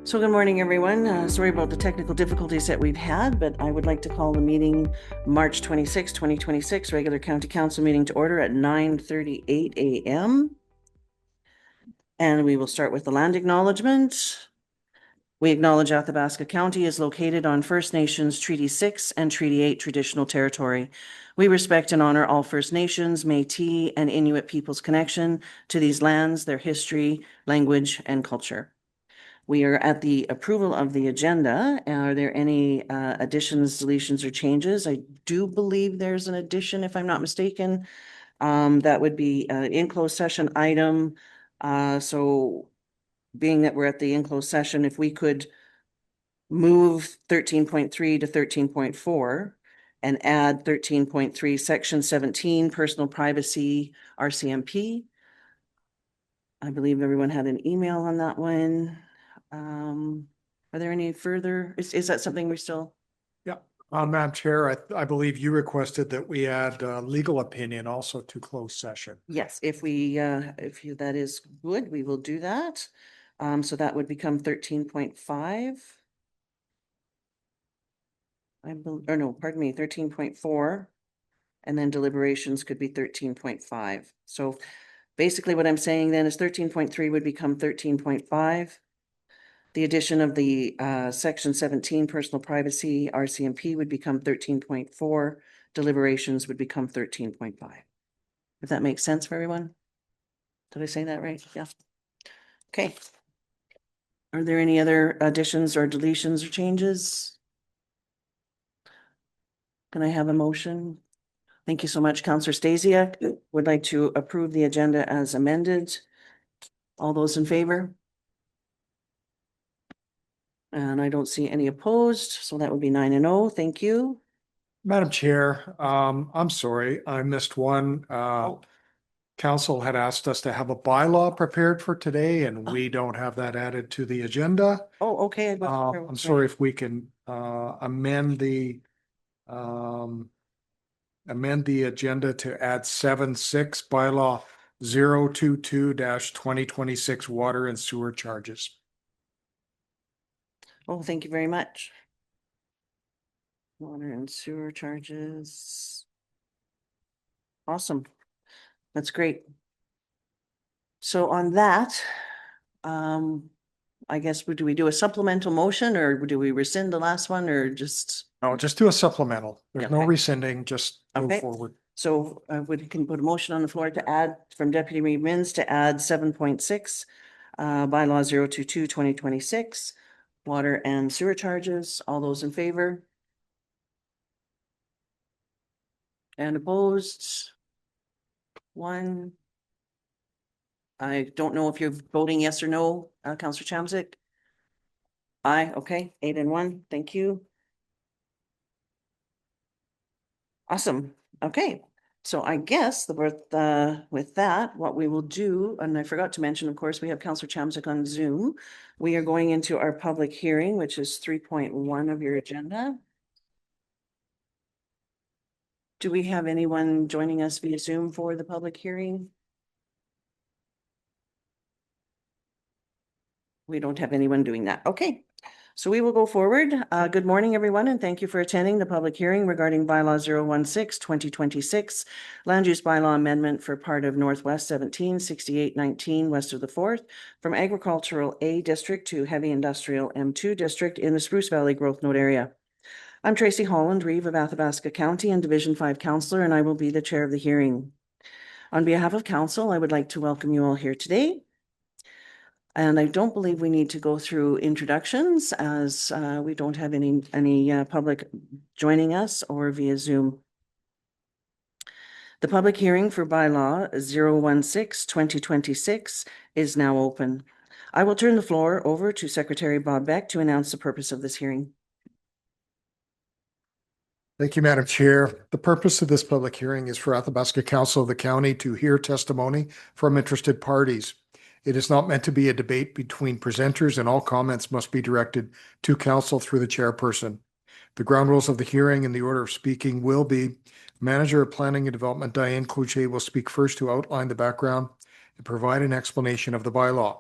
So good morning, everyone. Sorry about the technical difficulties that we've had, but I would like to call the meeting March 26, 2026, regular county council meeting to order at 9:38 a.m. And we will start with the land acknowledgement. We acknowledge Athabasca County is located on First Nations Treaty 6 and Treaty 8 traditional territory. We respect and honor all First Nations, Métis, and Inuit peoples' connection to these lands, their history, language, and culture. We are at the approval of the agenda. Are there any additions, deletions, or changes? I do believe there's an addition, if I'm not mistaken. That would be an in closed session item. So being that we're at the in closed session, if we could move 13.3 to 13.4 and add 13.3, section 17, personal privacy, RCMP. I believe everyone had an email on that one. Are there any further, is that something we're still? Yeah, Madam Chair, I believe you requested that we add legal opinion also to closed session. Yes, if that is good, we will do that. So that would become 13.5. Or no, pardon me, 13.4. And then deliberations could be 13.5. So basically what I'm saying then is 13.3 would become 13.5. The addition of the section 17, personal privacy, RCMP would become 13.4. Deliberations would become 13.5. If that makes sense for everyone? Did I say that right? Yeah. Okay. Are there any other additions or deletions or changes? Can I have a motion? Thank you so much. Councillor Stasiak would like to approve the agenda as amended. All those in favor? And I don't see any opposed, so that would be 9-0. Thank you. Madam Chair, I'm sorry, I missed one. Oh. Council had asked us to have a bylaw prepared for today, and we don't have that added to the agenda. Oh, okay. I'm sorry if we can amend the agenda to add 7.6 bylaw 022-2026 water and sewer charges. Oh, thank you very much. Water and sewer charges. Awesome. That's great. So on that, I guess, do we do a supplemental motion or do we rescind the last one or just? No, just do a supplemental. There's no Okay. rescinding, just move Okay. forward. So we can put a motion on the floor to add from Deputy Mayor Mins to add 7.6, bylaw 022-2026, water and sewer charges. All those in favor? And opposed? One. I don't know if you're voting yes or no, Councillor Chamzik. Aye, okay, 8-1, thank you. Awesome, okay. So I guess with that, what we will do, and I forgot to mention, of course, we have Councillor Chamzik on Zoom. We are going into our public hearing, which is 3.1 of your agenda. Do we have anyone joining us via Zoom for the public hearing? We don't have anyone doing that. Okay. So we will go forward. Good morning, everyone, and thank you for attending the public hearing regarding bylaw 016-2026, land use bylaw amendment for part of Northwest 176819 west of the 4th from agricultural A district to heavy industrial M2 district in the Spruce Valley Growth Node area. I'm Tracy Holland, Reeve of Athabasca County and Division 5 Councillor, and I will be the chair of the hearing. On behalf of council, I would like to welcome you all here today. And I don't believe we need to go through introductions as we don't have any public joining us or via Zoom. The public hearing for bylaw 016-2026 is now open. I will turn the floor over to Secretary Bob Beck to announce the purpose of this hearing. Thank you, Madam Chair. The purpose of this public hearing is for Athabasca Council of the County to hear testimony from interested parties. It is not meant to be a debate between presenters, and all comments must be directed to council through the chairperson. The ground rules of the hearing and the order of speaking will be: Manager of Planning and Development Diane Cloutier will speak first to outline the background and provide an explanation of the bylaw.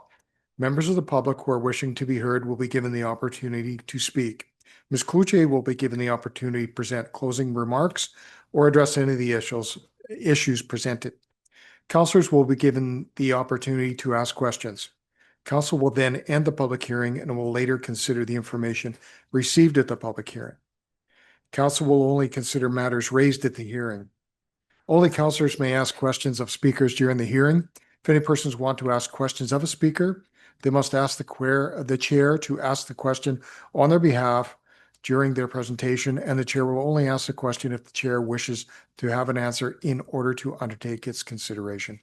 Members of the public who are wishing to be heard will be given the opportunity to speak. Ms. Cloutier will be given the opportunity to present closing remarks or address any of the issues presented. Councillors will be given the opportunity to ask questions. Council will then end the public hearing and will later consider the information received at the public hearing. Council will only consider matters raised at the hearing. Only councillors may ask questions of speakers during the hearing. If any persons want to ask questions of a speaker, they must ask the chair to ask the question on their behalf during their presentation, and the chair will only ask the question if the chair wishes to have an answer in order to undertake its consideration.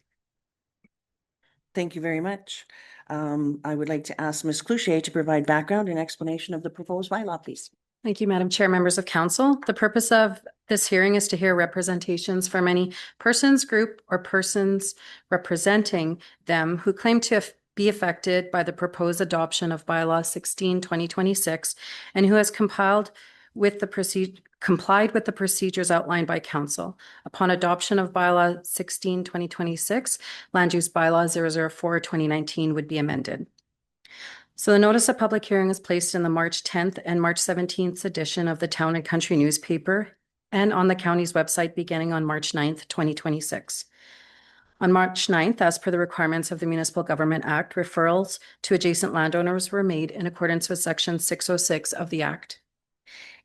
Thank you very much. I would like to ask Ms. Cloutier to provide background and explanation of the proposed bylaw, please. Thank you, Madam Chair, members of council. The purpose of this hearing is to hear representations from any persons, group, or persons representing them who claim to be affected by the proposed adoption of bylaw 16/2026 and who has complied with the procedures outlined by council. Upon adoption of bylaw 16/2026, land use bylaw 004/2019 would be amended. So the notice of public hearing is placed in the March 10th and March 17th edition of the Town and Country newspaper and on the county's website beginning on March 9th, 2026. On March 9th, as per the requirements of the Municipal Government Act, referrals to adjacent landowners were made in accordance with Section 606 of the Act.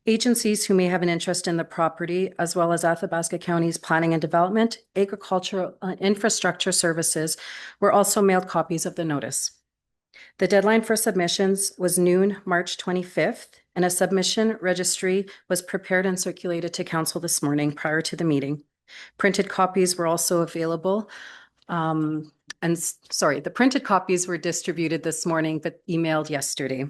Agencies who may have an interest in the property, as well as Athabasca County's Planning and Development, Agricultural Infrastructure Services, were also mailed copies of the notice. The deadline for submissions was noon, March 25th, and a submission registry was prepared and circulated to council this morning prior to the meeting. Printed copies were also available. The printed copies were distributed this morning, but emailed yesterday.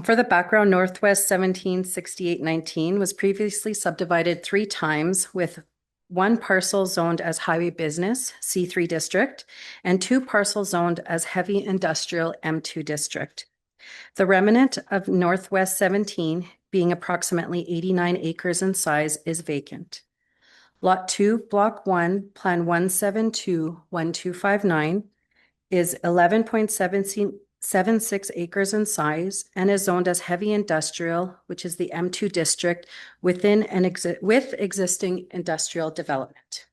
For the background, Northwest 176819 was previously subdivided 3 times with 1 parcel zoned as highway business, C3 district, and 2 parcels zoned as heavy industrial, M2 district. The remnant of Northwest 17, being approximately 89 acres in size, is vacant. Lot 2, Block 1, Plan 172-1259 is 11.76 acres in size and is zoned as heavy industrial, which is the M2 district within with existing industrial development.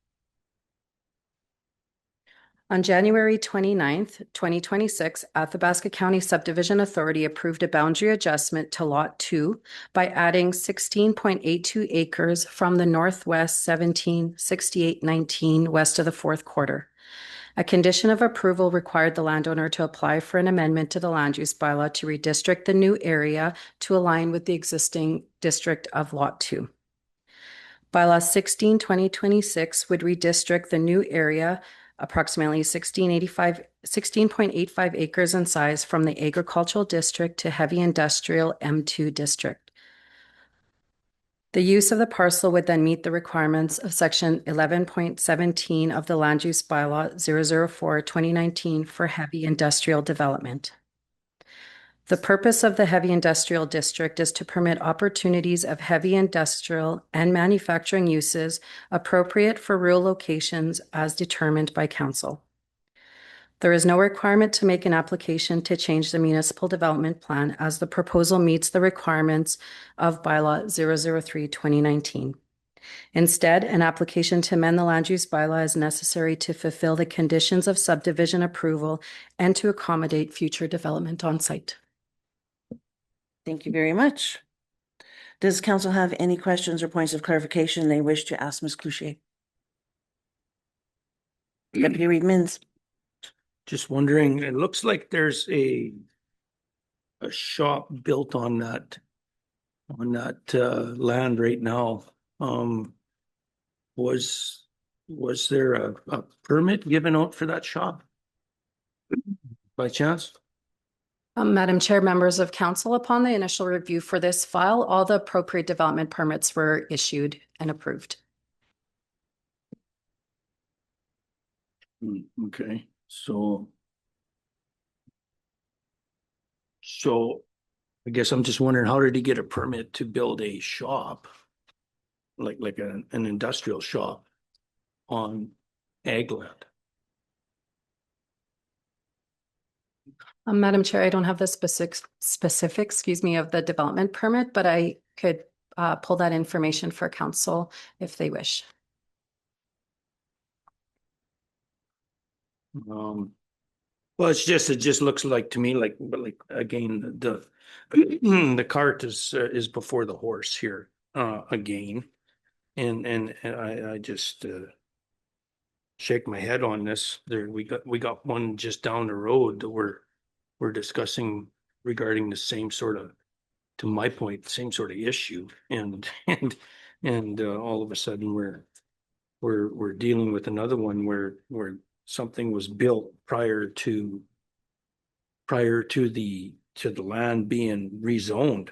On January 29th, 2026, Athabasca County Subdivision Authority approved a boundary adjustment to Lot 2 by adding 16.82 acres from the Northwest 176819 west of the 4th quarter. A condition of approval required the landowner to apply for an amendment to the land use bylaw to redistrict the new area to align with the existing district of Lot 2. Bylaw 16/2026 would redistrict the new area, approximately 16.85 acres in size, from the agricultural district to heavy industrial M2 district. The use of the parcel would then meet the requirements of Section 11.17 of the Land Use Bylaw 004/2019 for heavy industrial development. The purpose of the heavy industrial district is to permit opportunities of heavy industrial and manufacturing uses appropriate for rural locations as determined by council. There is no requirement to make an application to change the municipal development plan, as the proposal meets the requirements of bylaw 003/2019. Instead, an application to amend the land use bylaw is necessary to fulfill the conditions of subdivision approval and to accommodate future development on site. Thank you very much. Does council have any questions or points of clarification they wish to ask Ms. Cloutier? Deputy Reed Mins. Just wondering, it looks like there's a shop built on that land right now. Was there a permit given out for that shop by chance? Madam Chair, members of council, upon the initial review for this file, all the appropriate development permits were issued and approved. Okay, so I guess I'm just wondering, how did he get a permit to build a shop, like an industrial shop on ag land? Madam Chair, I don't have the excuse me, of the development permit, but I could pull that information for council if they wish. Well, it just looks like to me like, but like, again, the the cart is before the horse here, again. And I just, shake my head on this. There, we got one just down the road that we're discussing regarding the same sort of, to my point, same sort of issue. And all of a sudden we're dealing with another one where something was built prior to the land being rezoned.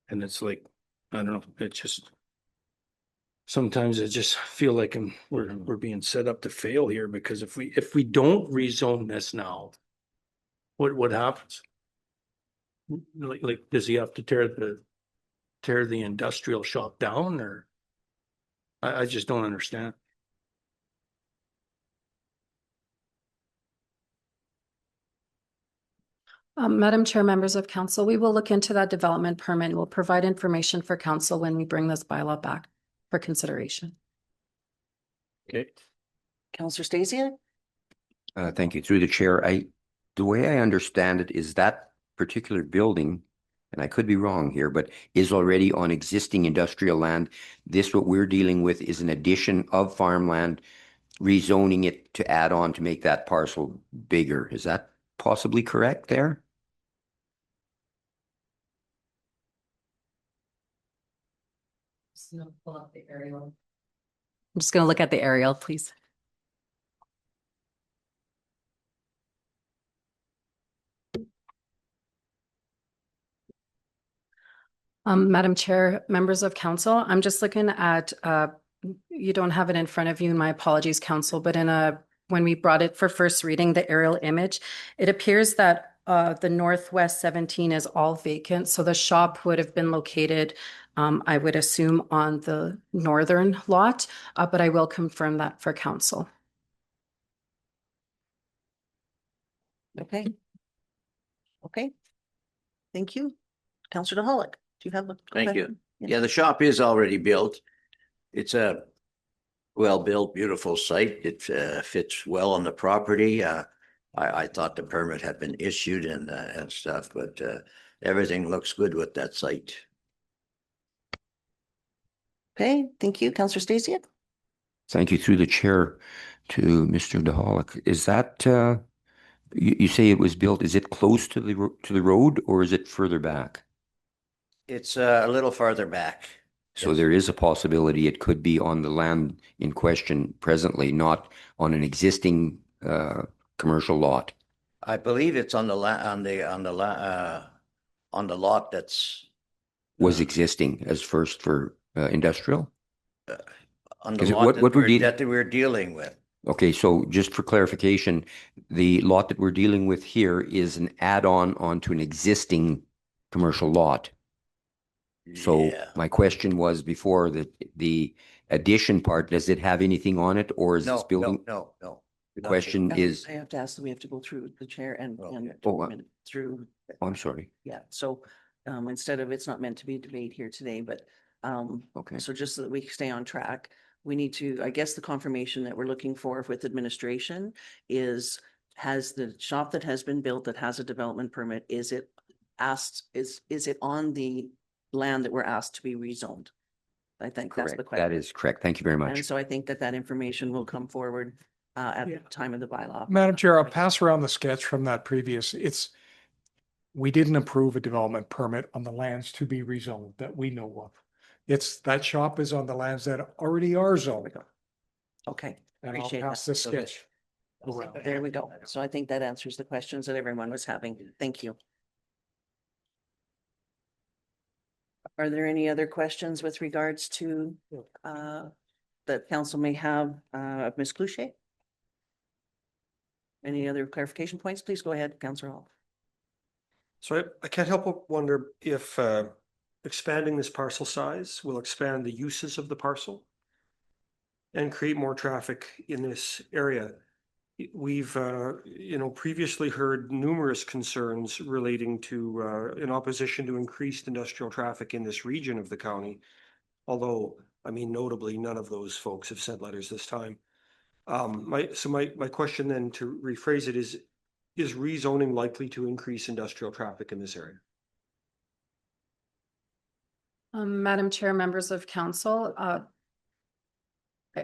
And it's like, I don't know, it just, sometimes I just feel like we're being set up to fail here, because if we don't rezone this now, what happens? Like, does he have to tear the industrial shop down, or? I just don't understand. Madam Chair, members of council, we will look into that development permit and we'll provide information for council when we bring this bylaw back for consideration. Okay. Counselor Stacey? Thank you. Through the chair, the way I understand it is that particular building, and I could be wrong here, but is already on existing industrial land. This, what we're dealing with, is an addition of farmland, rezoning it to add on to make that parcel bigger. Is that possibly correct there? Pull up the aerial. I'm just going to look at the aerial, please. Madam Chair, members of council, I'm just looking at, you don't have it in front of you, my apologies, council, but when we brought it for first reading, the aerial image, it appears that the Northwest 17 is all vacant. So the shop would have been located, I would assume, on the northern lot, but I will confirm that for council. Okay. Okay. Thank you. Counselor DeHollick, do you have a? Thank you. question? Yeah, the shop is already built. It's a well-built, beautiful site. It fits well on the property. I thought the permit had been issued and stuff, but everything looks good with that site. Okay, thank you. Counselor Stacey? Thank you. Through the chair to Mr. DeHollick. Is that, you say it was built, is it close to the road or is it further back? It's a little farther back. So Yes. there is a possibility it could be on the land in question presently, not on an existing commercial lot. I believe it's on the lot that's Was existing as first for industrial? on the Is it lot what we're that we're dealing with. Okay, so just for clarification, the lot that we're dealing with here is an add-on onto an existing commercial lot. So Yeah. my question was before that the addition part, does it have anything on it or is this No, building? no. The question is, I have to ask that we have to go through the chair and Okay. through. oh, I'm sorry. Yeah, so instead of, it's not meant to be a debate here today, but Okay. so just so that we stay on track, we need to, I guess the confirmation that we're looking for with administration is, has the shop that has been built that has a development permit, is it on the land that we're asked to be rezoned? I think that's the Correct. question. That is correct. Thank you very much. And so I think that information will come forward at the Yeah. time of the bylaw. Madam Chair, I'll pass around the sketch from that previous, we didn't approve a development permit on the lands to be rezoned that we know of. That shop is on the lands that already are zoned. Okay, And I'll Appreciate pass that. this sketch around. there we go. So I think that answers the questions that everyone was having. Thank you. Are there any other questions with regards to that council may have of Ms. Cloutier? Any other clarification points? Please go ahead, Councillor Hall. So I can't help but wonder if expanding this parcel size will expand the uses of the parcel and create more traffic in this area. we've, previously heard numerous concerns relating to, in opposition to increased industrial traffic in this region of the county. Although, I mean, notably, none of those folks have sent letters this time. My question then, to rephrase it, is rezoning likely to increase industrial traffic in this area? Madam Chair, members of council,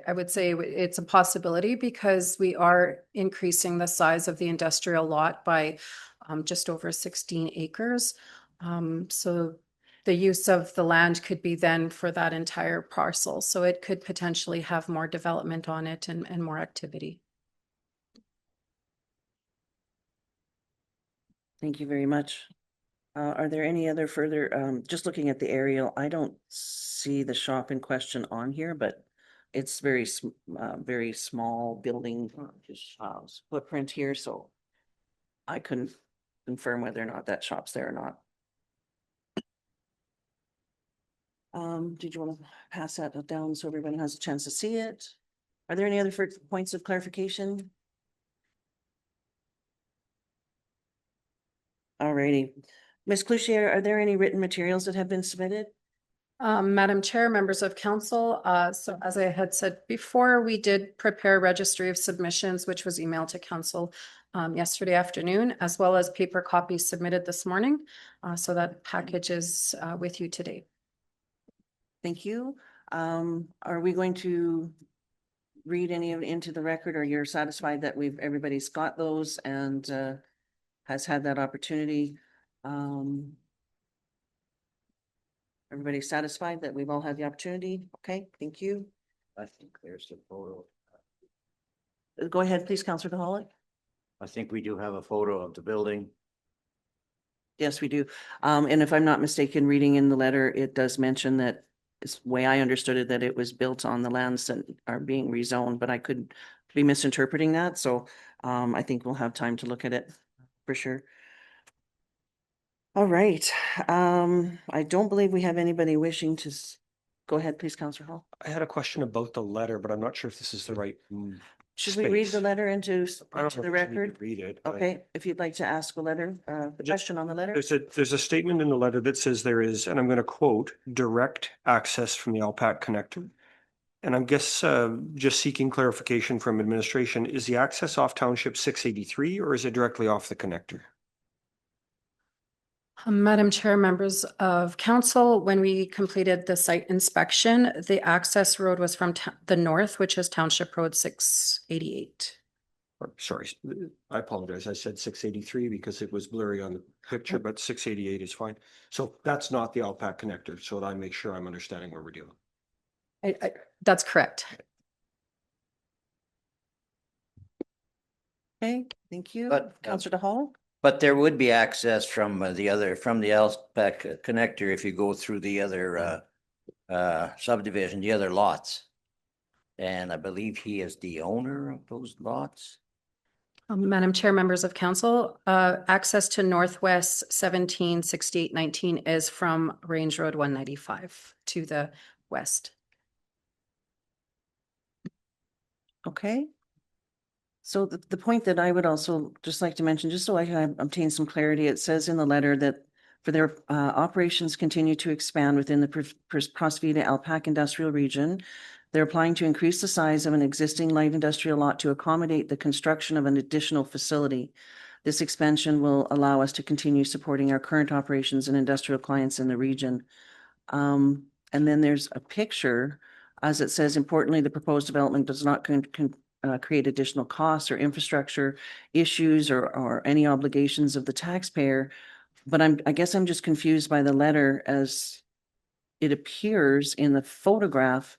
I would say it's a possibility because we are increasing the size of the industrial lot by just over 16 acres. So the use of the land could be then for that entire parcel. So it could potentially have more development on it and more activity. Thank you very much. Are there any other further, just looking at the aerial, I don't see the shop in question on here, but it's very small building, footprint here, so I couldn't confirm whether or not that shop's there or not. Did you want to pass that down so everyone has a chance to see it? Are there any other points of clarification? Alrighty. Ms. Cloutier, are there any written materials that have been submitted? Madam Chair, members of council, so as I had said before, we did prepare a registry of submissions, which was emailed to council yesterday afternoon, as well as paper copies submitted this morning. So that package is with you today. Thank you. Are we going to read any of it into the record, or you're satisfied that everybody's got those and has had that opportunity? Everybody's satisfied that we've all had the opportunity? Okay, thank you. I think there's a photo. Go ahead, please, Councillor Kahalik. I think we do have a photo of the building. Yes, we do. And if I'm not mistaken, reading in the letter, it does mention that, it's the way I understood it, that it was built on the lands that are being rezoned, but I could be misinterpreting that. So I think we'll have time to look at it for sure. All right. I don't believe we have anybody wishing to go ahead, please, Councillor Hall. I had a question about the letter, but I'm not sure if this is the right. Should we read the space. letter into I don't the know if we need to record? read it. but- Okay, if you'd like to ask a letter, question on the letter. There's a statement in the letter that says there is, and I'm going to quote, direct access from the LPAC connector. And I'm just seeking clarification from administration. Is the access off Township 683 or is it directly off the connector? Madam Chair, members of council, when we completed the site inspection, the access road was from the north, which is Township Road 688. Sorry, I apologize. I said 683 because it was blurry on the picture, but 688 is fine. So that's not the LPAC connector, so that I make sure I'm understanding where we're dealing. That's correct. Okay, thank you. But, Councillor Hall? But there would be access from the LPAC connector if you go through the other subdivision, the other lots. And I believe he is the owner of those lots. Madam Chair, members of council, access to Northwest 176819 is from Range Road 195 to the west. Okay. So the point that I would also just like to mention, just so I can obtain some clarity, it says in the letter that for their operations continue to expand within the Prospita Alpac Industrial Region, they're applying to increase the size of an existing light industrial lot to accommodate the construction of an additional facility. This expansion will allow us to continue supporting our current operations and industrial clients in the region. And then there's a picture, as it says, importantly, the proposed development does not create additional costs or infrastructure issues or any obligations of the taxpayer. But I guess I'm just confused by the letter, as it appears in the photograph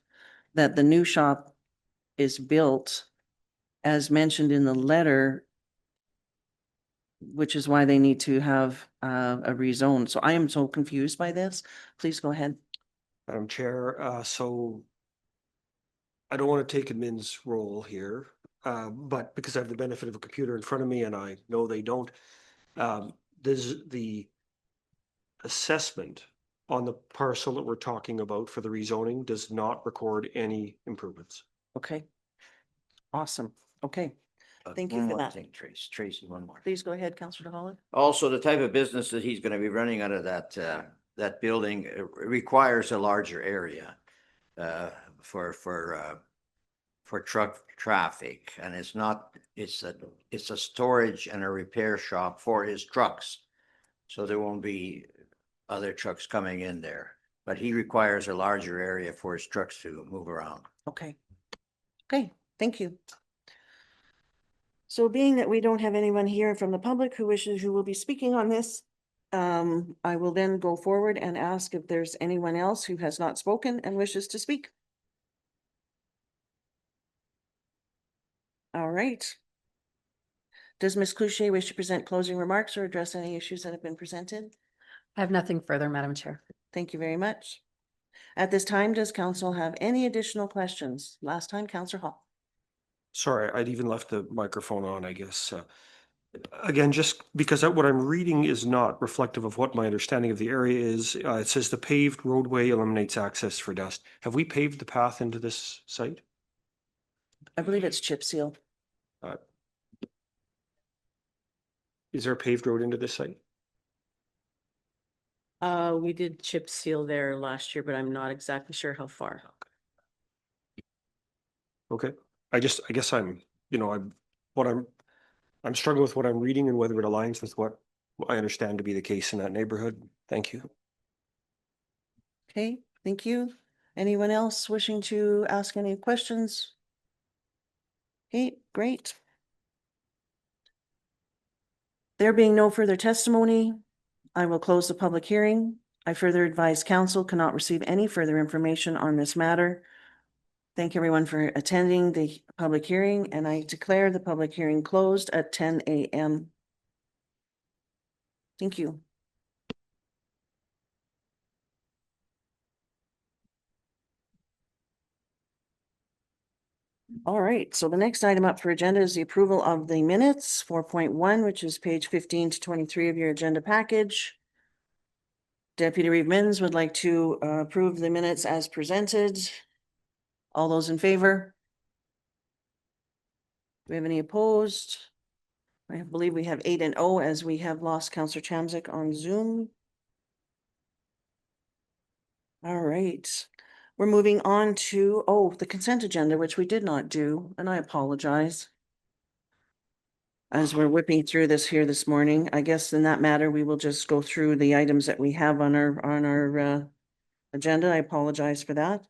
that the new shop is built as mentioned in the letter, which is why they need to have a rezone. So I am so confused by this. Please go ahead. Madam Chair, so I don't want to take admin's role here, but because I have the benefit of a computer in front of me and I know they don't, does the assessment on the parcel that we're talking about for the rezoning does not record any improvements. Okay. Awesome. Okay. Thank you One for more that. thing, Tracy, one more. Please go ahead, Councillor DeHolland. Also, the type of business that he's gonna be running out of that building requires a larger area for truck traffic, and it's not, it's a storage and a repair shop for his trucks. So there won't be other trucks coming in there, but he requires a larger area for his trucks to move around. Okay. Okay, thank you. So being that we don't have anyone here from the public who will be speaking on this, I will then go forward and ask if there's anyone else who has not spoken and wishes to speak. All right. Does Ms. Cloutier wish to present closing remarks or address any issues that have been presented? I have nothing further, Madam Chair. Thank you very much. At this time, does council have any additional questions? Last time, Councillor Hall. Sorry, I'd even left the microphone on, I guess. Again, just because what I'm reading is not reflective of what my understanding of the area is. It says the paved roadway eliminates access for dust. Have we paved the path into this site? I believe it's chip seal. Is there a paved road into this site? We did chip seal there last year, but I'm not exactly sure how far. Okay, I guess I'm struggling with what I'm reading and whether it aligns with what I understand to be the case in that neighborhood. Thank you. Okay, thank you. Anyone else wishing to ask any questions? Okay, great. There being no further testimony, I will close the public hearing. I further advise council cannot receive any further information on this matter. Thank everyone for attending the public hearing, and I declare the public hearing closed at 10 a.m. Thank you. All right, so the next item up for agenda is the approval of the minutes, 4.1, which is page 15 to 23 of your agenda package. Deputy Reeve Mins would like to approve the minutes as presented. All those in favor? Do we have any opposed? I believe we have 8-0 as we have lost Councillor Chamzik on Zoom. All right. We're moving on to, the consent agenda, which we did not do, and I apologize. As we're whipping through this here this morning, I guess in that matter, we will just go through the items that we have on our agenda. I apologize for that.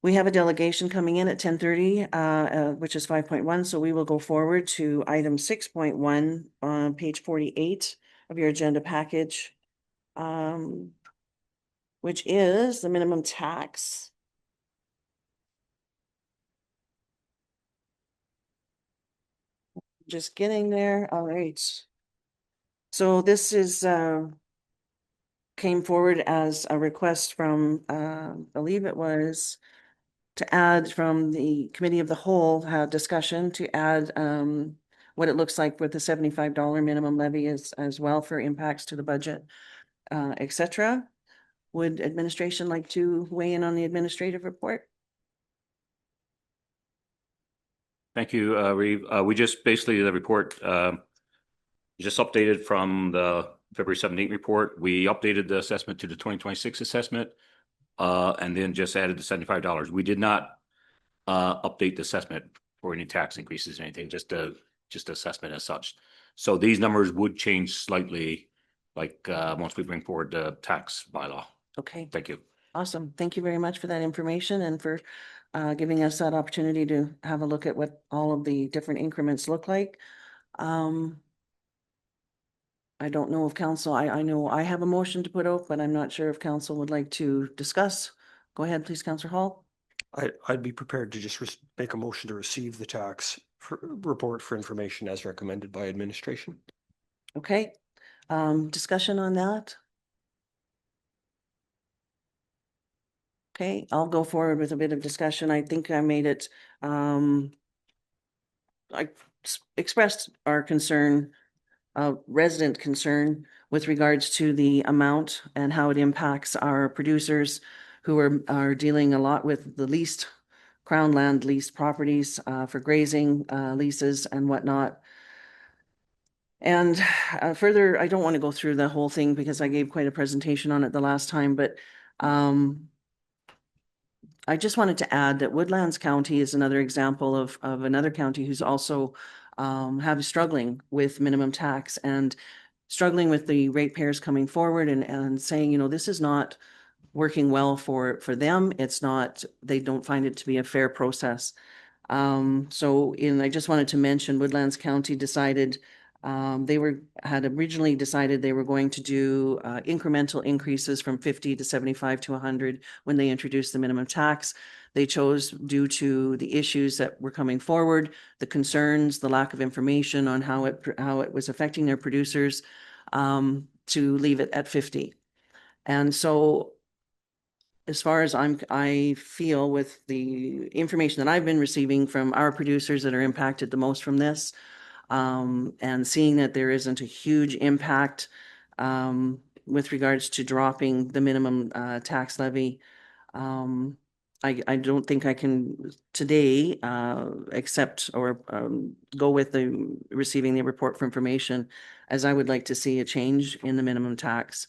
We have a delegation coming in at 10:30, which is 5.1, so we will go forward to item 6.1 on page 48 of your agenda package, which is the minimum tax. Just getting there. All right. So this is came forward as a request from I believe it was to add from the committee of the whole discussion to add what it looks like with the $75 minimum levy as well for impacts to the budget, etc. Would administration like to weigh in on the administrative report? Thank you, Reeve. We just basically, the report just updated from the February 17th report. We updated the assessment to the 2026 assessment and then just added the $75. We did not update the assessment for any tax increases or anything, just assessment as such. So these numbers would change slightly like once we bring forward the tax bylaw. Okay. Thank you. Awesome. Thank you very much for that information and for giving us that opportunity to have a look at what all of the different increments look like. I don't know if council, I know I have a motion to put out, but I'm not sure if council would like to discuss. Go ahead, please, Councillor Hall. I'd be prepared to just make a motion to receive the tax report for information as recommended by administration. Okay. Discussion on that? Okay, I'll go forward with a bit of discussion. I think I made it, I expressed our concern, resident concern with regards to the amount and how it impacts our producers who are dealing a lot with the least Crown land leased properties for grazing leases and whatnot. And further, I don't want to go through the whole thing because I gave quite a presentation on it the last time, but I just wanted to add that Woodlands County is another example of another county who's also struggling with minimum tax and struggling with the ratepayers coming forward and saying, you know, this is not working well for them. It's not, they don't find it to be a fair process. I just wanted to mention Woodlands County decided had originally decided they were going to do incremental increases from 50 to 75 to 100 when they introduced the minimum tax. They chose, due to the issues that were coming forward, the concerns, the lack of information on how it was affecting their producers, to leave it at 50. And so as far as I feel with the information that I've been receiving from our producers that are impacted the most from this, and seeing that there isn't a huge impact with regards to dropping the minimum tax levy, I don't think I can today accept or go with the receiving the report for information, as I would like to see a change in the minimum tax.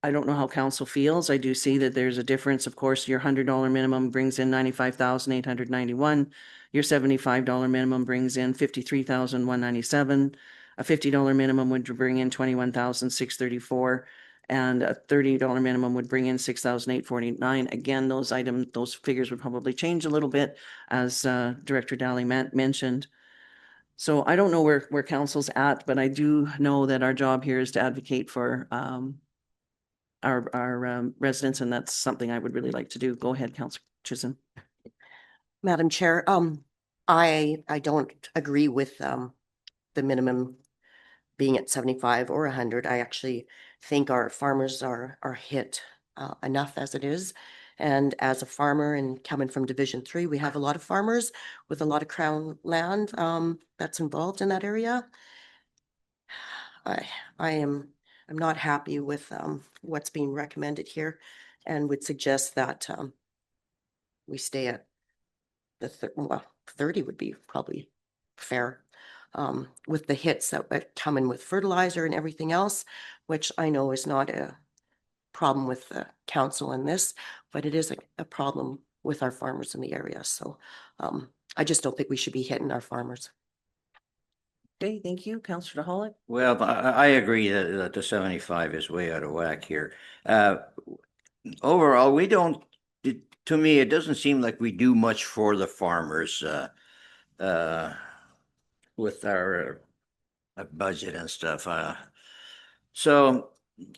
I don't know how council feels. I do see that there's a difference. Of course, your $100 minimum brings in 95,891. Your $75 minimum brings in 53,197. A $50 minimum would bring in 21,634. And a $30 minimum would bring in 6,849. Again, those figures would probably change a little bit, as Director Daly mentioned. So I don't know where council's at, but I do know that our job here is to advocate for our residents, and that's something I would really like to do. Go ahead, Councillor Chisholm. Madam Chair, I don't agree with the minimum being at 75 or 100. I actually think our farmers are hit enough as it is. And as a farmer and coming from Division 3, we have a lot of farmers with a lot of Crown land that's involved in that area. I'm not happy with what's being recommended here, and would suggest that we stay at the 30 would be probably fair, with the hits that come in with fertilizer and everything else, which I know is not a problem with the council in this, but it is a problem with our farmers in the area. So I just don't think we should be hitting our farmers. Okay, thank you. Councillor DeHollick. Well, I agree that the 75 is way out of whack here. Overall, to me, it doesn't seem like we do much for the farmers with our budget and stuff. So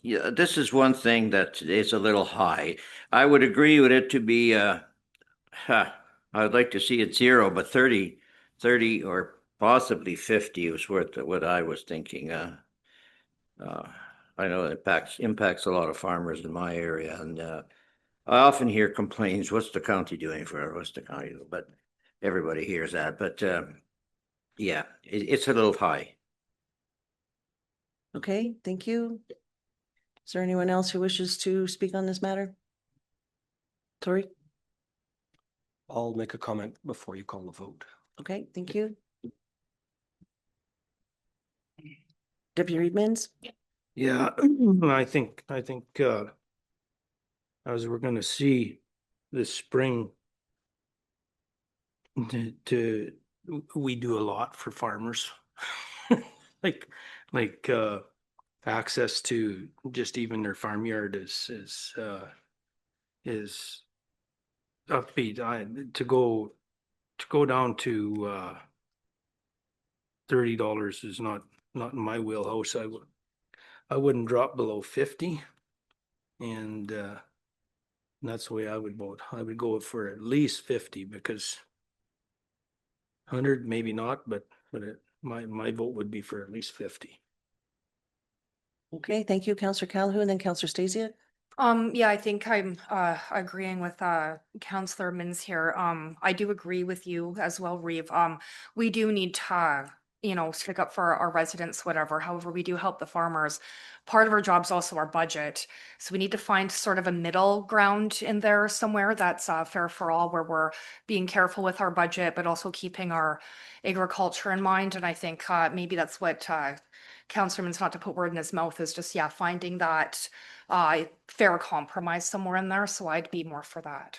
yeah, this is one thing that is a little high. I would agree with it to be, I'd like to see it 0, but 30 or possibly 50 was what I was thinking. I know it impacts a lot of farmers in my area, and I often hear complaints, what's the county doing for it? What's the county doing? But everybody hears that. But yeah, it's a little high. Okay, thank you. Is there anyone else who wishes to speak on this matter? Tori? I'll make a comment before you call the vote. Okay, thank you. Deputy Reedmans? Yeah, I think as we're gonna see this spring, we do a lot for farmers. like access to just even their farmyard is upbeat. To go down to $30 is not in my wheelhouse. I wouldn't drop below 50, and that's the way I would vote. I would go for at least 50, because 100 maybe not, but my vote would be for at least 50. Okay, thank you, Councillor Calhoun, and then Councillor Stasiak. Yeah, I think I'm agreeing with Councillor Mins here. I do agree with you as well, Reeve. We do need to you know, stick up for our residents, whatever. However, we do help the farmers. Part of our job is also our budget. So we need to find sort of a middle ground in there somewhere that's fair for all, where we're being careful with our budget, but also keeping our agriculture in mind. And I think maybe that's what Councilman's, not to put word in his mouth, is just, yeah, finding that fair compromise somewhere in there. So I'd be more for that.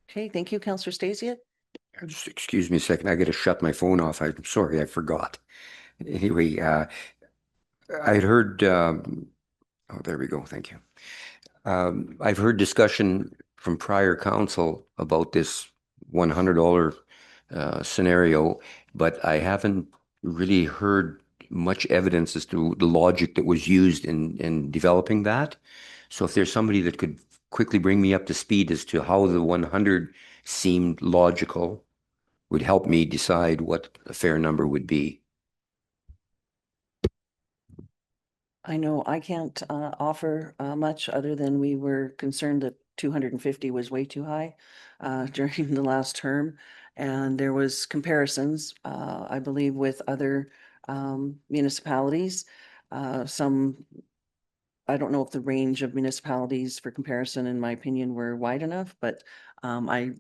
Okay, thank you, Councillor Stasiak. Just excuse me a second. I got to shut my phone off. I'm sorry, I forgot. Anyway, I'd heard, oh, there we go. Thank you. I've heard discussion from prior council about this $100 scenario, but I haven't really heard much evidence as to the logic that was used in developing that. So if there's somebody that could quickly bring me up to speed as to how the 100 seemed logical, would help me decide what a fair number would be. I know I can't offer much other than we were concerned that 250 was way too high during the last term. And there was comparisons, I believe, with other municipalities. Some, I don't know if the range of municipalities for comparison, in my opinion, were wide enough, but I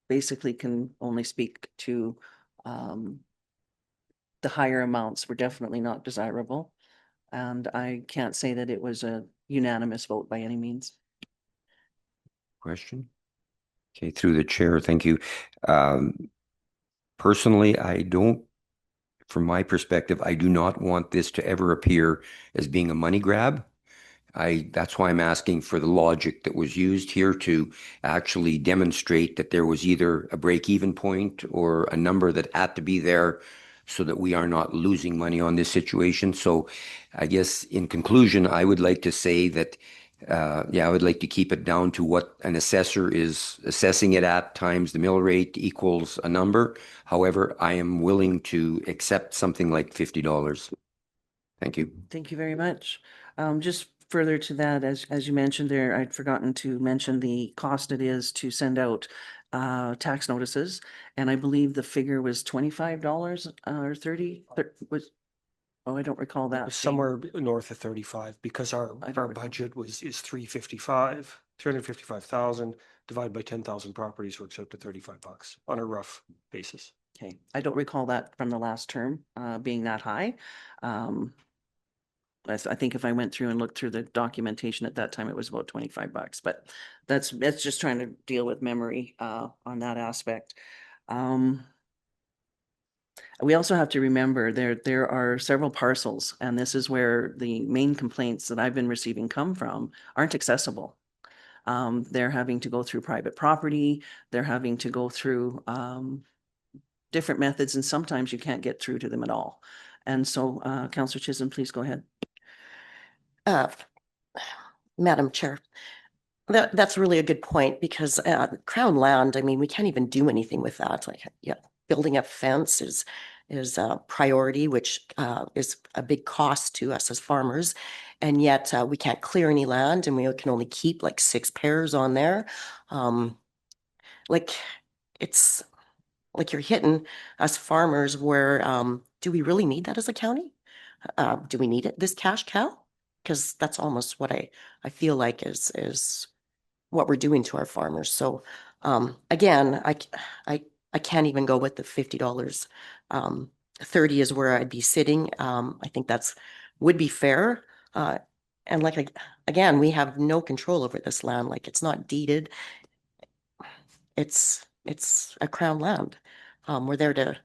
basically can only speak to the higher amounts were definitely not desirable. And I can't say that it was a unanimous vote by any means. Question? Okay, through the chair, thank you. Personally, I don't, from my perspective, I do not want this to ever appear as being a money grab. That's why I'm asking for the logic that was used here to actually demonstrate that there was either a break-even point or a number that had to be there so that we are not losing money on this situation. So I guess in conclusion, I would like to say that, yeah, I would like to keep it down to what an assessor is assessing it at times the mill rate equals a number. However, I am willing to accept something like $50. Thank you. Thank you very much. Just further to that, as you mentioned there, I'd forgotten to mention the cost it is to send out tax notices. And I believe the figure was $25 or 30 was, oh, I don't recall that. Somewhere north of 35, because I don't our recall. budget is 355,000 divided by 10,000 properties works out to $35 on a rough basis. Okay, I don't recall that from the last term being that high. I think if I went through and looked through the documentation at that time, it was about $25, but that's just trying to deal with memory on that aspect. We also have to remember there are several parcels, and this is where the main complaints that I've been receiving come from aren't accessible. They're having to go through private property. They're having to go through different methods, and sometimes you can't get through to them at all. And so, Councillor Chisholm, please go ahead. Madam Chair, that's really a good point, because Crown land, I mean, we can't even do anything with that. Like, yeah, building a fence is a priority, which is a big cost to us as farmers. And yet we can't clear any land, and we can only keep like 6 pairs on there. Like, it's like you're hitting us farmers where, do we really need that as a county? Do we need it, this cash cow? Because that's almost what I feel like is what we're doing to our farmers. So again, I can't even go with the $50. 30 is where I'd be sitting. I think would be fair. And like, again, we have no control over this land. Like, it's not deeded. It's a Crown land. We're there to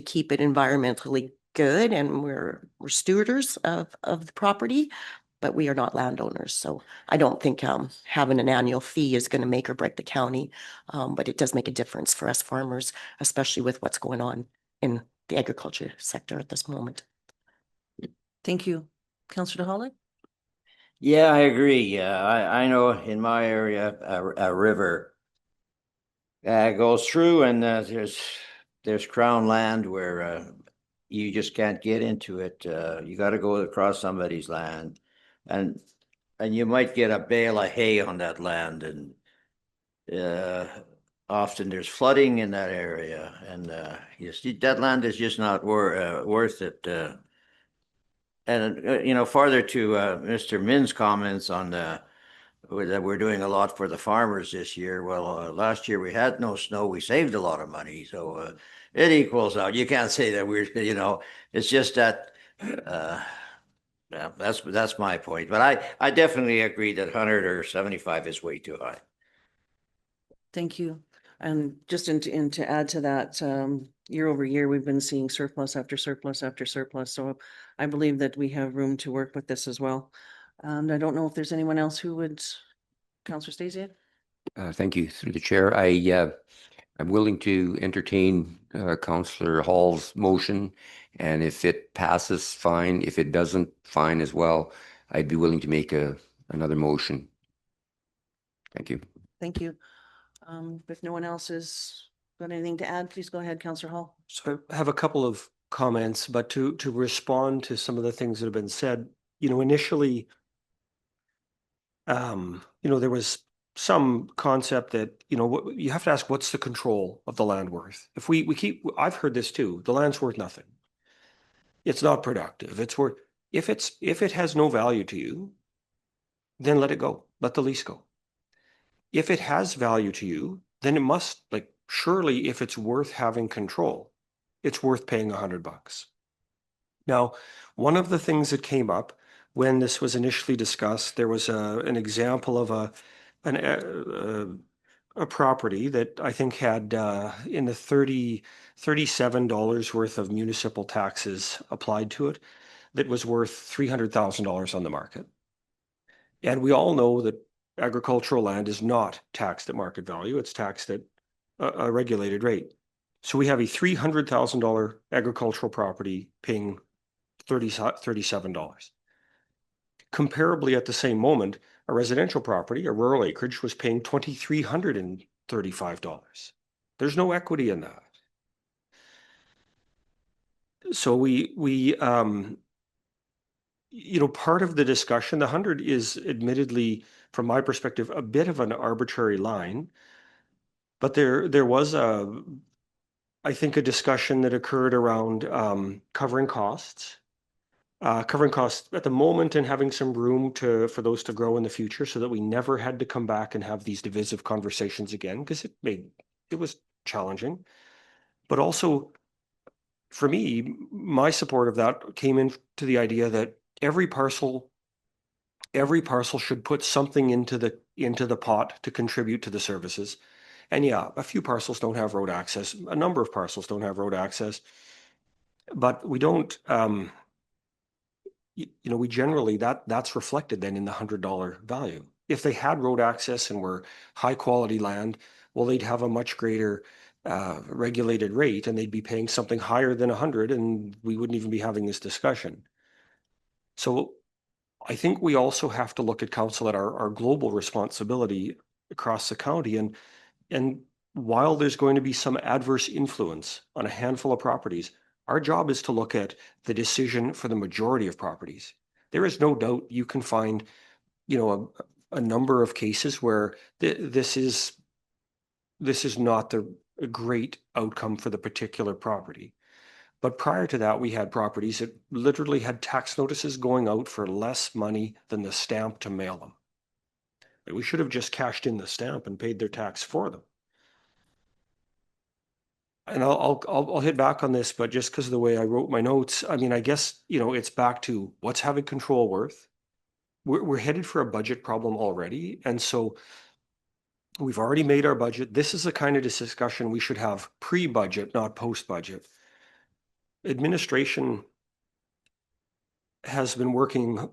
keep it environmentally good, and we're stewarders of the property, but we are not landowners. So I don't think having an annual fee is going to make or break the county, but it does make a difference for us farmers, especially with what's going on in the agriculture sector at this moment. Thank you. Councillor DeHollick? Yeah, I agree. I know in my area, a river goes through, and there's Crown land where you just can't get into it. You got to go across somebody's land, and you might get a bale of hay on that land, and often there's flooding in that area, and you see, that land is just not worth it. And farther to Mr. Min's comments on that we're doing a lot for the farmers this year. Well, last year we had no snow. We saved a lot of money, so it equals out. You can't say that we're, it's just that. Yeah, that's my point. But I definitely agree that 100 or 75 is way too high. Thank you. And just to add to that, year over year, we've been seeing surplus after surplus after surplus. So I believe that we have room to work with this as well. And I don't know if there's anyone else who would, Councillor Stacey? Thank you. Through the chair, I'm willing to entertain Councillor Hall's motion, and if it passes, fine. If it doesn't, fine as well. I'd be willing to make another motion. Thank you. Thank you. If no one else has got anything to add, please go ahead, Councillor Hall. So I have a couple of comments, but to respond to some of the things that have been said, initially, there was some concept that, you have to ask, what's the control of the land worth? If I've heard this too, the land's worth nothing. It's not productive. It's worth, if it has no value to you, then let it go. Let the lease go. If it has value to you, then it must, surely if it's worth having control, it's worth paying $100. Now, one of the things that came up when this was initially discussed, there was an example of a property that I think had in the $37 worth of municipal taxes applied to it, that was worth $300,000 on the market. And we all know that agricultural land is not taxed at market value. It's taxed at a regulated rate. So we have a $300,000 agricultural property paying $37. Comparably, at the same moment, a residential property, a rural acreage, was paying $2,335. There's no equity in that. So part of the discussion, the 100 is admittedly, from my perspective, a bit of an arbitrary line, but there was I think, a discussion that occurred around covering costs at the moment and having some room for those to grow in the future, so that we never had to come back and have these divisive conversations again, because it was challenging. But also, for me, my support of that came into the idea that every parcel should put something into the pot to contribute to the services. And yeah, a few parcels don't have road access. A number of parcels don't have road access. But we don't, we generally, that's reflected then in the $100 value. If they had road access and were high quality land, well, they'd have a much greater regulated rate, and they'd be paying something higher than 100, and we wouldn't even be having this discussion. So I think we also have to look at council at our global responsibility across the county. And while there's going to be some adverse influence on a handful of properties, our job is to look at the decision for the majority of properties. There is no doubt you can find, a number of cases where this is not a great outcome for the particular property. But prior to that, we had properties that literally had tax notices going out for less money than the stamp to mail them. We should have just cashed in the stamp and paid their tax for them. And I'll hit back on this, but just because of the way I wrote my notes, I mean, I guess, it's back to what's having control worth. We're headed for a budget problem already. And so we've already made our budget. This is the kind of discussion we should have pre-budget, not post-budget. Administration has been working,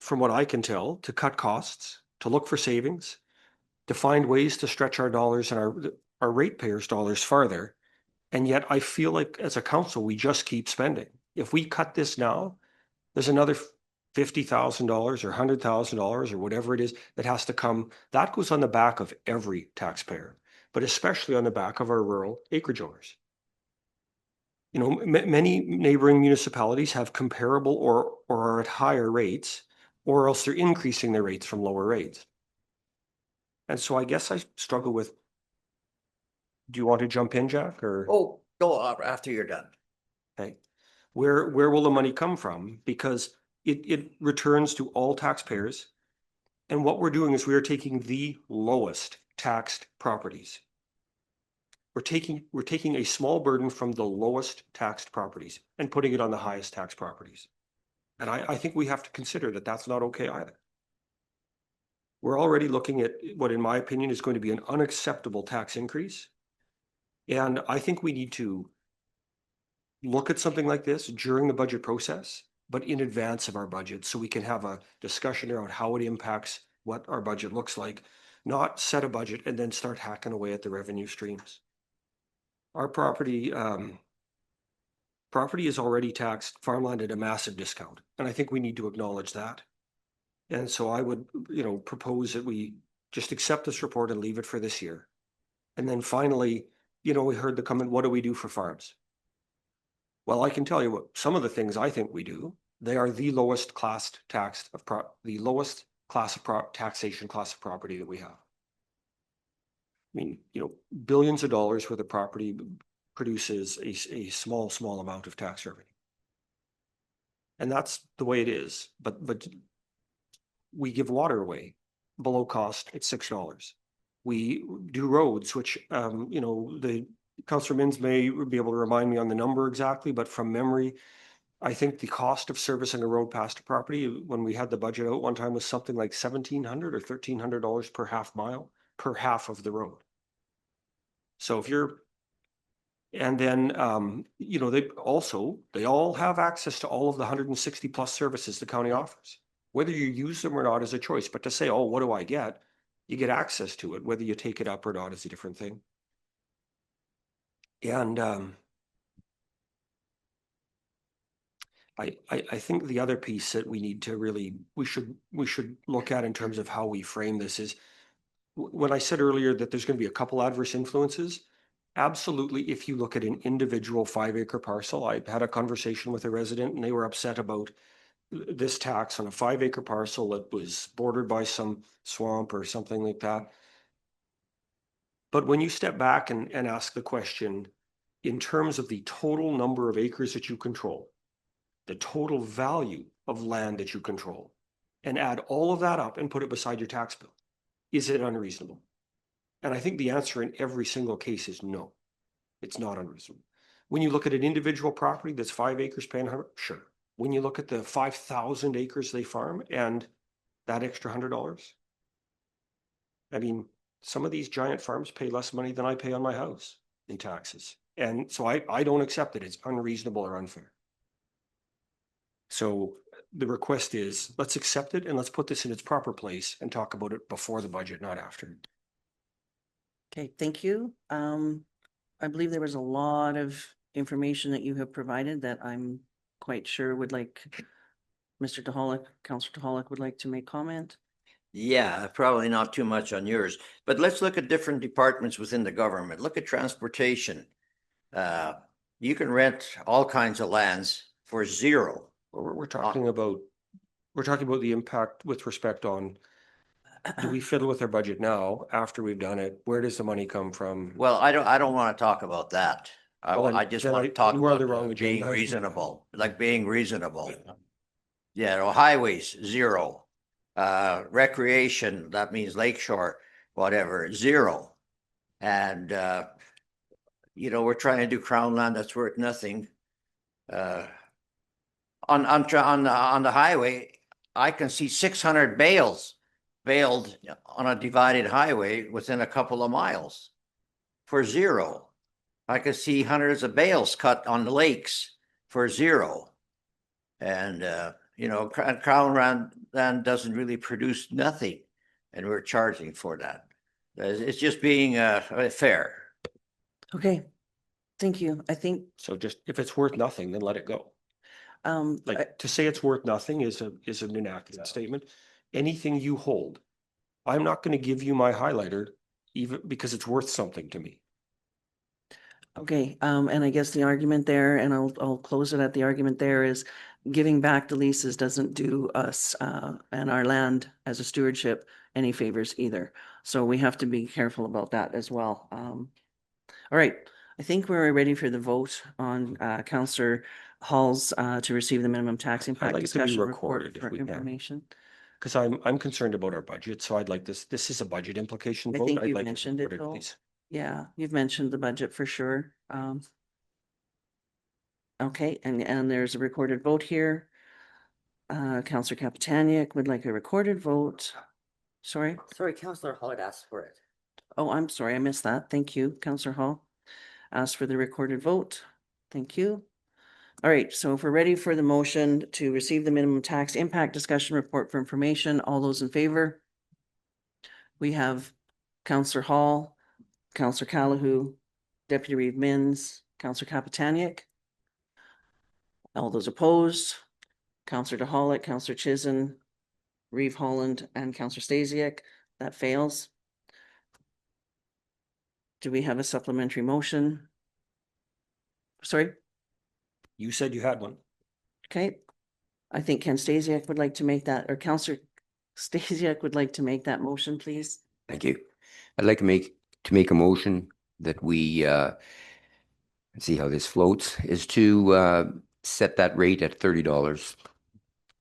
from what I can tell, to cut costs, to look for savings, to find ways to stretch our dollars and our ratepayers' dollars farther. And yet I feel like as a council, we just keep spending. If we cut this now, there's another $50,000 or $100,000 or whatever it is that has to come. That goes on the back of every taxpayer, but especially on the back of our rural acreage owners. Many neighboring municipalities have comparable or are at higher rates, or else they're increasing their rates from lower rates. And so I guess I struggle with, do you want to jump in, Jack, or? Oh, go after you're done. Okay. Where will the money come from? Because it returns to all taxpayers. And what we're doing is we are taking the lowest taxed properties. We're taking a small burden from the lowest taxed properties and putting it on the highest tax properties. And I think we have to consider that that's not okay either. We're already looking at what, in my opinion, is going to be an unacceptable tax increase. And I think we need to look at something like this during the budget process, but in advance of our budget, so we can have a discussion around how it impacts what our budget looks like, not set a budget and then start hacking away at the revenue streams. Our property is already taxed farmland at a massive discount, and I think we need to acknowledge that. And so I would, propose that we just accept this report and leave it for this year. And then finally, we heard the comment, what do we do for farms? Well, I can tell you what some of the things I think we do. They are the lowest class of taxation class of property that we have. I mean, billions of dollars worth of property produces a small amount of tax revenue. And that's the way it is. But we give water away below cost at $6. We do roads, which, the Councillor Mins may be able to remind me on the number exactly, but from memory, I think the cost of servicing a road past a property when we had the budget out one time was something like $1,700 or $1,300 per half mile, per half of the road. So if you're, and then, they all have access to all of the 160 plus services the county offers. Whether you use them or not is a choice, but to say, oh, what do I get? You get access to it. Whether you take it up or not is a different thing. And I think the other piece that we need to really, we should look at in terms of how we frame this is, when I said earlier that there's going to be a couple adverse influences, absolutely. If you look at an individual 5-acre parcel, I had a conversation with a resident and they were upset about this tax on a 5-acre parcel that was bordered by some swamp or something like that. But when you step back and ask the question, in terms of the total number of acres that you control, the total value of land that you control, and add all of that up and put it beside your tax bill, is it unreasonable? And I think the answer in every single case is no, it's not unreasonable. When you look at an individual property that's 5 acres paying 100, sure. When you look at the 5,000 acres they farm and that extra $100, I mean, some of these giant farms pay less money than I pay on my house in taxes. And so I don't accept that it's unreasonable or unfair. So the request is, let's accept it and let's put this in its proper place and talk about it before the budget, not after. Okay, thank you. I believe there was a lot of information that you have provided that I'm quite sure would like Mr. DeHollick, Councillor DeHollick would like to make comment. Yeah, probably not too much on yours, but let's look at different departments within the government. Look at transportation. You can rent all kinds of lands for zero. We're talking about the impact with respect on, do we fiddle with our budget now after we've done it? Where does the money come from? Well, I don't want to talk about that. I just want to talk we're on the about wrong being agenda. reasonable, like being reasonable. Yeah, highways, zero. Recreation, that means lakeshore, whatever, zero. And, we're trying to do crown land that's worth nothing. On the highway, I can see 600 bales baled on a divided highway within a couple of miles for zero. I can see hundreds of bales cut on the lakes for zero. And, crown land doesn't really produce nothing, and we're charging for that. It's just being fair. Okay, thank you. I think, So just, if it's worth nothing, then let it go. To say it's worth nothing is an inaccurate statement. Anything you hold, I'm not going to give you my highlighter even because it's worth something to me. okay, and I guess the argument there, and I'll close it at the argument there, is giving back the leases doesn't do us and our land as a stewardship any favors either. So we have to be careful about that as well. All right, I think we're ready for the vote on Counselor Hall's to receive the minimum tax impact like it to be discussion report recorded if for we can. information. Because I'm concerned about our budget, so I'd like this is a budget implication I vote. think I'd you've like mentioned it, recorded, though. please. Yeah, you've mentioned the budget for sure. Okay, and there's a recorded vote here. Counselor Kapitaniak would like a recorded vote. Sorry. Sorry, Counselor Hall had asked for it. Oh, I'm sorry, I missed that. Thank you, Counselor Hall. Ask for the recorded vote. Thank you. All right, so if we're ready for the motion to receive the minimum tax impact discussion report for information, all those in favor? We have Counselor Hall, Counselor Callahan, Deputy Reeve Minns, Counselor Kapitaniak. All those opposed, Counselor DeHollick, Counselor Chisholm, Reeve Holland, and Counselor Stasiak. That fails. Do we have a supplementary motion? Sorry? You said you had one. Okay. I think Ken Stasiak would like to make that, or Counselor Stasiak would like to make that motion, please. Thank you. I'd like to make a motion that we, let's see how this floats, is to set that rate at $30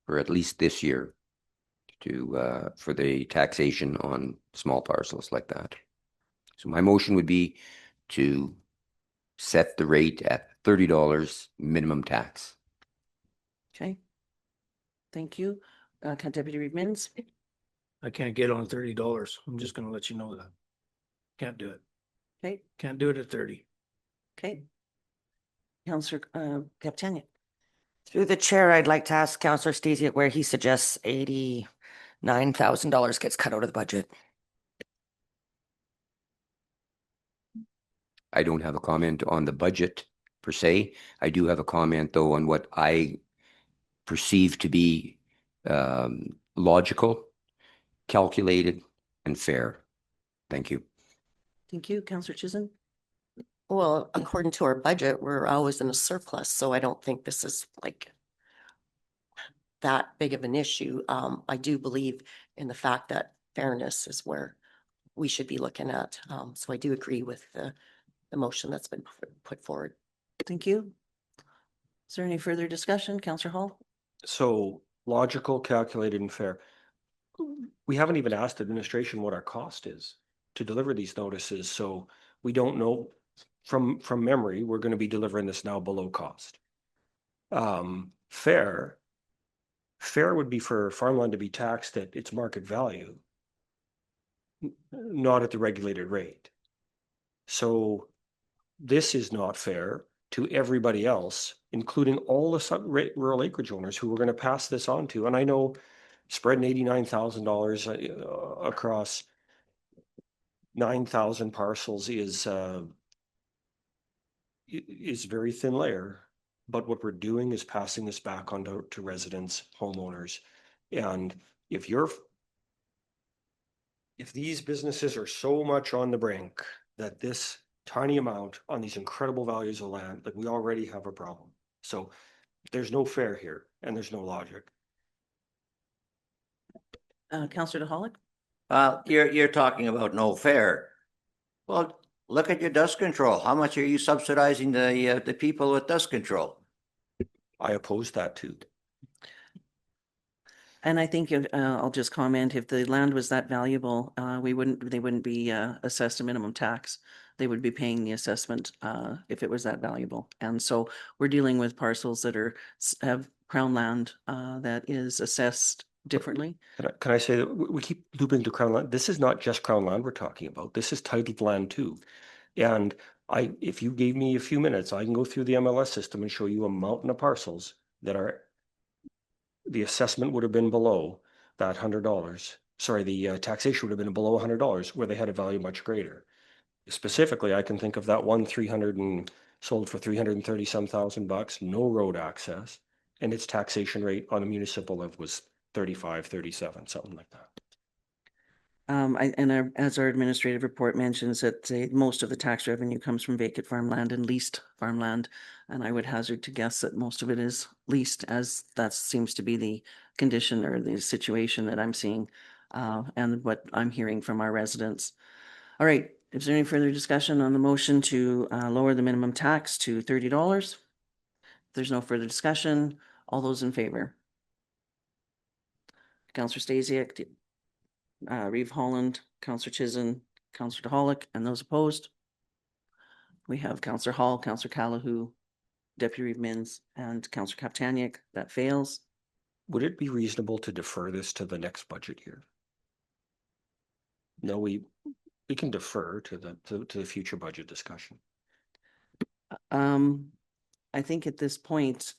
for at least this year to, for the taxation on small parcels like that. So my motion would be to set the rate at $30 minimum tax. Okay. Thank you. Deputy Reeve Minns. I can't get on $30. I'm just gonna let you know that. Can't do it. Okay, Can't do it at 30. okay. Counselor Kapitaniak. Through the chair, I'd like to ask Counselor Stasiak where he suggests $89,000 gets cut out of the budget. I don't have a comment on the budget per se. I do have a comment though on what I perceive to be logical, calculated, and fair. Thank you. Thank you, Counselor Chisholm. Well, according to our budget, we're always in a surplus, so I don't think this is like that big of an issue. I do believe in the fact that fairness is where we should be looking at. So I do agree with the motion that's been put forward. Thank you. Is there any further discussion, Counselor Hall? So logical, calculated, and fair. We haven't even asked administration what our cost is to deliver these notices, so we don't know. From memory, we're going to be delivering this now below cost. Fair would be for farmland to be taxed at its market value, not at the regulated rate. So this is not fair to everybody else, including all the rural acreage owners who we're going to pass this on to. And I know spreading $89,000 across 9,000 parcels is very thin layer, but what we're doing is passing this back on to residents, homeowners. And if these businesses are so much on the brink that this tiny amount on these incredible values of land, like we already have a problem. So there's no fair here and there's no logic. Counselor DeHollick? You're talking about no fair. Well, look at your dust control. How much are you subsidizing the people with dust control? I oppose that too. And I think I'll just comment, if the land was that valuable, they wouldn't be assessed a minimum tax. They would be paying the assessment if it was that valuable. And so we're dealing with parcels that have crown land that is assessed differently. Can I say that we keep looping to crown land? This is not just crown land we're talking about. This is titled land too. And if you gave me a few minutes, I can go through the MLS system and show you a mountain of parcels that the assessment would have been below that $100. Sorry, the taxation would have been below $100 where they had a value much greater. Specifically, I can think of that one 300 and sold for 330 some thousand bucks, no road access, and its taxation rate on a municipal level was 35, 37, something like that. As our administrative report mentions, that most of the tax revenue comes from vacant farmland and leased farmland. And I would hazard to guess that most of it is leased, as that seems to be the condition or the situation that I'm seeing and what I'm hearing from our residents. All right, Is there any further discussion on the motion to lower the minimum tax to $30? If there's no further discussion, all those in favor? Counselor Stasiak, Reeve Holland, Counselor Chisholm, Counselor DeHollick, and those opposed? We have Counselor Hall, Counselor Callahan, Deputy Reeve Mins, and Counselor Kaptaniak. That fails. Would it be reasonable to defer this to the next budget year? No, we can defer to the future budget discussion. I think at this point,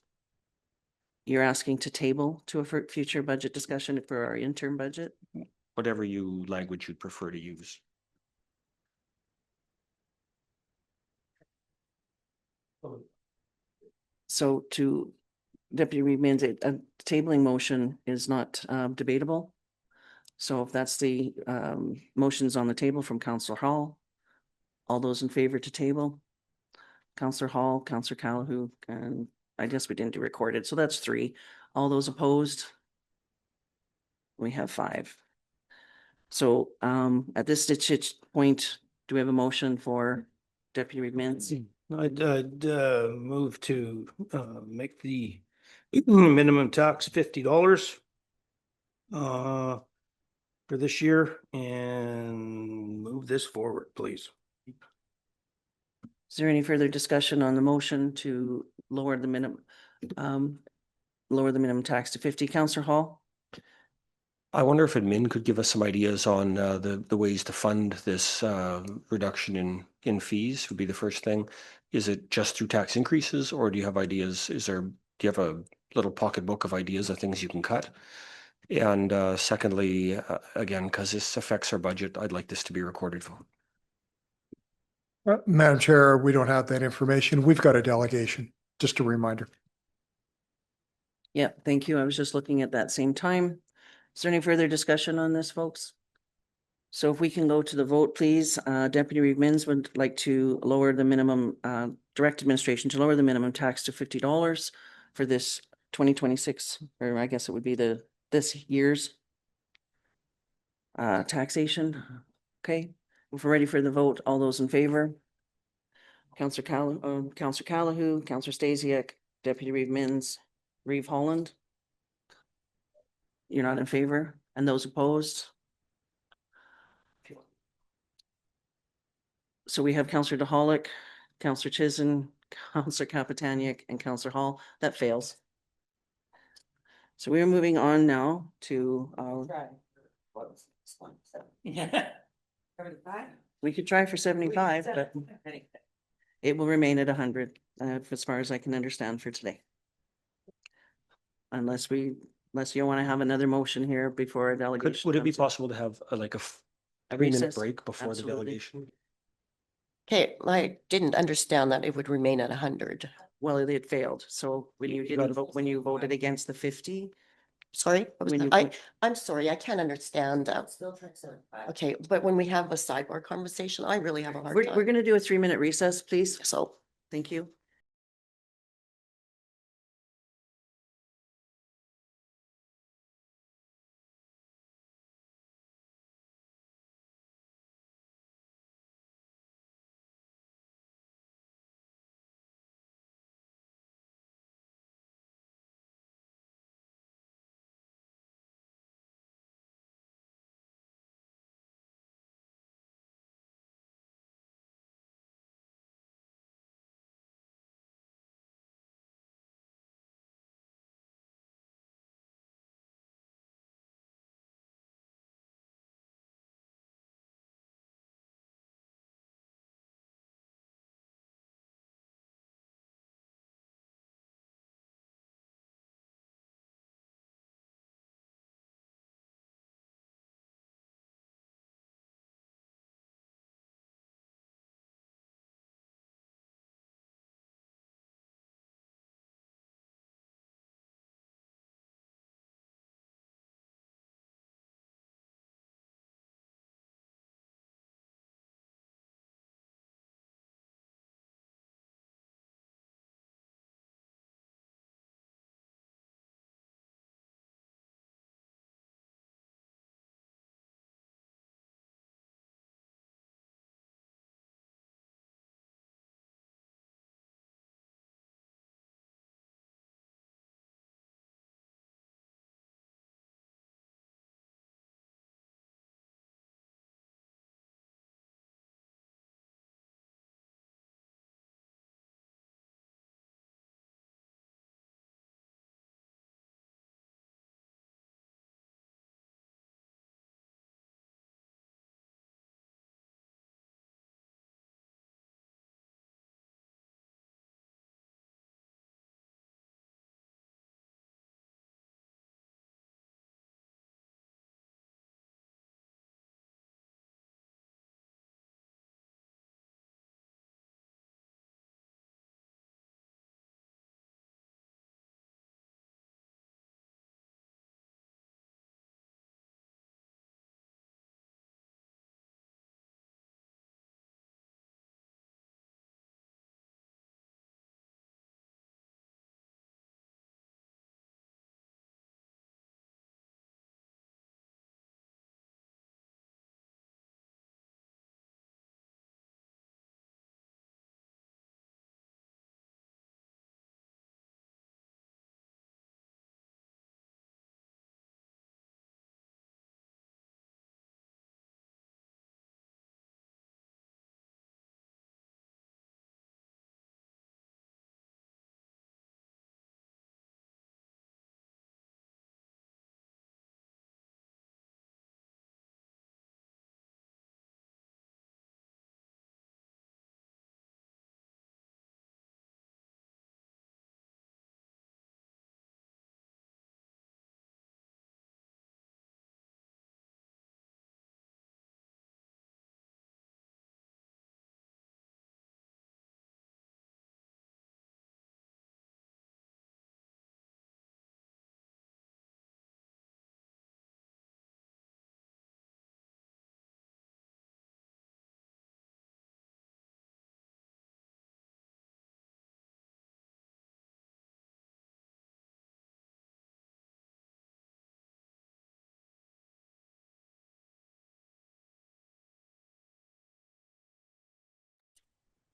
you're asking to table to a future budget discussion for our interim budget. Whatever language you'd prefer to use. So to Deputy Reeve Mins, a tabling motion is not debatable. So if that's the motions on the table from Counselor Hall, all those in favor to table? Counselor Hall, Counselor Callahan, and I guess we didn't do recorded, so that's 3. All those opposed? We have 5. So at this point, do we have a motion for Deputy Reeve Mins? I'd move to make the minimum tax $50 for this year and move this forward, please. Is there any further discussion on the motion to lower the minimum tax to 50? Counselor Hall? I wonder if admin could give us some ideas on the ways to fund this reduction in fees would be the first thing. Is it just through tax increases, or do you have ideas? Do you have a little pocketbook of ideas of things you can cut? And secondly, again, because this affects our budget, I'd like this to be recorded vote. Madam Chair, we don't have that information. We've got a delegation, just a reminder. Yeah, thank you. I was just looking at that same time. Is there any further discussion on this, folks? So if we can go to the vote, please. Deputy Reeve Mins would like to lower the minimum, direct administration to lower the minimum tax to $50 for this 2026, or I guess it would be this year's taxation. Okay, if we're ready for the vote, all those in favor? Counselor Callahan, Counselor Stasiak, Deputy Reeve Mins, Reeve Holland. You're not in favor? And those opposed? So we have Counselor DeHollick, Counselor Chisholm, Counselor Kapitaniak, and Counselor Hall. That fails. So we are moving on now to we could try for 75, but it will remain at 100, as far as I can understand for today. Unless you want to have another motion here before a delegation. Would it be comes in. possible to have a 3-minute recess? break before the Absolutely. delegation? Okay, I didn't understand that it would remain at 100. Well, it failed. So when you didn't vote, when you voted against the 50, Sorry, what was When that? you I'm sorry, I can't understand that. Okay, but when we have a sidebar conversation, I really have a hard we're time. going to do a 3-minute recess, please. So. Thank you.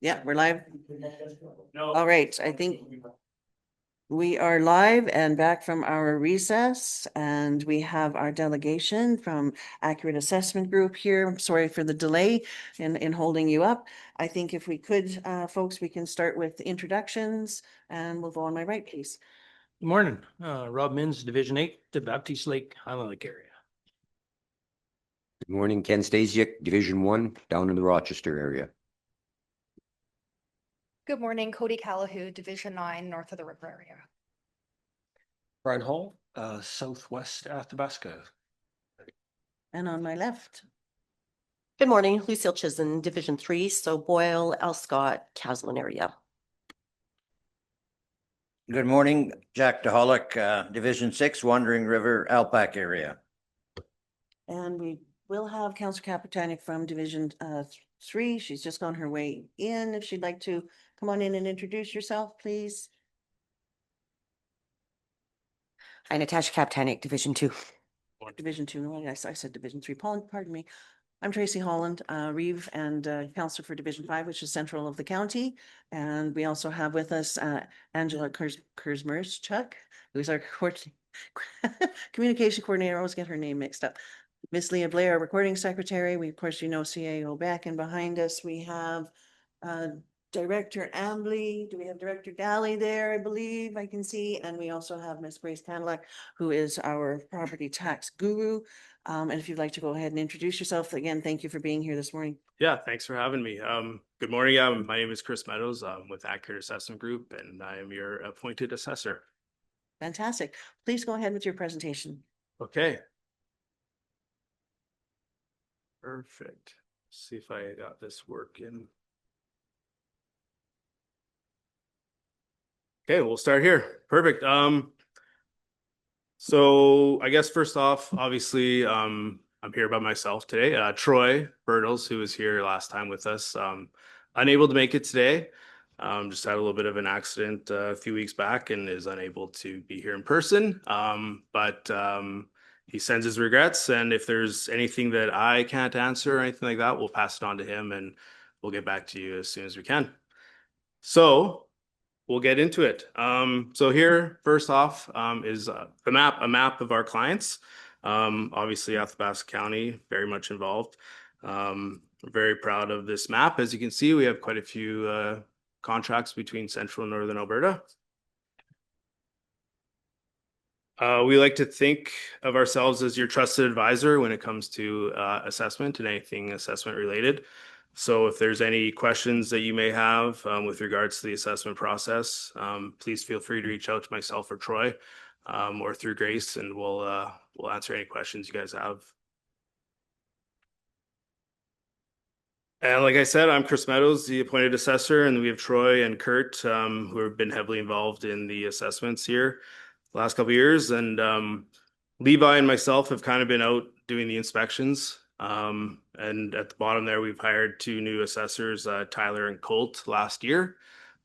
Yeah, we're live. All right, I think we are live and back from our recess, and we have our delegation from Accurate Assessment Group here. I'm sorry for the delay in holding you up. I think if we could, folks, we can start with introductions, and we'll go on my right, please. Good morning, Rob Mins, Division 8, the Baptiste Lake, Highland Lake area. Good morning, Ken Stasiak, Division 1, down in the Rochester area. Good morning, Cody Callahoo, Division 9, north of the river area. Brian Hall, Southwest Athabasca. And on my left, Good morning, Lucille Chisholm, Division 3, so Boyle, Elscott, Caslin area. Good morning, Jack DeHollick, Division 6, Wandering River, Alpac area. and we will have Councillor Capitani from Division 3. She's just on her way in. If she'd like to come on in and introduce yourself, please. Hi, Natasha Kaptanik, Division 2. Division 2, no, I said Division 3, pardon me. I'm Tracy Holland, Reeve, and Councillor for Division 5, which is central of the county. And we also have with us Angela Kurzmerschuk, who's our communication coordinator. I always get her name mixed up. Miss Leah Blair, our recording secretary. We, of course, you know, CAO back and behind us. We have Director Ambly. Do we have Director Daly there? I believe I can see. And we also have Miss Grace Cadillac, who is our property tax guru. And if you'd like to go ahead and introduce yourself again, thank you for being here this morning. Yeah, thanks for having me. Good morning. My name is Chris Meadows. I'm with Accurate Assessment Group, and I am your appointed assessor. Fantastic. Please go ahead with your presentation. Okay. Perfect. See if I got this working. Okay, we'll start here. Perfect. So I guess first off, obviously, I'm here by myself today. Troy Bertels, who was here last time with us, unable to make it today. Just had a little bit of an accident a few weeks back and is unable to be here in person. But he sends his regrets, and if there's anything that I can't answer or anything like that, we'll pass it on to him and we'll get back to you as soon as we can. So we'll get into it. So here, first off, is a map of our clients. Obviously, Athabasca County, very much involved. We're very proud of this map. As you can see, we have quite a few contracts between Central and Northern Alberta. We like to think of ourselves as your trusted advisor when it comes to assessment and anything assessment related. So if there's any questions that you may have with regards to the assessment process, please feel free to reach out to myself or Troy or through Grace, and we'll answer any questions you guys have. And like I said, I'm Chris Meadows, the appointed assessor, and we have Troy and Kurt who have been heavily involved in the assessments here the last couple of years. And Levi and myself have kind of been out doing the inspections. And at the bottom there, we've hired 2 new assessors, Tyler and Colt, last year.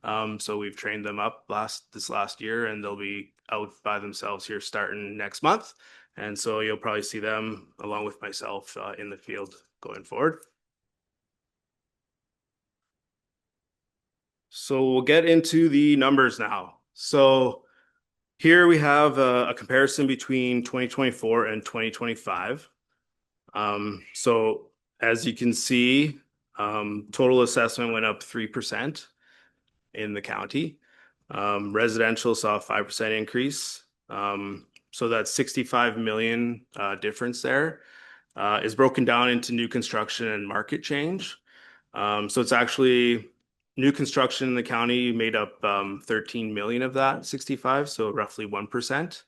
So we've trained them up this last year, and they'll be out by themselves here starting next month. And so you'll probably see them along with myself in the field going forward. So we'll get into the numbers now. So here we have a comparison between 2024 and 2025. So as you can see, total assessment went up 3% in the county. Residential saw a 5% increase. So that's 65 million difference there. Is broken down into new construction and market change. So it's actually new construction in the county made up 13 million of that 65, so roughly 1%.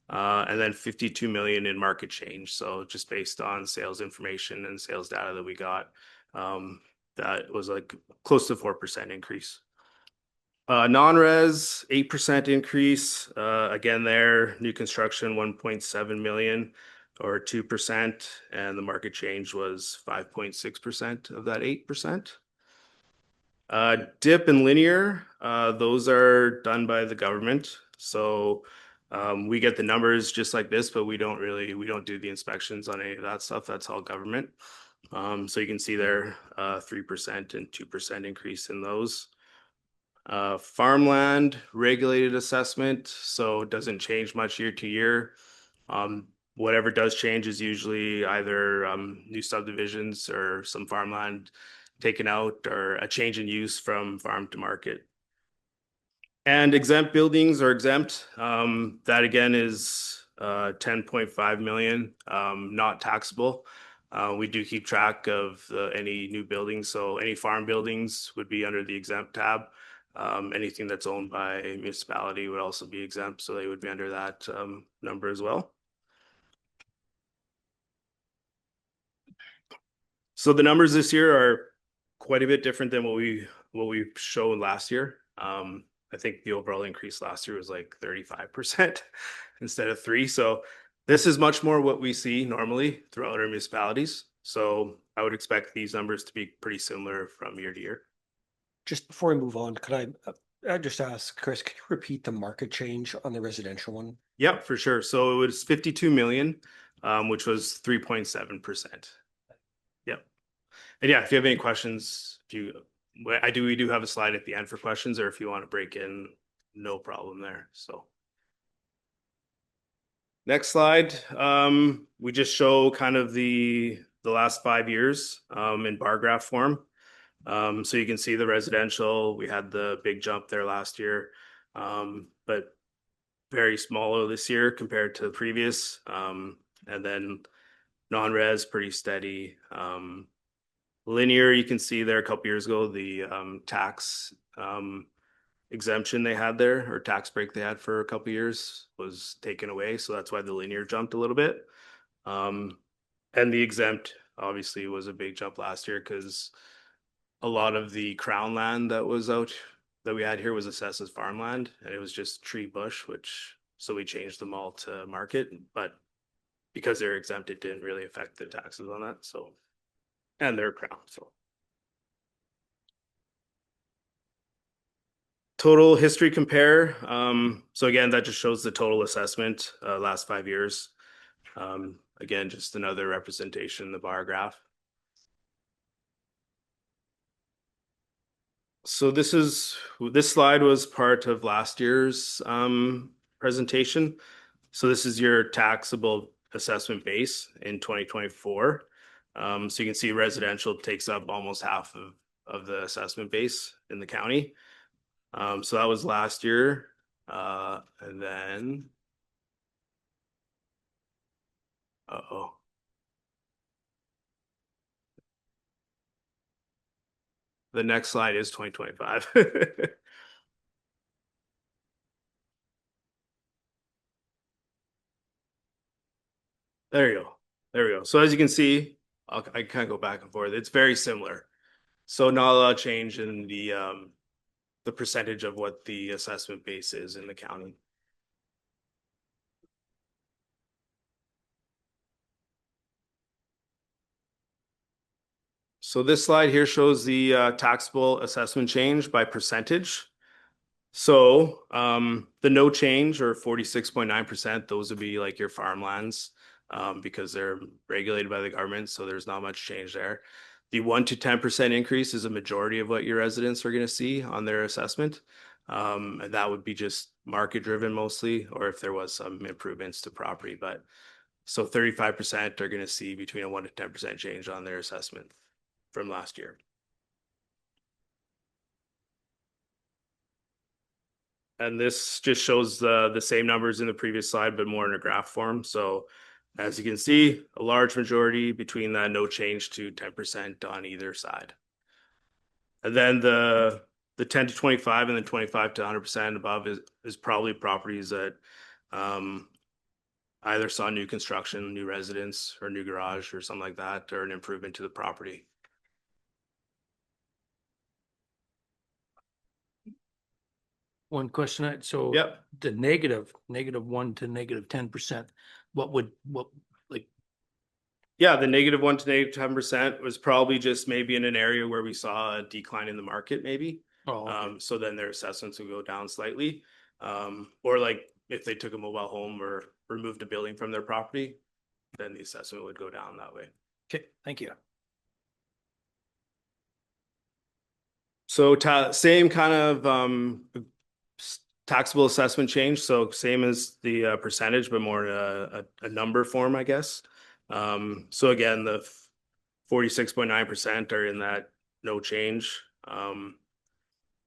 And then 52 million in market change. So just based on sales information and sales data that we got, that was like close to 4% increase. Non-res, 8% increase. Again, there, new construction, 1.7 million or 2%. And the market change was 5.6% of that 8%. Dip and linear, those are done by the government. So we get the numbers just like this, but we don't do the inspections on any of that stuff. That's all government. So you can see there, 3% and 2% increase in those. Farmland regulated assessment, so it doesn't change much year to year. Whatever does change is usually either new subdivisions or some farmland taken out or a change in use from farm to market. And exempt buildings are exempt. That again is 10.5 million, not taxable. We do keep track of any new buildings, so any farm buildings would be under the exempt tab. Anything that's owned by a municipality would also be exempt, so they would be under that number as well. So the numbers this year are quite a bit different than what we showed last year. I think the overall increase last year was like 35% instead of 3%. So this is much more what we see normally throughout our municipalities. So I would expect these numbers to be pretty similar from year to year. Just before we move on, could I just ask, Chris, can you repeat the market change on the residential one? Yep, for sure. So it was 52 million, which was 3.7%. Yep. And yeah, if you have any questions, we do have a slide at the end for questions, or if you want to break in, no problem there. So next slide, we just show kind of the last 5 years in bar graph form. So you can see the residential, we had the big jump there last year, but very small this year compared to the previous. And then non-res pretty steady. Linear, you can see there a couple years ago, the tax exemption they had there, or tax break they had for a couple years, was taken away. So that's why the linear jumped a little bit. And the exempt obviously was a big jump last year because a lot of the crown land that was out that we had here was assessed as farmland, and it was just tree bush, so we changed them all to market. But because they're exempt, it didn't really affect the taxes on that. So, and they're crown. So total history compare. So again, that just shows the total assessment last 5 years. Again, just another representation in the bar graph. So this slide was part of last year's presentation. So this is your taxable assessment base in 2024. So you can see residential takes up almost half of the assessment base in the county. So that was last year. And then, the next slide is 2025. There you go. There we go. So as you can see, I kind of go back and forth. It's very similar. So not a lot of change in the percentage of what the assessment base is in the county. So this slide here shows the taxable assessment change by percentage. So the no change, or 46.9%, those would be like your farmlands because they're regulated by the government. So there's not much change there. The 1 to 10% increase is a majority of what your residents are going to see on their assessment. And that would be just market driven mostly, or if there was some improvements to property. But so 35% are going to see between a 1 to 10% change on their assessment from last year. And this just shows the same numbers in the previous slide, but more in a graph form. So as you can see, a large majority between that no change to 10% on either side. And then the 10 to 25 and then 25 to 100% above is probably properties that either saw new construction, new residence, or new garage or something like that, or an improvement to the property. One question, so Yep. the -1 to -10%, what like? Yeah, the -1 to -10% was probably just maybe in an area where we saw a decline in the market, maybe. Oh, okay. So then their assessments would go down slightly. Or like if they took a mobile home or removed a building from their property, then the assessment would go down that way. Okay, thank you. So same kind of taxable assessment change. So same as the percentage, but more a number form, I guess. So again, the 46.9% are in that no change. And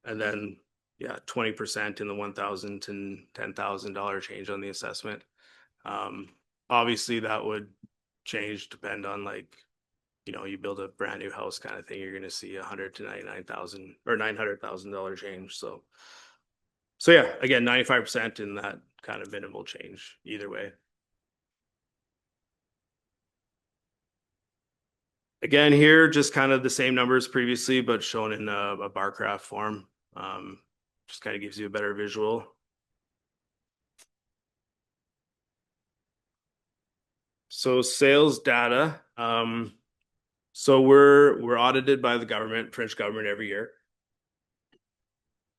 then, yeah, 20% in the $1,000 to $10,000 change on the assessment. Obviously that would change, depend on like, you know, you build a brand new house kind of thing, you're going to see $100,000 to $99,000 or $900,000 change. So yeah, again, 95% in that kind of minimal change either way. Again, here, just kind of the same numbers previously, but shown in a bar graph form. Just kind of gives you a better visual. So sales data. So we're audited by the government, French government, every year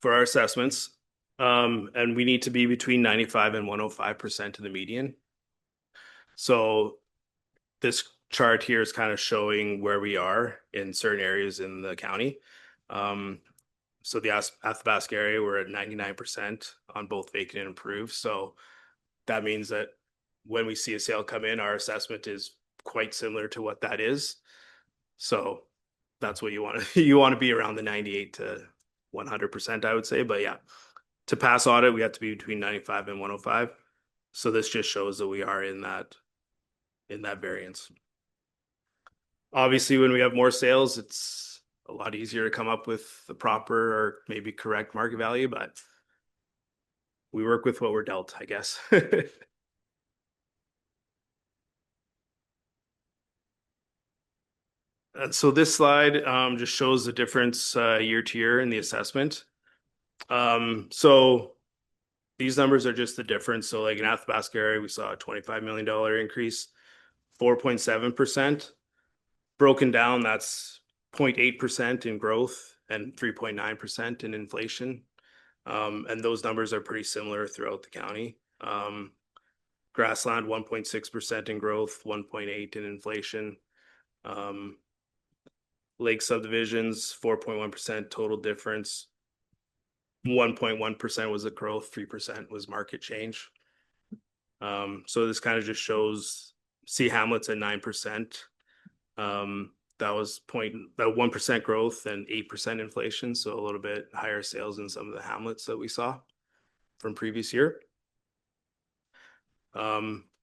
for our assessments. And we need to be between 95 and 105% of the median. So this chart here is kind of showing where we are in certain areas in the county. So the Athabasca area, we're at 99% on both vacant and improved. So that means that when we see a sale come in, our assessment is quite similar to what that is. So that's what you want to you want to be around the 98 to 100%, I would say. But yeah, to pass audit, we have to be between 95 and 105. So this just shows that we are in that variance. Obviously, when we have more sales, it's a lot easier to come up with the proper or maybe correct market value, but we work with what we're dealt, I guess. And so this slide just shows the difference year to year in the assessment. So these numbers are just the difference. So like in Athabasca area, we saw a $25 million increase, 4.7%. Broken down, that's 0.8% in growth and 3.9% in inflation. And those numbers are pretty similar throughout the county. Grassland, 1.6% in growth, 1.8% in inflation. Lake subdivisions, 4.1% total difference. 1.1% was the growth, 3% was market change. So this kind of just shows, see Hamlet's at 9%. That was 1% growth and 8% inflation. So a little bit higher sales in some of the hamlets that we saw from previous year.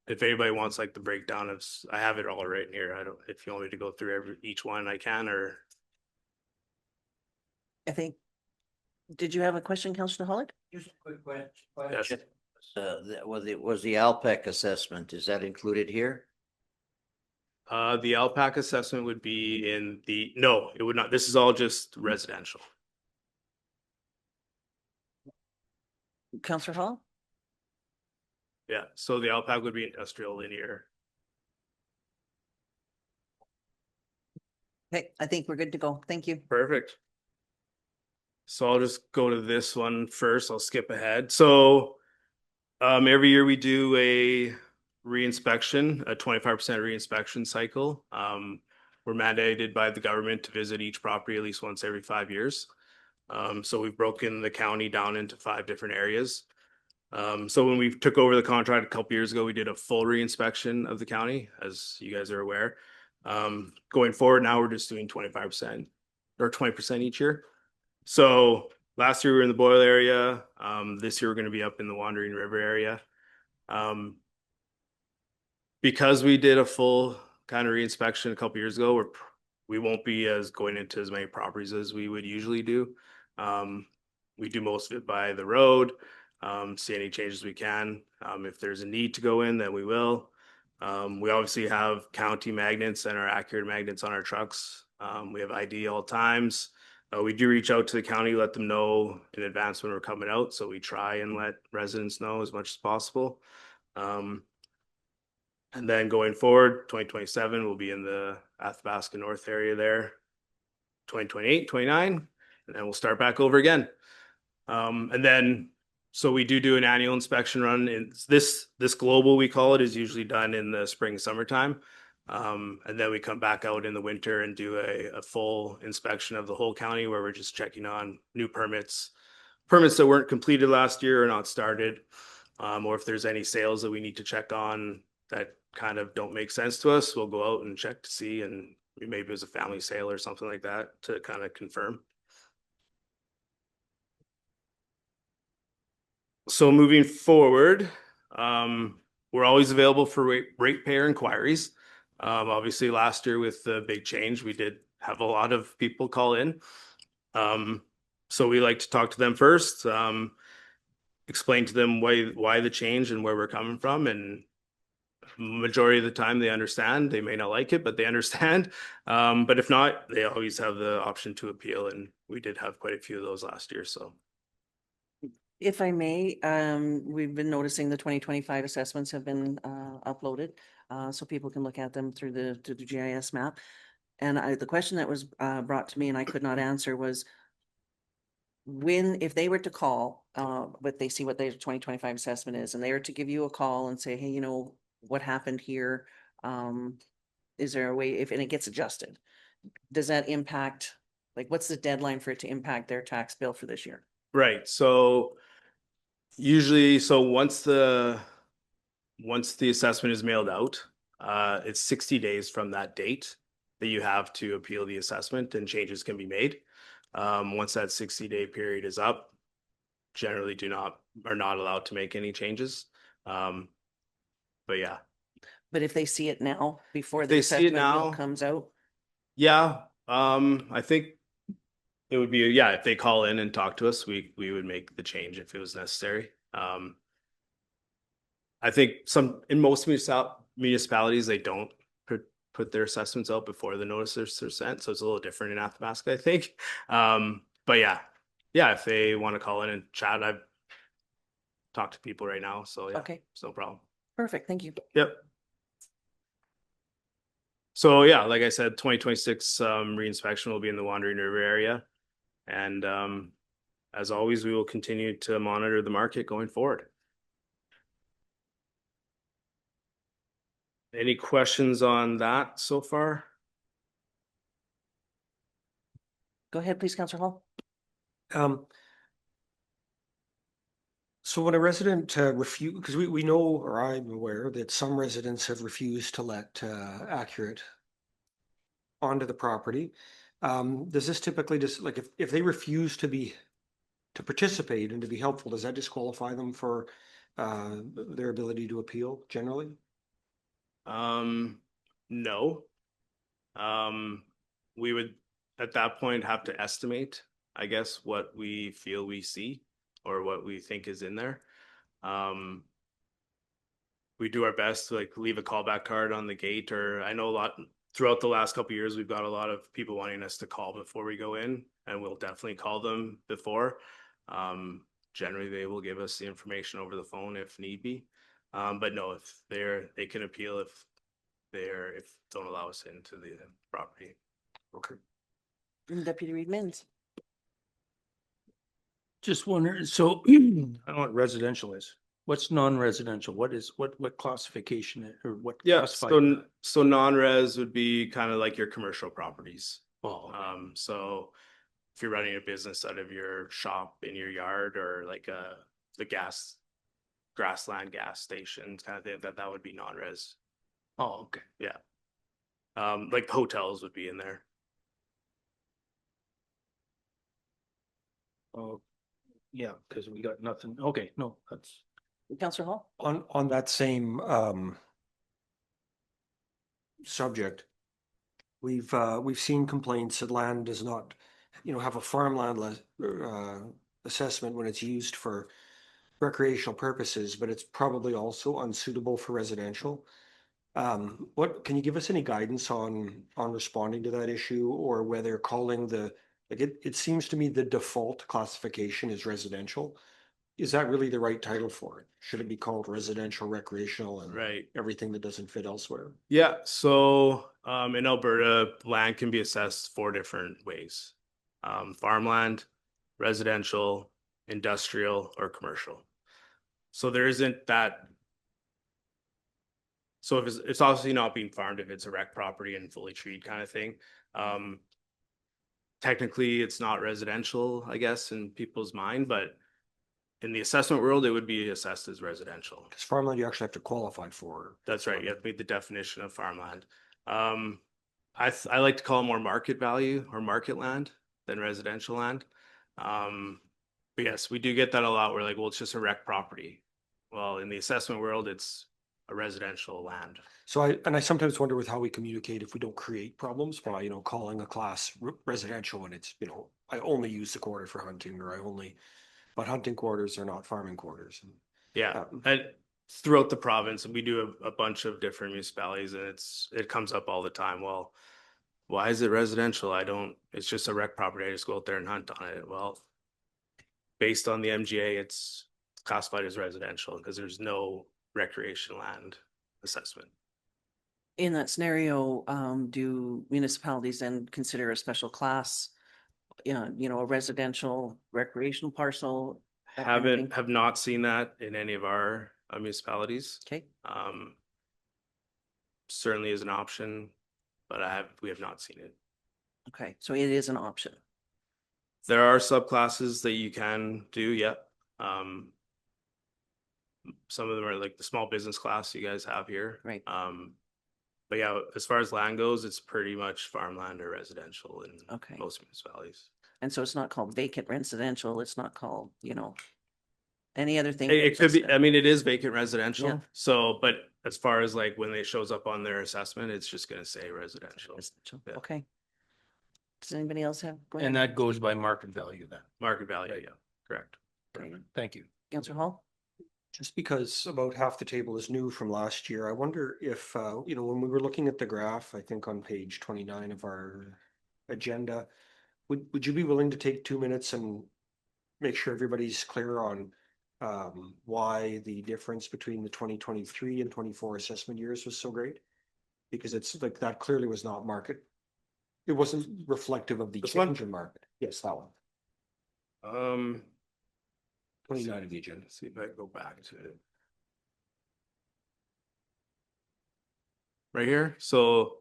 If anybody wants like the breakdown of, I have it all right here. I don't, if you want me to go through each one, I can, or. I think, did you have a question, Councillor Hollick? Just a quick question. Yes. Was the Alpec assessment, is that included here? The Alpac assessment would be in the, no, it would not. This is all just residential. Councillor Hall? Yeah, so the Alpac would be industrial linear. Okay, I think we're good to go. Thank you. Perfect. So I'll just go to this one first. I'll skip ahead. So every year we do a reinspection, a 25% reinspection cycle. We're mandated by the government to visit each property at least once every 5 years. So we've broken the county down into 5 different areas. So when we took over the contract a couple years ago, we did a full reinspection of the county, as you guys are aware. Going forward now, we're just doing 25% or 20% each year. So last year we were in the Boyle area. This year we're going to be up in the Wandering River area. Because we did a full kind of reinspection a couple years ago, we won't be going into as many properties as we would usually do. We do most of it by the road. See any changes we can. If there's a need to go in, then we will. We obviously have county magnets and our accurate magnets on our trucks. We have ID all times. We do reach out to the county, let them know in advance when we're coming out. So we try and let residents know as much as possible. And then going forward, 2027, we'll be in the Athabasca North area there. 2028, 29, and then we'll start back over again. And then, so we do an annual inspection run. And this global, we call it, is usually done in the spring, summertime. And then we come back out in the winter and do a full inspection of the whole county where we're just checking on new permits that weren't completed last year or not started, or if there's any sales that we need to check on that kind of don't make sense to us, we'll go out and check to see, and maybe it was a family sale or something like that to kind of confirm. So moving forward, we're always available for ratepayer inquiries. Obviously last year with the big change, we did have a lot of people call in. So we like to talk to them first, explain to them why the change and where we're coming from. And majority of the time they understand. They may not like it, but they understand. But if not, they always have the option to appeal. And we did have quite a few of those last year. So If I may, we've been noticing the 2025 assessments have been uploaded, so people can look at them through the GIS map. And the question that was brought to me and I could not answer was, if they were to call, but they see what their 2025 assessment is, and they were to give you a call and say, hey, you know, what happened here? Is there a way, and it gets adjusted, does that impact, like, what's the deadline for it to impact their tax bill for this year? right. So usually, once the assessment is mailed out, it's 60 days from that date that you have to appeal the assessment and changes can be made. Once that 60-day period is up, generally are not allowed to make any changes. But yeah. But if they see it now before the They see it assessment bill now, comes out, yeah, I think it would be, yeah, if they call in and talk to us, we would make the change if it was necessary. I think in most municipalities, they don't put their assessments out before the notices are sent. So it's a little different in Athabasca, I think. But yeah, if they want to call in and chat, I've talked to people right now. So yeah, okay, it's no problem. perfect, thank you. Yep. So yeah, like I said, 2026 reinspection will be in the Wandering River area. And as always, we will continue to monitor the market going forward. Any questions on that so far? Go ahead, please, Councillor Hall. So when a resident refuse, because we know, or I'm aware that some residents have refused to let Accurate onto the property. Does this typically just, like, if they refuse to participate and to be helpful, does that disqualify them for their ability to appeal generally? No. We would at that point have to estimate, I guess, what we feel we see or what we think is in there. We do our best to leave a callback card on the gate, or I know throughout the last couple of years, we've got a lot of people wanting us to call before we go in, and we'll definitely call them before. Generally, they will give us the information over the phone if need be. But no, if they can appeal if don't allow us into the property. Okay. Deputy Reed Mins. Just wondering, so I don't know what residential is. What's non-residential? What classification or what? Yeah, so non-res would be kind of like your commercial properties. Oh, okay. So if you're running a business out of your shop in your yard, or like the grassland gas station kind of thing, that would be non-res. Oh, okay. Yeah. Like hotels would be in there. Oh, yeah, because we got nothing. Okay, no, that's. Councillor Hall. On that same subject, we've seen complaints that land does not, have a farmland assessment when it's used for recreational purposes, but it's probably also unsuitable for residential. What can you give us any guidance on responding to that issue, or whether calling it seems to me the default classification is residential. Is that really the right title for it? Should it be called residential, recreational, and Right. everything that doesn't fit elsewhere? Yeah, so in Alberta, land can be assessed 4 different ways. Farmland, residential, industrial, or commercial. So there isn't that So if it's obviously not being farmed, if it's a rec property and fully treed kind of thing. Technically, it's not residential, I guess, in people's mind, but in the assessment world, it would be assessed as residential. Because farmland, you actually have to qualify for. That's right. You have to meet the definition of farmland. I like to call it more market value or market land than residential land. But yes, we do get that a lot. We're like, well, it's just a rec property. Well, in the assessment world, it's a residential land. So I sometimes wonder with how we communicate if we don't create problems by, you know, calling a class residential and it's, you know, I only use the quarter for hunting but hunting quarters are not farming quarters. Yeah, and throughout the province, we do a bunch of different municipalities, and it comes up all the time. Well, why is it residential? It's just a rec property. I just go out there and hunt on it. Well, based on the MGA, it's classified as residential because there's no recreation land assessment. In that scenario, do municipalities then consider a special class, a residential recreational parcel? that kind of thing? Have not seen that in any of our municipalities. Okay, Certainly is an option, but we have not seen it. okay, so it is an option. There are subclasses that you can do, yep. Some of them are like the small business class you guys have here. Right. But yeah, as far as land goes, it's pretty much farmland or residential in Okay. most municipalities. And so it's not called vacant residential, it's not called, any other thing. It could be, Just, I mean, it is vacant residential. Yeah. So, but as far as like when it shows up on their assessment, it's just gonna say residential. residential. Yeah. Okay. Does anybody else have? go And ahead. that goes by market value then. Market value, yeah, correct. Okay. Thank you. Councillor Hall? Just because about half the table is new from last year, I wonder if, when we were looking at the graph, I think on page 29 of our agenda, would you be willing to take 2 minutes and make sure everybody's clear on why the difference between the 2023 and 24 assessment years was so great? Because it's like that clearly was not market. It wasn't reflective of the This one? change in market. Yes, that one. 29 of the agenda. Let's see if I can go back to it. Right here, so.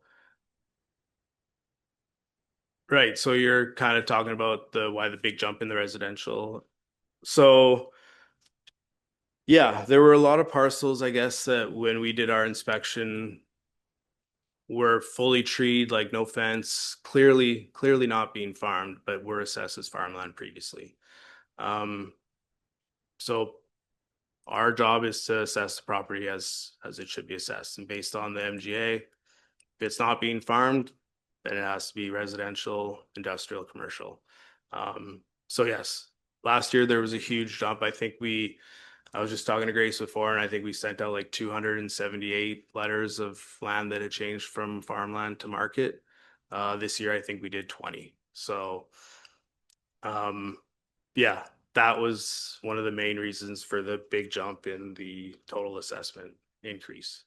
Right, so you're kind of talking about why the big jump in the residential. So. Yeah, there were a lot of parcels, I guess, that when we did our inspection. Were fully treed, like no fence, clearly not being farmed, but were assessed as farmland previously. So our job is to assess the property as it should be assessed, and based on the MGA, if it's not being farmed, then it has to be residential, industrial, commercial. So yes, last year there was a huge jump. I was just talking to Grace before, and I think we sent out like 278 letters of land that had changed from farmland to market. This year, I think we did 20. So, yeah, that was one of the main reasons for the big jump in the total assessment increase.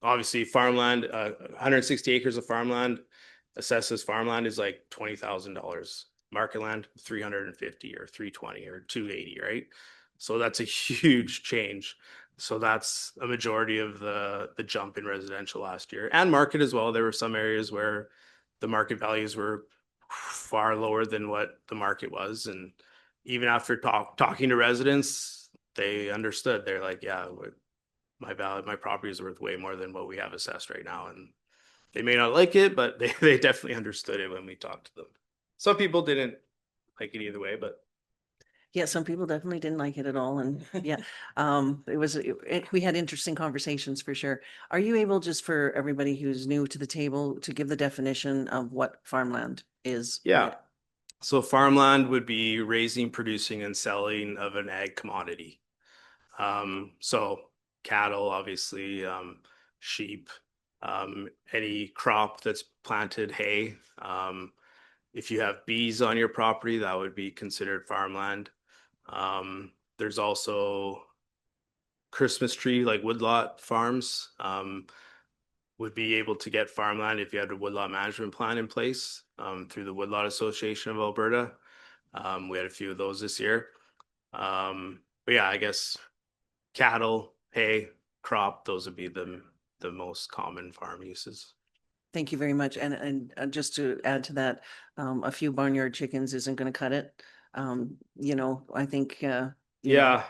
Obviously, farmland, 160 acres of farmland assessed as farmland is like $20,000. Market land, 350 or 320 or 280, right? So that's a huge change. So that's a majority of the jump in residential last year, and market as well. There were some areas where the market values were far lower than what the market was. And even after talking to residents, they understood. They're like, yeah, my property is worth way more than what we have assessed right now. And they may not like it, but they definitely understood it when we talked to them. Some people didn't like it either way, but Yeah, some people definitely didn't like it at all. And yeah, we had interesting conversations for sure. Are you able, just for everybody who's new to the table, to give the definition of what farmland is? yeah. So farmland would be raising, producing, and selling of an ag commodity. So cattle, obviously, sheep, any crop that's planted, hay. If you have bees on your property, that would be considered farmland. There's also Christmas tree, like woodlot farms, would be able to get farmland if you had a woodlot management plan in place, through the Woodlot Association of Alberta. We had a few of those this year. But yeah, I guess cattle, hay, crop, those would be the the most common farm uses. Thank you very much. And just to add to that, a few barnyard chickens isn't gonna cut it. I think, Yeah, Yeah.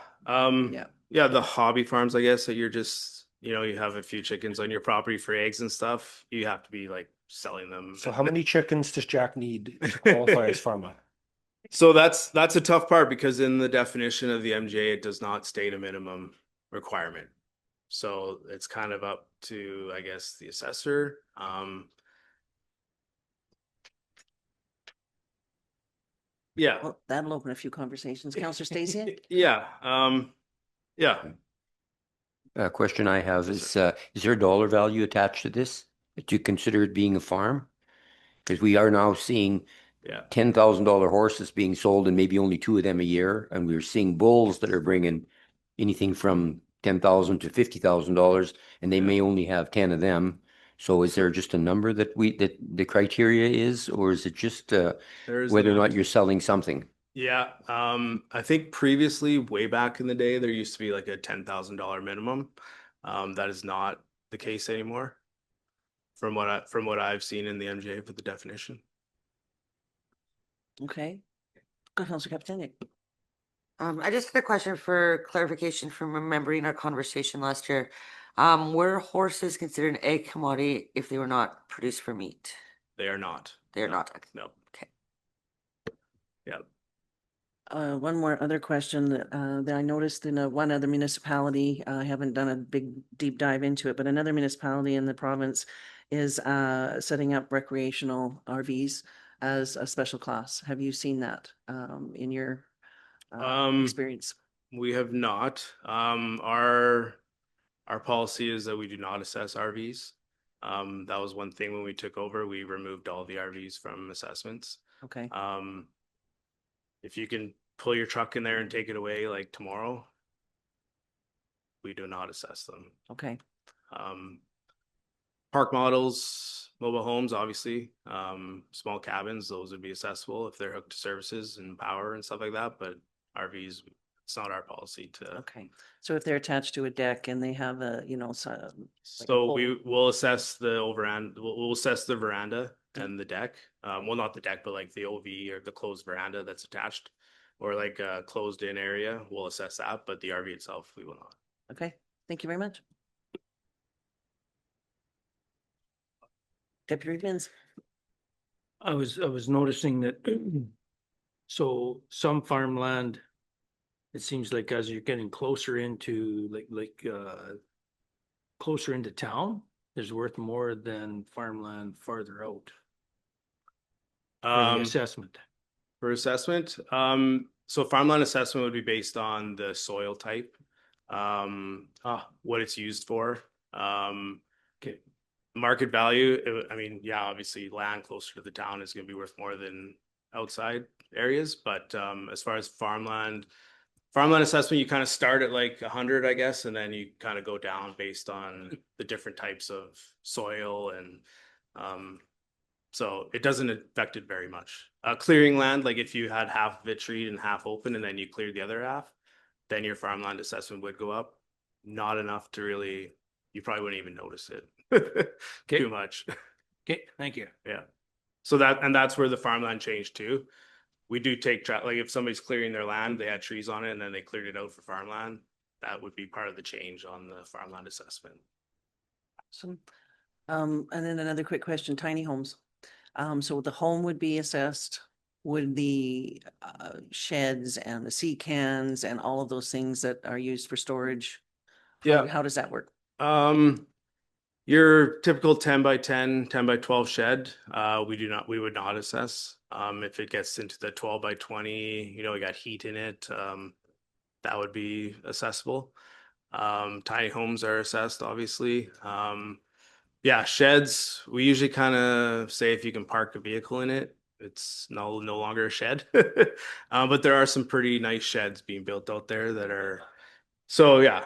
yeah, the hobby farms, I guess, that you're just, you have a few chickens on your property for eggs and stuff. You have to be like selling them. So how many chickens does Jack need to qualify as farmer? So that's a tough part because in the definition of the MJ, it does not state a minimum requirement. So it's kind of up to, I guess, the assessor. Yeah, Well, that'll open a few conversations. Counselor Stacey? yeah, yeah. Question I have is there a dollar value attached to this? Do you consider it being a farm? Because we are now seeing Yeah. $10,000 horses being sold and maybe only 2 of them a year. And we're seeing bulls that are bringing anything from $10,000 to $50,000 and they may only have 10 of them. So is there just a number that the criteria is, or is it just There's whether or not. not you're selling something? Yeah, I think previously, way back in the day, there used to be like a $10,000 minimum. That is not the case anymore. From what I've seen in the MJ for the definition. Okay. Go, Counselor Capitani. I just had a question for clarification from remembering our conversation last year. Were horses considered an egg commodity if they were not produced for meat? They are not. They are No, not. No. Okay. Yeah. One more other question that I noticed in one other municipality. I haven't done a big deep dive into it, but another municipality in the province is setting up recreational RVs as a special class. Have you seen that in your experience? We have not. Our policy is that we do not assess RVs. That was one thing when we took over. We removed all the RVs from assessments. Okay. If you can pull your truck in there and take it away like tomorrow, we do not assess them. Okay. Park models, mobile homes, obviously, small cabins, those would be accessible if they're hooked to services and power and stuff like that. But RVs, it's not our policy to. Okay. So if they're attached to a deck and they have a, So we will assess the overhand, we'll assess the veranda and the deck. Well, not the deck, but like the OV or the closed veranda that's attached, or like a closed in area, we'll assess that, but the RV itself, we will not. Okay, thank you very much. Deputy Vince. I was noticing that so some farmland, it seems like as you're getting closer into closer into town, is worth more than farmland farther out. For the assessment. For assessment, so farmland assessment would be based on the soil type, what it's used for. Okay. Market value, I mean, yeah, obviously land closer to the town is going to be worth more than outside areas. But as far as farmland assessment, you kind of start at like 100, I guess, and then you kind of go down based on the different types of soil. And so it doesn't affect it very much. Clearing land, like if you had half of it treed and half open and then you cleared the other half, then your farmland assessment would go up. Not enough to really, you probably wouldn't even notice it. Too much. Okay, thank you. Yeah. So that's where the farmland changed too. We do take like if somebody's clearing their land, they had trees on it and then they cleared it out for farmland, that would be part of the change on the farmland assessment. Awesome. And then another quick question, tiny homes. So the home would be assessed, would the sheds and the sea cans and all of those things that are used for storage? Yeah. How does that work? Your typical 10 by 10, 10 by 12 shed, we would not assess. If it gets into the 12 by 20, we got heat in it, that would be accessible. Tiny homes are assessed, obviously. Yeah, sheds, we usually kind of say if you can park a vehicle in it, it's no longer a shed. But there are some pretty nice sheds being built out there that are, so yeah.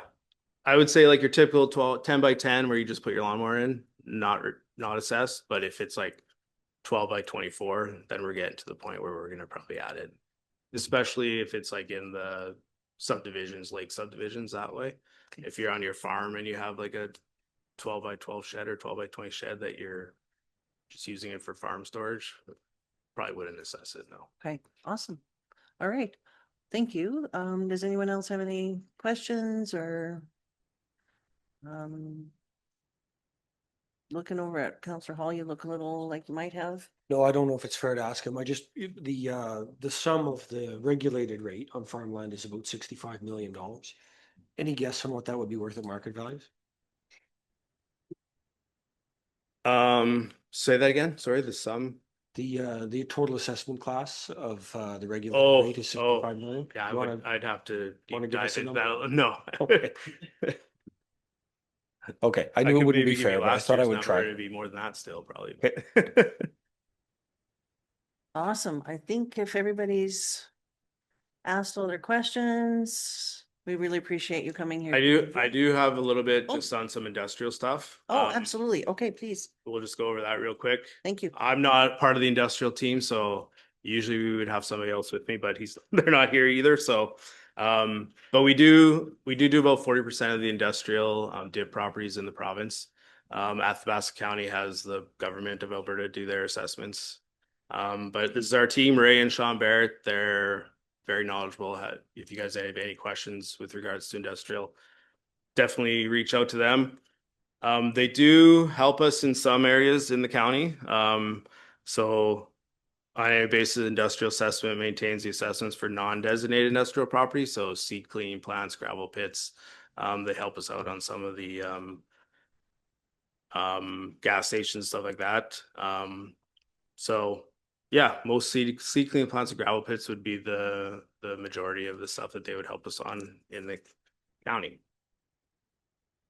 I would say like your typical 10 by 10 where you just put your lawnmower in, not assessed. But if it's like 12 by 24, then we're getting to the point where we're going to probably add it, especially if it's like in the subdivisions, lake subdivisions that way. Okay. If you're on your farm and you have like a 12 by 12 shed or 12 by 20 shed that you're just using it for farm storage, probably wouldn't assess it, no. Okay, awesome. All right. Thank you. Does anyone else have any questions or looking over at Counselor Hall, you look a little like you might have. No, I don't know if it's fair to ask him. I just, the sum of the regulated rate on farmland is about $65 million. Any guess on what that would be worth at market values? Say that again. Sorry, the sum. The total assessment class of the Oh, regulated rate is oh, 65 million. Yeah, You wanna- I'd have to wanna deep give us dive a into number? that. No. Okay. Okay, I knew could it wouldn't maybe be give you fair, but I last thought I year's would number, try. It'd be more than that still, probably. Awesome. I think if everybody's asked all their questions, we really appreciate you coming here. I do have a little bit Oh. just on some industrial stuff. Oh, absolutely. Okay, please. We'll just go over that real quick. Thank you. I'm not part of the industrial team, so usually we would have somebody else with me, but they're not here either. So, but we do about 40% of the industrial DIB properties in the province. Athabasca County has the government of Alberta do their assessments. But this is our team, Ray and Sean Barrett. They're very knowledgeable. If you guys have any questions with regards to industrial, definitely reach out to them. They do help us in some areas in the county. So on a basis, industrial assessment maintains the assessments for non-designated industrial property. So seed cleaning plants, gravel pits. They help us out on some of the gas stations, stuff like that. So yeah, most seed cleaning plants and gravel pits would be the majority of the stuff that they would help us on in the county.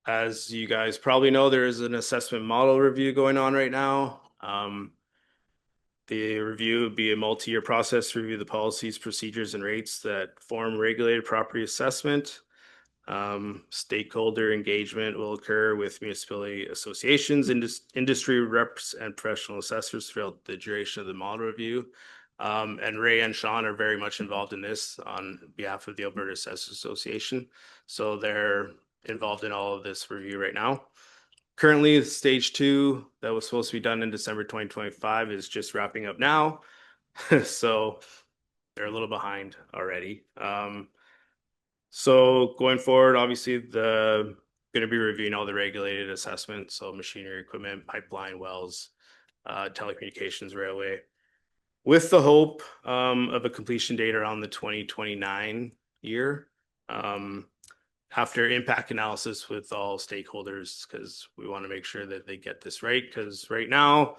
As you guys probably know, there is an assessment model review going on right now. The review would be a multi-year process to review the policies, procedures, and rates that form regulated property assessment. Stakeholder engagement will occur with municipality associations, industry reps, and professional assessors throughout the duration of the model review. And Ray and Sean are very much involved in this on behalf of the Alberta Assessors Association. So they're involved in all of this review right now. Currently, stage 2 that was supposed to be done in December 2025 is just wrapping up now. So they're a little behind already. So going forward, obviously going to be reviewing all the regulated assessments, so machinery, equipment, pipeline, wells, telecommunications, railway, with the hope of a completion date around the 2029 year. After impact analysis with all stakeholders, because we want to make sure that they get this right. Because right now,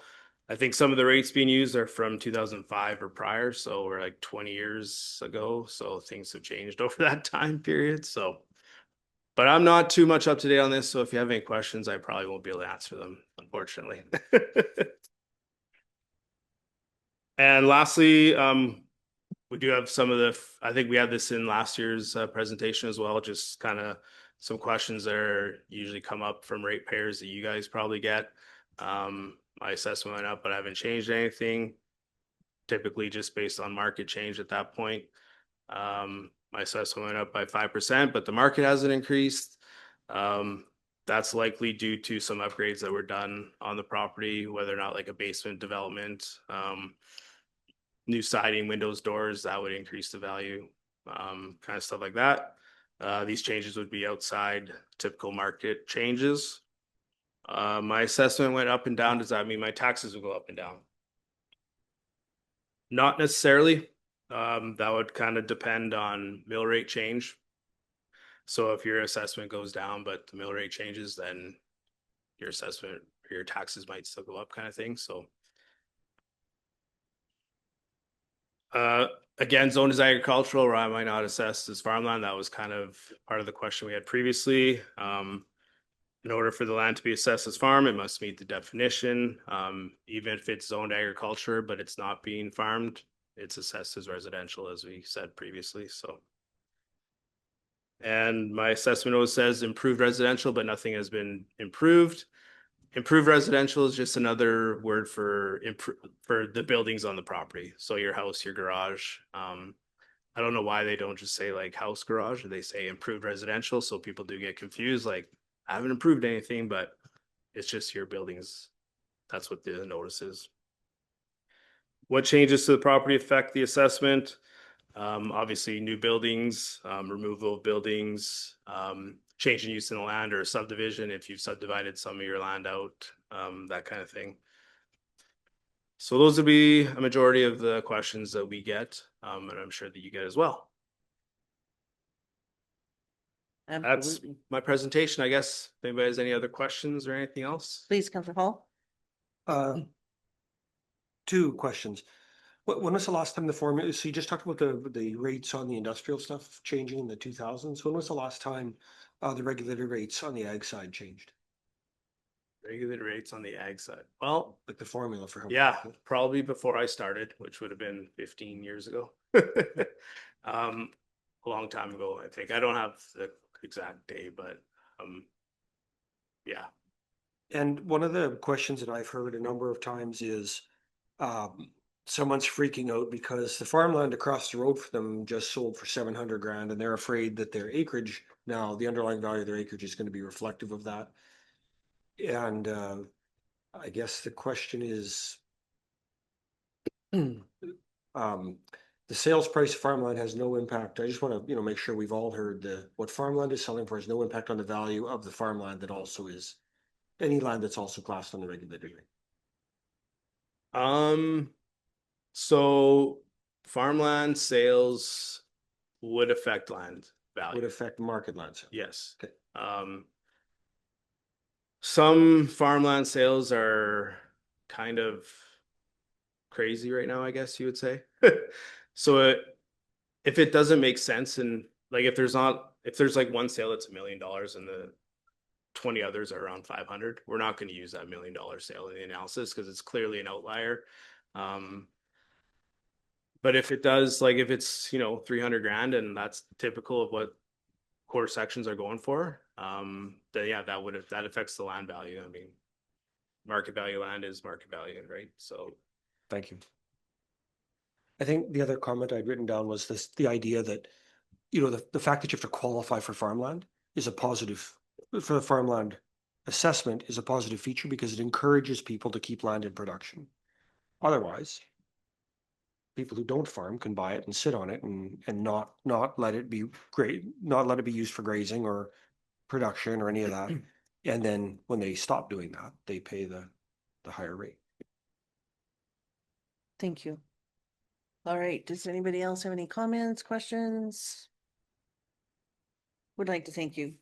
I think some of the rates being used are from 2005 or prior, so we're like 20 years ago. So things have changed over that time period. So, but I'm not too much up to date on this. So if you have any questions, I probably won't be able to answer them, unfortunately. And lastly, we do have some of I think we had this in last year's presentation as well, just kind of some questions that are usually come up from ratepayers that you guys probably get. My assessment went up, but I haven't changed anything. Typically just based on market change at that point. My assessment went up by 5%, but the market hasn't increased. That's likely due to some upgrades that were done on the property, whether or not like a basement development, new siding, windows, doors, that would increase the value, kind of stuff like that. These changes would be outside typical market changes. My assessment went up and down. Does that mean my taxes will go up and down? Not necessarily. That would kind of depend on mill rate change. So if your assessment goes down, but the mill rate changes, then your assessment or your taxes might still go up, kind of thing. So again, zoned as agricultural, or I might not assess as farmland. That was kind of part of the question we had previously. In order for the land to be assessed as farm, it must meet the definition. Even if it's zoned agriculture, but it's not being farmed, it's assessed as residential, as we said previously. So, and my assessment always says improved residential, but nothing has been improved. Improved residential is just another word for the buildings on the property. So your house, your garage. I don't know why they don't just say like house, garage, or they say improved residential. So people do get confused. Like I haven't improved anything, but It's just your buildings. That's what the notice is. What changes to the property affect the assessment? Obviously, new buildings, removal of buildings, change in use in the land or subdivision if you've subdivided some of your land out, that kind of thing. So those would be a majority of the questions that we get, and I'm sure that you get as well. That's Absolutely. my presentation, I guess. If anybody has any other questions or anything else? Please, Councillor Hall. Two questions. When was the last time the formula, so you just talked about the rates on the industrial stuff changing in the 2000s. When was the last time the regulated rates on the ag side changed? Regulated rates on the ag side. Well, Like the formula for how? yeah, probably before I started, which would have been 15 years ago. A long time ago, I think. I don't have the exact day, but yeah. And one of the questions that I've heard a number of times is someone's freaking out because the farmland across the road from them just sold for 700 grand and they're afraid that their acreage, now the underlying value of their acreage is going to be reflective of that. And I guess the question is, the sales price of farmland has no impact. I just want to, make sure we've all heard what farmland is selling for has no impact on the value of the farmland that also is any land that's also classed on the regulated rate. So farmland sales would affect land value. Would affect market land sales. Yes. Okay. Some farmland sales are kind of crazy right now, I guess you would say. So if it doesn't make sense, and like if there's like one sale that's $1 million and the 20 others are around 500, we're not going to use that $1 million sale in the analysis because it's clearly an outlier. But if it does, like if it's 300 grand and that's typical of what quarter sections are going for, then yeah, that affects the land value. I mean, market value land is market value, right? So Thank you. I think the other comment I'd written down was the idea that, the fact that you have to qualify for farmland is a positive, for the farmland assessment is a positive feature because it encourages people to keep land in production. Otherwise, people who don't farm can buy it and sit on it and not let it be not let it be used for grazing or production or any of that. And then when they stop doing that, they pay the higher rate. Thank you. All right, does anybody else have any comments, questions? Would like to thank you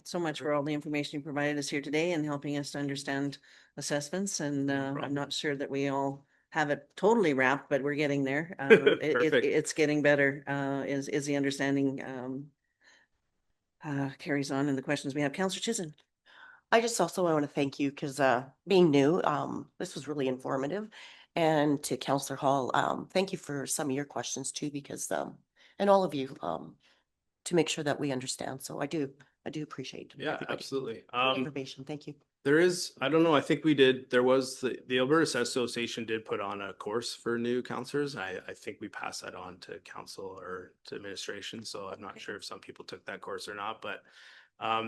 so much for all the information you provided us here today and helping us to understand assessments. And I'm not sure that we all have it totally wrapped, but we're getting there. It's getting better, is the understanding carries on in the questions we have. Councillor Chisholm. I just also want to thank you because being new, this was really informative. And to Councillor Hall, thank you for some of your questions too, because and all of you to make sure that we understand. So I do appreciate absolutely the information. Thank you. There is, I don't know, I think there was the Alberta Assessors Association did put on a course for new counselors. I think we passed that on to council or to administration. So I'm not sure if some people took that course or not, but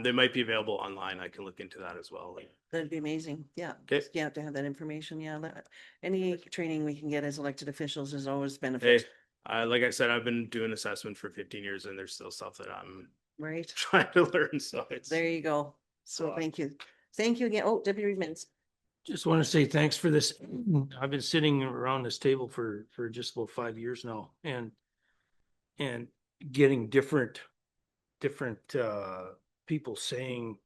they might be available online. I can look into that as well. That'd be amazing. Yeah. Okay. Yeah, to have that information. Yeah. Any training we can get as elected officials is always Hey, benefit. like I said, I've been doing assessment for 15 years and there's still stuff that I'm Right. trying to learn. So There you go. So thank you. Thank you again. Oh, Deputy Reedmans. Just want to say thanks for this. I've been sitting around this table for just about 5 years now and getting different people saying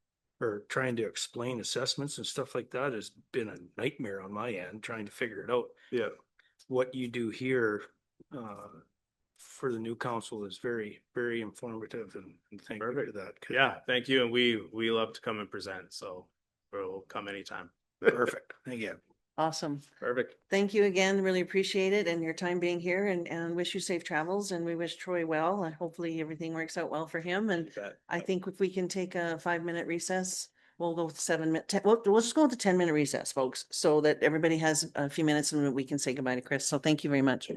or trying to explain assessments and stuff like that has been a nightmare on my end, trying to figure it out. yeah. What you do here for the new council is very, very informative and thank you for that. Yeah, thank you. And we love to come and present. So we'll come anytime. Perfect. Thank you. Awesome. Perfect. Thank you again. Really appreciate it and your time being here and wish you safe travels and we wish Troy well and hopefully everything works out well for him. And I think if we can take a 5-minute recess, we'll go with 7 minute, we'll just go with the 10-minute recess, folks, so that everybody has a few minutes and we can say goodbye to Chris. So thank you very much.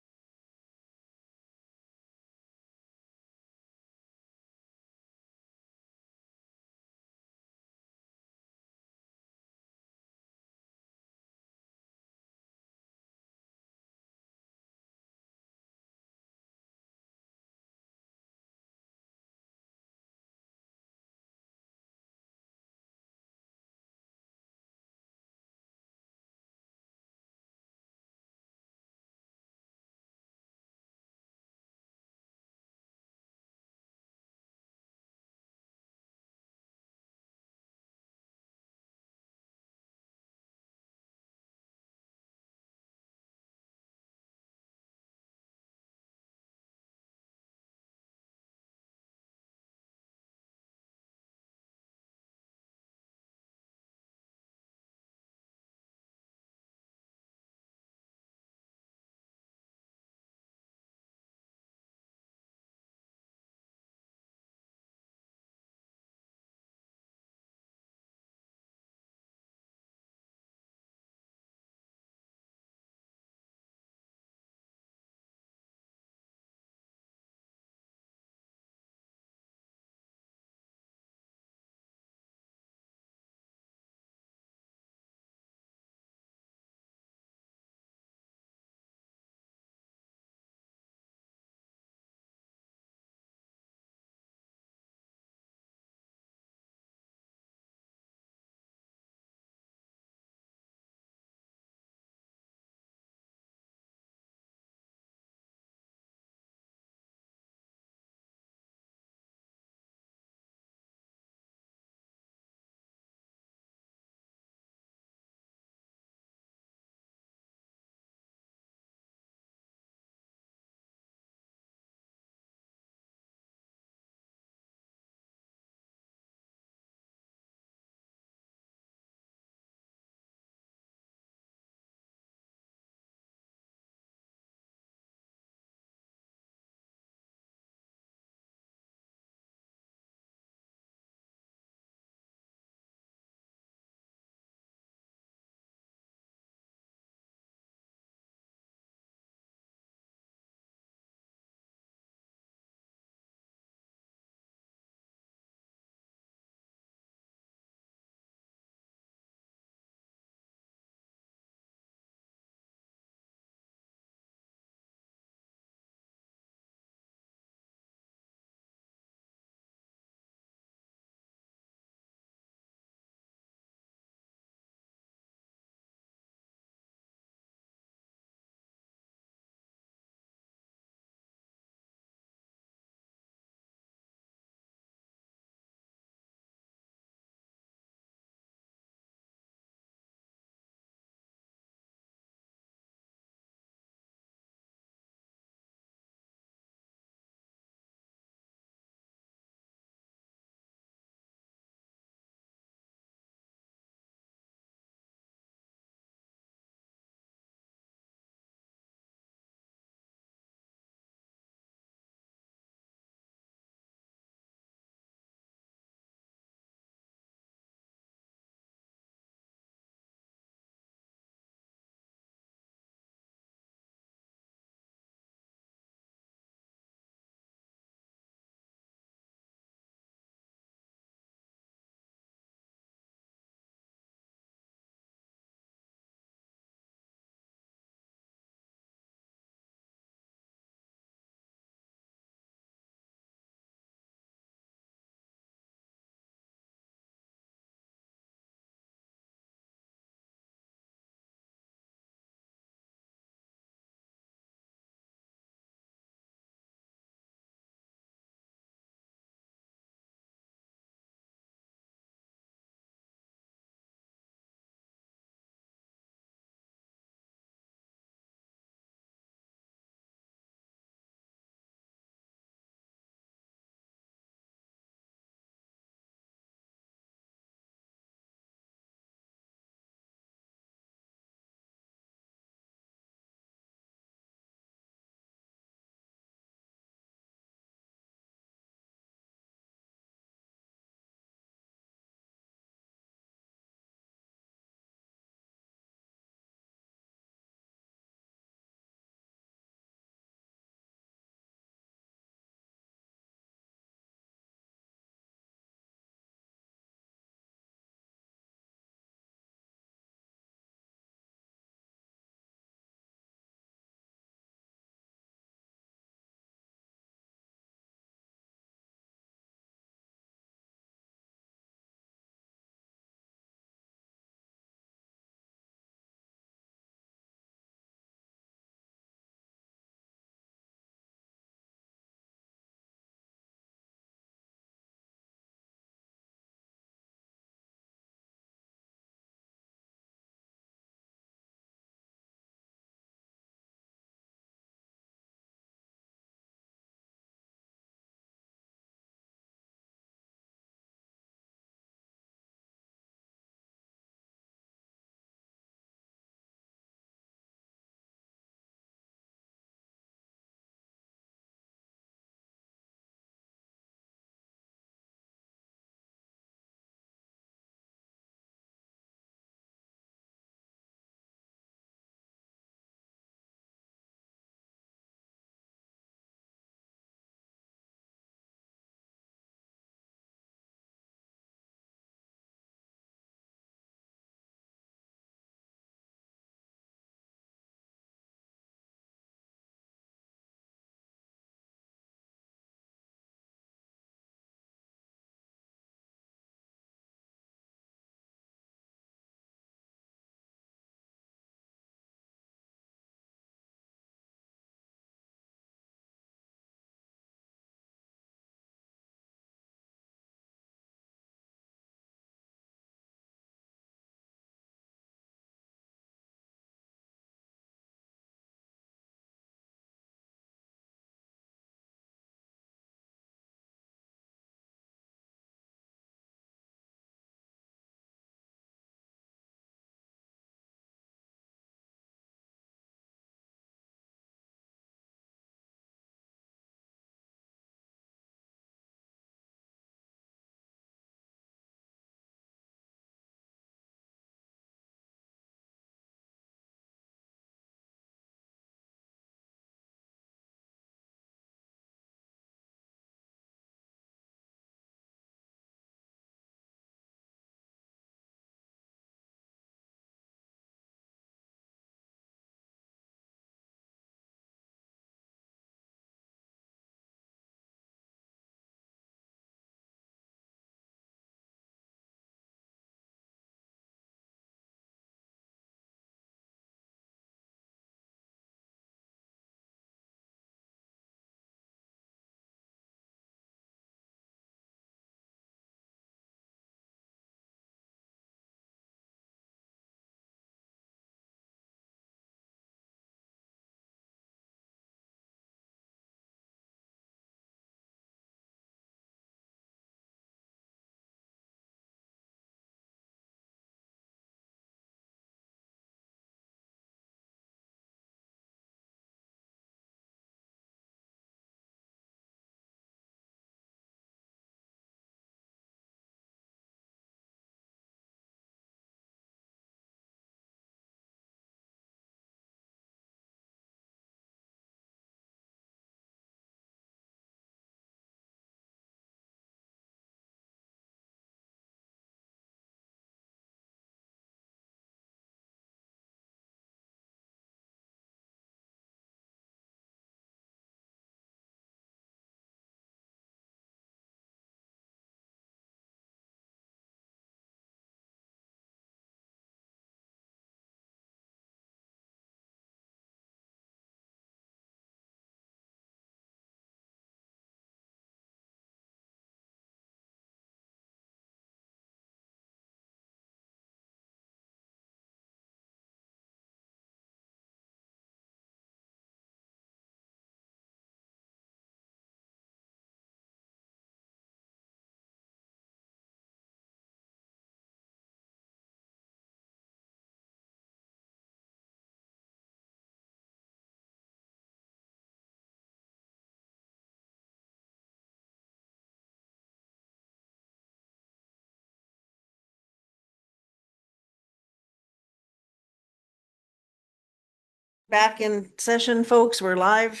Back in session, folks. We're live.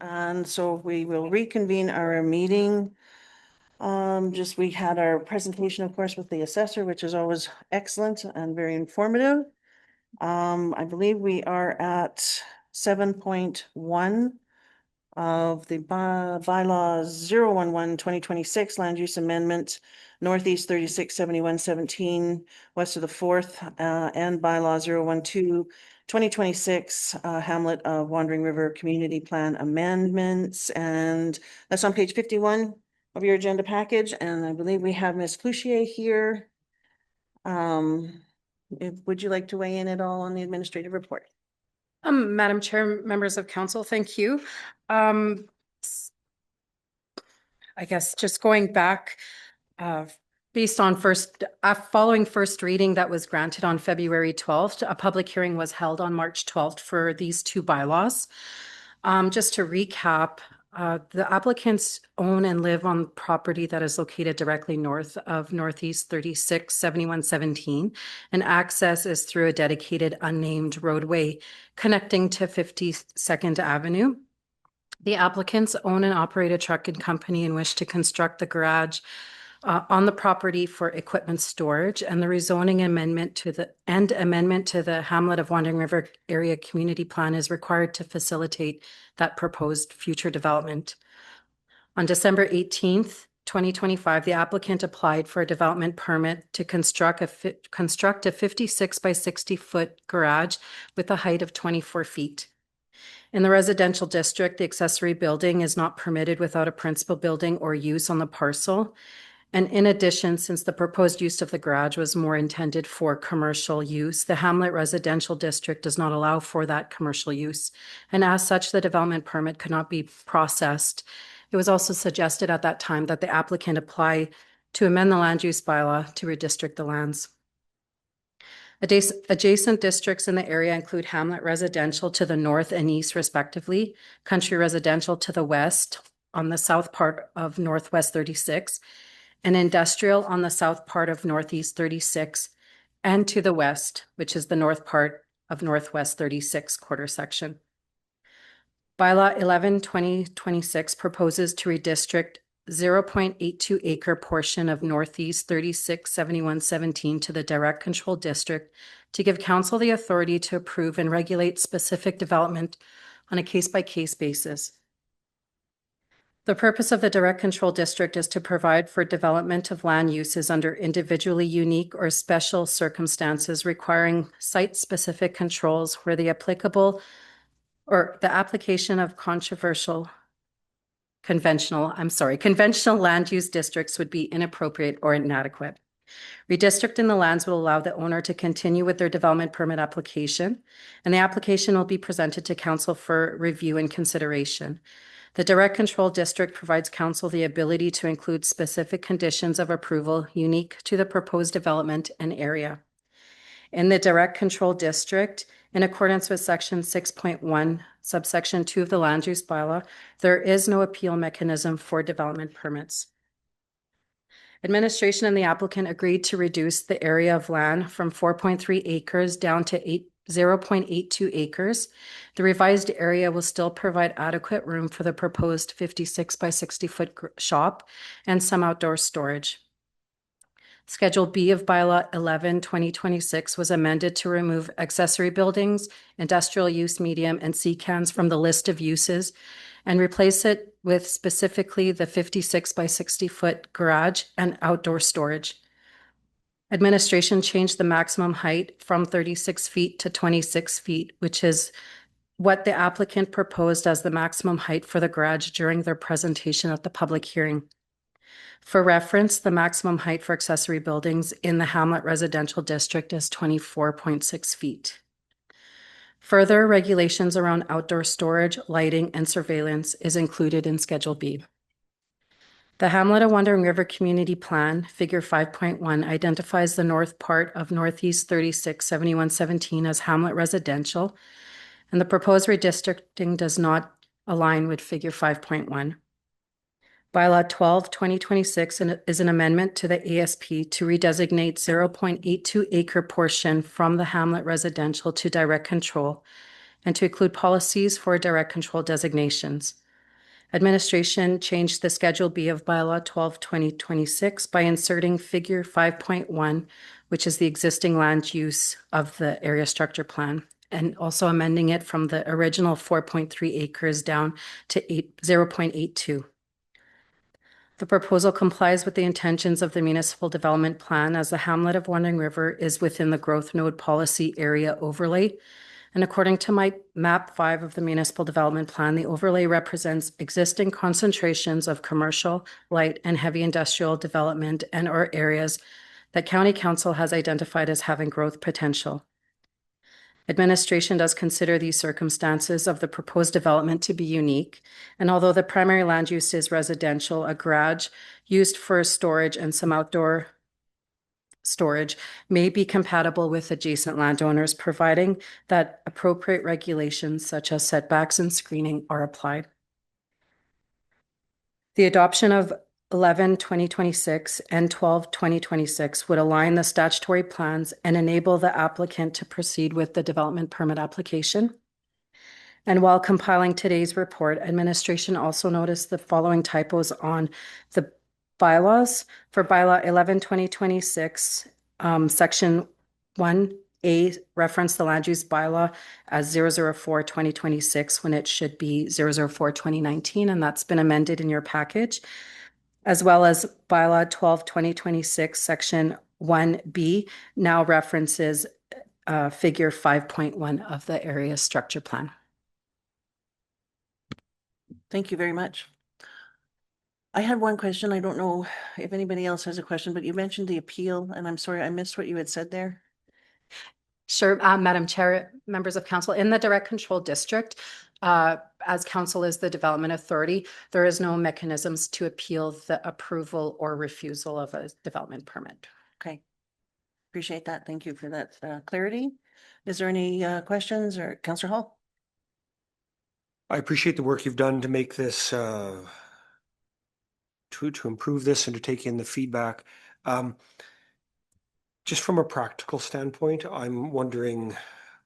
And so we will reconvene our meeting. Just we had our presentation, of course, with the assessor, which is always excellent and very informative. I believe we are at 7.1 of the bylaws 011-2026 land use amendment, Northeast 367117, west of the 4th, and bylaw 012-2026 Hamlet of Wandering River Community Plan amendments. And that's on page 51 of your agenda package. And I believe we have Ms. Cloutier here. Would you like to weigh in at all on the administrative report? Madam Chair, members of council, thank you. I guess just going back, based on following first reading that was granted on February 12th, a public hearing was held on March 12th for these two bylaws. Just to recap, the applicants own and live on property that is located directly north of Northeast 367117, and access is through a dedicated unnamed roadway connecting to 52nd Avenue. The applicants own and operate a trucking company and wish to construct the garage on the property for equipment storage, and the rezoning amendment to the Hamlet of Wandering River Area Community Plan is required to facilitate that proposed future development. On December 18th, 2025, the applicant applied for a development permit to construct a 56 by 60 foot garage with a height of 24 feet. In the residential district, the accessory building is not permitted without a principal building or use on the parcel. And in addition, since the proposed use of the garage was more intended for commercial use, the Hamlet Residential District does not allow for that commercial use. And as such, the development permit could not be processed. It was also suggested at that time that the applicant apply to amend the land use bylaw to redistrict the lands. Adjacent districts in the area include Hamlet Residential to the north and east respectively, Country Residential to the west on the south part of Northwest 36, and industrial on the south part of Northeast 36, and to the west, which is the north part of Northwest 36 quarter section. Bylaw 11-2026 proposes to redistrict 0.82 acre portion of Northeast 367117 to the direct control district to give council the authority to approve and regulate specific development on a case-by-case basis. The purpose of the direct control district is to provide for development of land uses under individually unique or special circumstances requiring site-specific controls where the application of conventional land use districts would be inappropriate or inadequate. Redistricting the lands will allow the owner to continue with their development permit application, and the application will be presented to council for review and consideration. The direct control district provides council the ability to include specific conditions of approval unique to the proposed development and area. In the direct control district, in accordance with section 6.1, subsection 2 of the land use bylaw, there is no appeal mechanism for development permits. Administration and the applicant agreed to reduce the area of land from 4.3 acres down to 0.82 acres. The revised area will still provide adequate room for the proposed 56 by 60 foot shop and some outdoor storage. Schedule B of bylaw 11-2026 was amended to remove accessory buildings, industrial use medium, and CCANs from the list of uses and replace it with specifically the 56 by 60 foot garage and outdoor storage. Administration changed the maximum height from 36 feet to 26 feet, which is what the applicant proposed as the maximum height for the garage during their presentation at the public hearing. For reference, the maximum height for accessory buildings in the Hamlet Residential District is 24.6 feet. Further regulations around outdoor storage, lighting, and surveillance is included in Schedule B. The Hamlet of Wandering River Community Plan, Figure 5.1, identifies the north part of Northeast 367117 as Hamlet Residential, and the proposed redistricting does not align with Figure 5.1. Bylaw 12-2026 is an amendment to the ASP to redesignate 0.82 acre portion from the Hamlet Residential to direct control and to include policies for direct control designations. Administration changed the Schedule B of Bylaw 12/2026 by inserting Figure 5.1, which is the existing land use of the area structure plan, and also amending it from the original 4.3 acres down to 0.82. The proposal complies with the intentions of the municipal development plan, as the hamlet of Wandering River is within the growth node policy area overlay. And according to my map 5 of the municipal development plan, the overlay represents existing concentrations of commercial, light, and heavy industrial development and or areas that County Council has identified as having growth potential. Administration does consider these circumstances of the proposed development to be unique, and although the primary land use is residential, a garage used for storage and some outdoor storage may be compatible with adjacent landowners, providing that appropriate regulations such as setbacks and screening are applied. The adoption of 11/2026 and 12/2026 would align the statutory plans and enable the applicant to proceed with the development permit application. And while compiling today's report, administration also noticed the following typos on the bylaws. For bylaw 11/2026, section 1A reference the land use bylaw as 004/2026 when it should be 004/2019, and that's been amended in your package, as well as bylaw 12/2026, section 1B now references figure 5.1 of the area structure plan. Thank you very much. I had one question. I don't know if anybody else has a question, but you mentioned the appeal, and I'm sorry, I missed what you had said there. Sure, Madam Chair, members of council, in the direct control district, as council is the development authority, there is no mechanisms to appeal the approval or refusal of a development permit. Okay. Appreciate that. Thank you for that clarity. Is there any questions, or Councillor Hall? I appreciate the work you've done to make this, to improve this and to take in the feedback. Just from a practical standpoint, I'm wondering,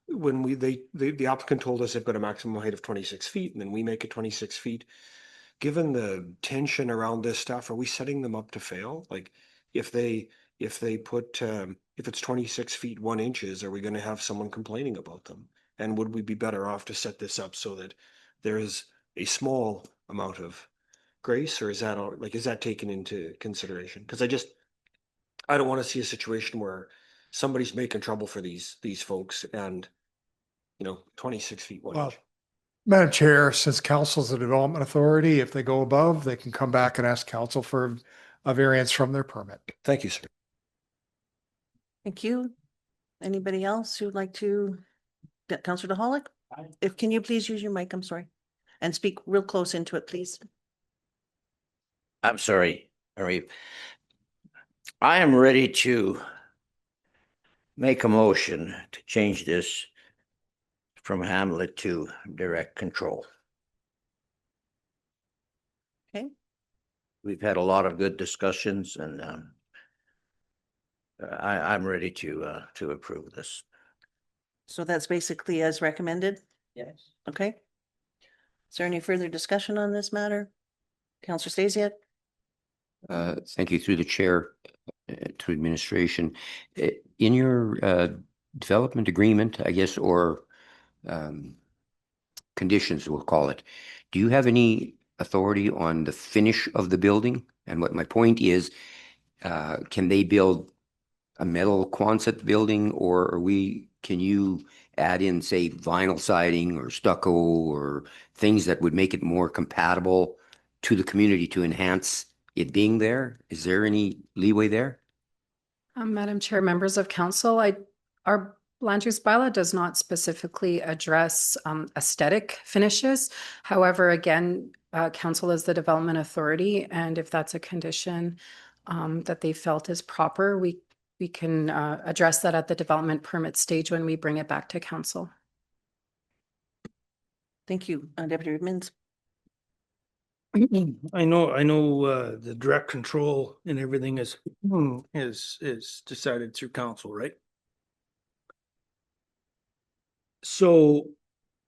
when the applicant told us they've got a maximum height of 26 feet, and then we make it 26 feet. Given the tension around this stuff, are we setting them up to fail? Like, if they put, if it's 26 feet 1 inches, are we going to have someone complaining about them? And would we be better off to set this up so that there is a small amount of grace, or is that all, like, is that taken into consideration? Because I don't want to see a situation where somebody's making trouble for these folks, and 26 feet 1 inch. Madam Chair, since council's the development authority, if they go above, they can come back and ask council for a variance from their permit. Thank you, sir. Thank you. Anybody else who'd like to? Councillor DeHolick? Can you please use your mic? I'm sorry. And speak real close into it, please. I'm sorry, Marie. I am ready to make a motion to change this from hamlet to direct control. Okay. We've had a lot of good discussions, and I'm ready to approve this. So that's basically as recommended? Yes. Okay. Is there any further discussion on this matter? Councillor Stasiak? Thank you, through the chair, to administration. In your development agreement, I guess, or conditions, we'll call it, do you have any authority on the finish of the building? And what my point is, can they build a metal Quonset building, or can you add in, say, vinyl siding or stucco or things that would make it more compatible to the community to enhance it being there? Is there any leeway there? Madam Chair, members of council, our land use bylaw does not specifically address aesthetic finishes. However, again, council is the development authority, and if that's a condition that they felt is proper, we can address that at the development permit stage when we bring it back to council. Thank you, Deputy Redmond. I know the direct control and everything is decided through council, right? So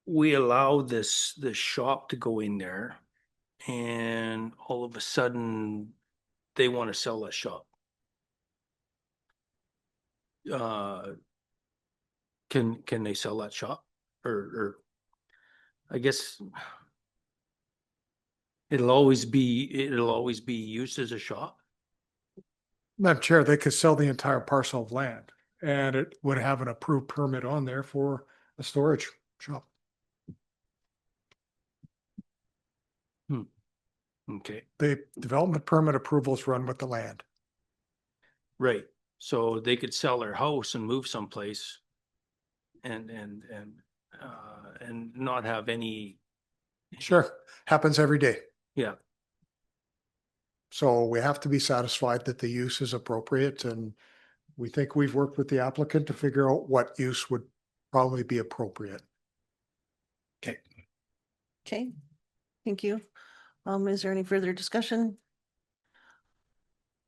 we allow this shop to go in there and all of a sudden they want to sell that shop. Can they sell that shop? Or I guess it'll always be used as a shop. Madam Chair, they could sell the entire parcel of land and it would have an approved permit on there for a storage shop. Okay, The development permit approvals run with the land. right. So they could sell their house and move someplace and not have any, Sure, happens every day. yeah. So we have to be satisfied that the use is appropriate, and we think we've worked with the applicant to figure out what use would probably be appropriate. Okay, thank you. Is there any further discussion?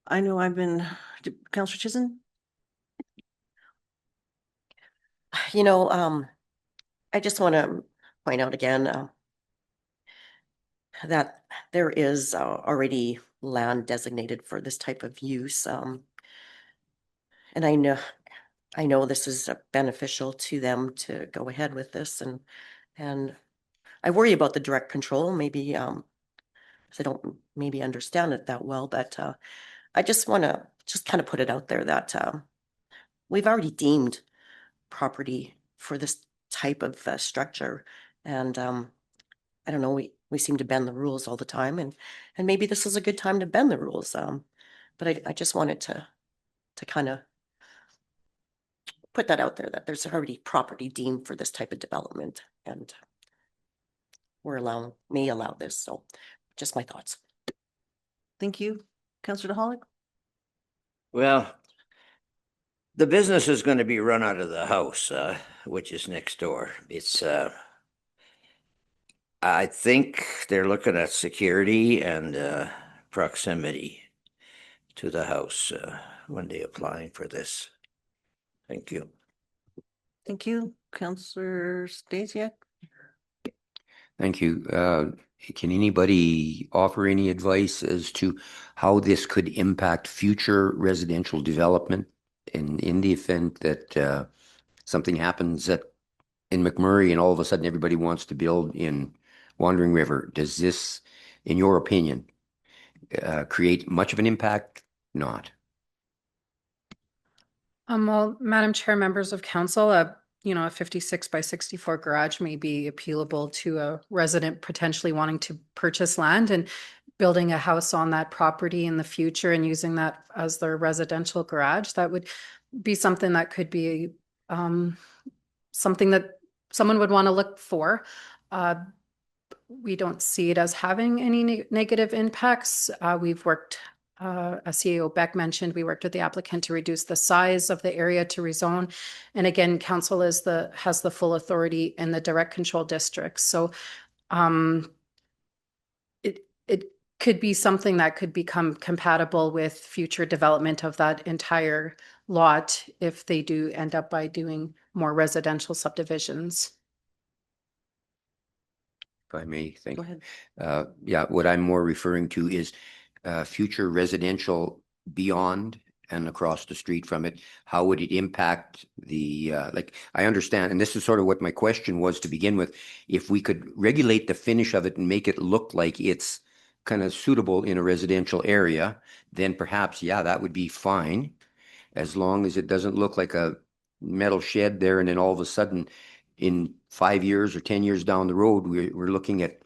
I know Counselor Chisholm? You know, I just want to point out again, that there is already land designated for this type of use. And I know this is beneficial to them to go ahead with this, and I worry about the direct control, maybe, 'cause I don't maybe understand it that well, but I just want to just kind of put it out there that we've already deemed property for this type of structure, and I don't know, we seem to bend the rules all the time, and maybe this is a good time to bend the rules. But I just wanted to kind of put that out there that there's already property deemed for this type of development, and may allow this. So just my thoughts. Thank you. Counselor DeHolick? Well, the business is going to be run out of the house, which is next door. It's, I think they're looking at security and proximity to the house when they applying for this. Thank you. Thank you. Counselor Stasiak? Thank you. Can anybody offer any advice as to how this could impact future residential development in the event that something happens in McMurray and all of a sudden everybody wants to build in Wandering River? Does this, in your opinion, create much of an impact? Not. Well, Madam Chair, members of council, a 56 by 64 garage may be appealable to a resident potentially wanting to purchase land and building a house on that property in the future and using that as their residential garage. That would be something that could be something that someone would want to look for. We don't see it as having any negative impacts. We've worked, as CEO Beck mentioned, we worked with the applicant to reduce the size of the area to rezone. And again, council has the full authority in the direct control districts. So it could be something that could become compatible with future development of that entire lot if they do end up by doing more residential subdivisions. If I may think. Go ahead. Yeah, what I'm more referring to is future residential beyond and across the street from it. How would it impact the, like, I understand, and this is sort of what my question was to begin with. If we could regulate the finish of it and make it look like it's kind of suitable in a residential area, then perhaps, yeah, that would be fine. As long as it doesn't look like a metal shed there and then all of a sudden in 5 years or 10 years down the road, we're looking at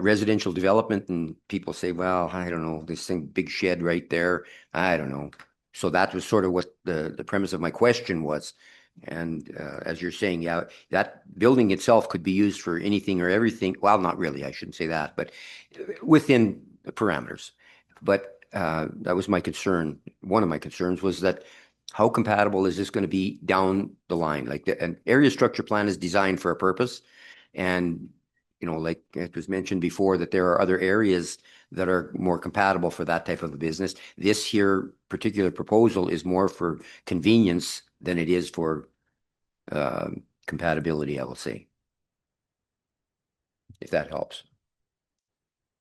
residential development and people say, well, I don't know, this thing, big shed right there. I don't know. So that was sort of what the premise of my question was. And as you're saying, yeah, that building itself could be used for anything or everything. Well, not really, I shouldn't say that, but within the parameters. But that was my concern. One of my concerns was that how compatible is this going to be down the line? Like an area structure plan is designed for a purpose. And, like it was mentioned before, that there are other areas that are more compatible for that type of a business. This here particular proposal is more for convenience than it is for compatibility, I will say. if that helps.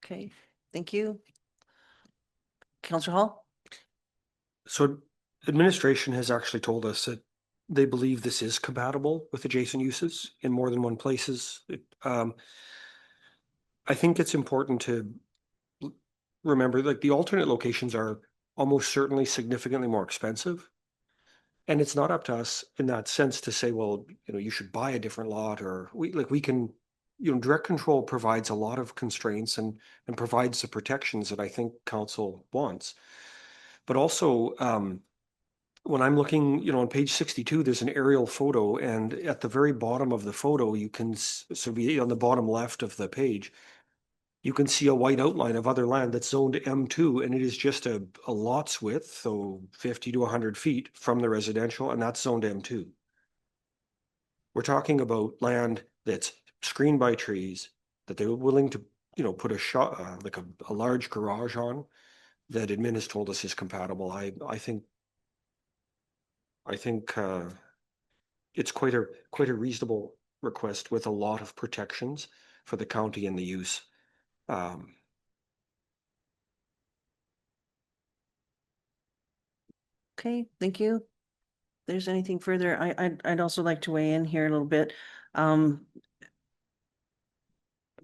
Okay, thank you. Counselor Hall? So administration has actually told us that they believe this is compatible with adjacent uses in more than one places. I think it's important to remember, like, the alternate locations are almost certainly significantly more expensive. And it's not up to us in that sense to say, well, you should buy a different lot, or we can, direct control provides a lot of constraints and provides the protections that I think council wants. But also, when I'm looking, on page 62, there's an aerial photo, and at the very bottom of the photo, you can, so be on the bottom left of the page, you can see a white outline of other land that's zoned M2, and it is just a lot's width, so 50 to 100 feet from the residential, and that's zoned M2. We're talking about land that's screened by trees, that they were willing to, put a shot, like a large garage on, that admin has told us is compatible. I think it's quite a reasonable request with a lot of protections for the county and the use. Okay, thank you. If there's anything further, I'd also like to weigh in here a little bit.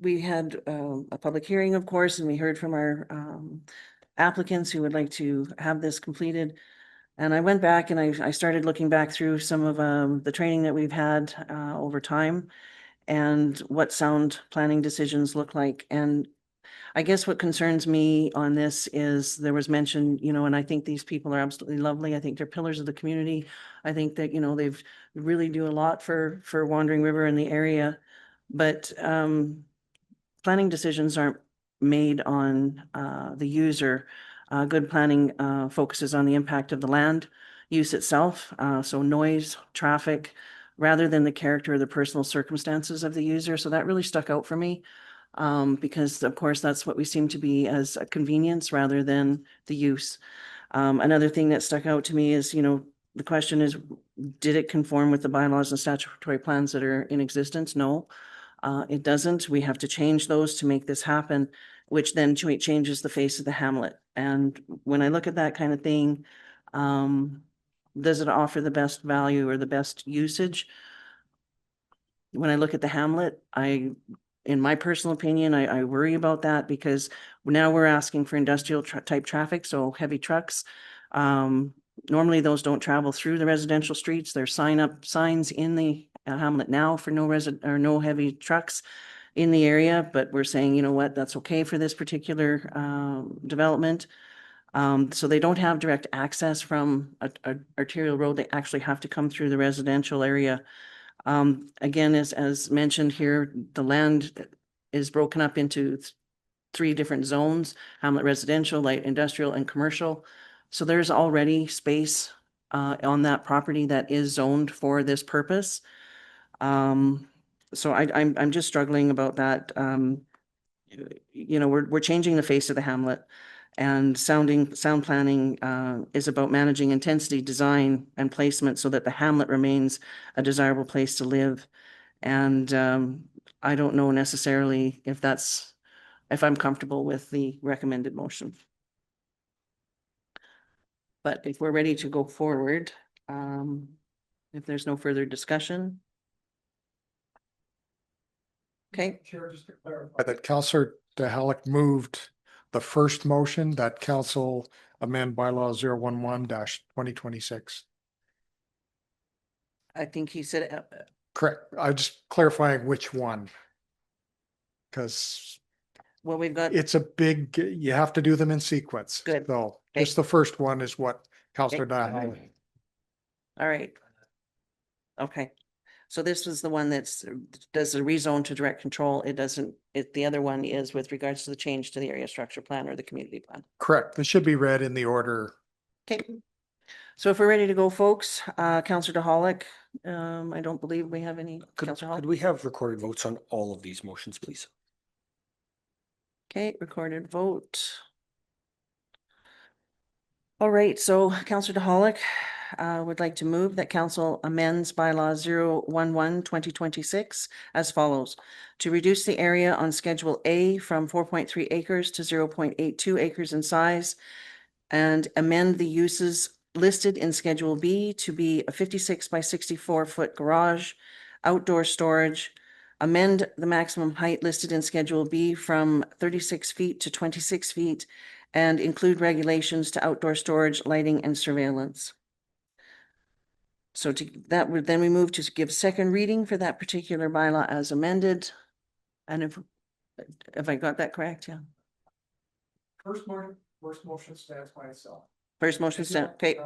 We had a public hearing, of course, and we heard from our applicants who would like to have this completed. And I went back and I started looking back through some of the training that we've had over time and what sound planning decisions look like. And I guess what concerns me on this is there was mention, and I think these people are absolutely lovely. I think they're pillars of the community. I think that, they've really do a lot for Wandering River and the area. But planning decisions aren't made on the user. Good planning focuses on the impact of the land use itself, so noise, traffic, rather than the character or the personal circumstances of the user. So that really stuck out for me because, of course, that's what we seem to be as a convenience rather than the use. Another thing that stuck out to me is, the question is, did it conform with the bylaws and statutory plans that are in existence? No. It doesn't. We have to change those to make this happen, which then changes the face of the hamlet. And when I look at that kind of thing, does it offer the best value or the best usage? When I look at the hamlet, in my personal opinion, I worry about that because now we're asking for industrial type traffic, so heavy trucks. Normally those don't travel through the residential streets. There's signs in the hamlet now for no heavy trucks in the area, but we're saying, you know what, that's okay for this particular development. So they don't have direct access from a arterial road. They actually have to come through the residential area. Again, as mentioned here, the land is broken up into 3 different zones: hamlet residential, light industrial, and commercial. So there's already space on that property that is zoned for this purpose. So I'm just struggling about that. We're changing the face of the hamlet, and sound planning is about managing intensity, design, and placement so that the hamlet remains a desirable place to live. And I don't know necessarily if I'm comfortable with the recommended motion. But if we're ready to go forward, if there's no further discussion. Okay. Chair, just to clarify that Councillor DeHallock moved the first motion that council amend bylaw 011-2026. I think he said, Correct. I'm just clarifying which one. Because well, we've got, it's a big, you have to do them in sequence. Good. So Okay. just the first one is what Councillor DeHallock. all right. Okay. So this was the one does the rezone to direct control. It doesn't, the other one is with regards to the change to the area structure plan or the community plan. Correct. This should be read in the order. Okay. So if we're ready to go, folks, Councillor DeHallock, I don't believe we have any. Councillor Hall? Could we have recorded votes on all of these motions, please? Okay, recorded vote. All right, so Councillor DeHallock, would like to move that council amends bylaw 011-2026 as follows. To reduce the area on Schedule A from 4.3 acres to 0.82 acres in size and amend the uses listed in Schedule B to be a 56 by 64-foot garage, outdoor storage, amend the maximum height listed in Schedule B from 36 feet to 26 feet, and include regulations to outdoor storage, lighting, and surveillance. So to that would then we move to give second reading for that particular bylaw as amended. And if I got that correct, yeah. First motion stands by itself. First motion stand, okay,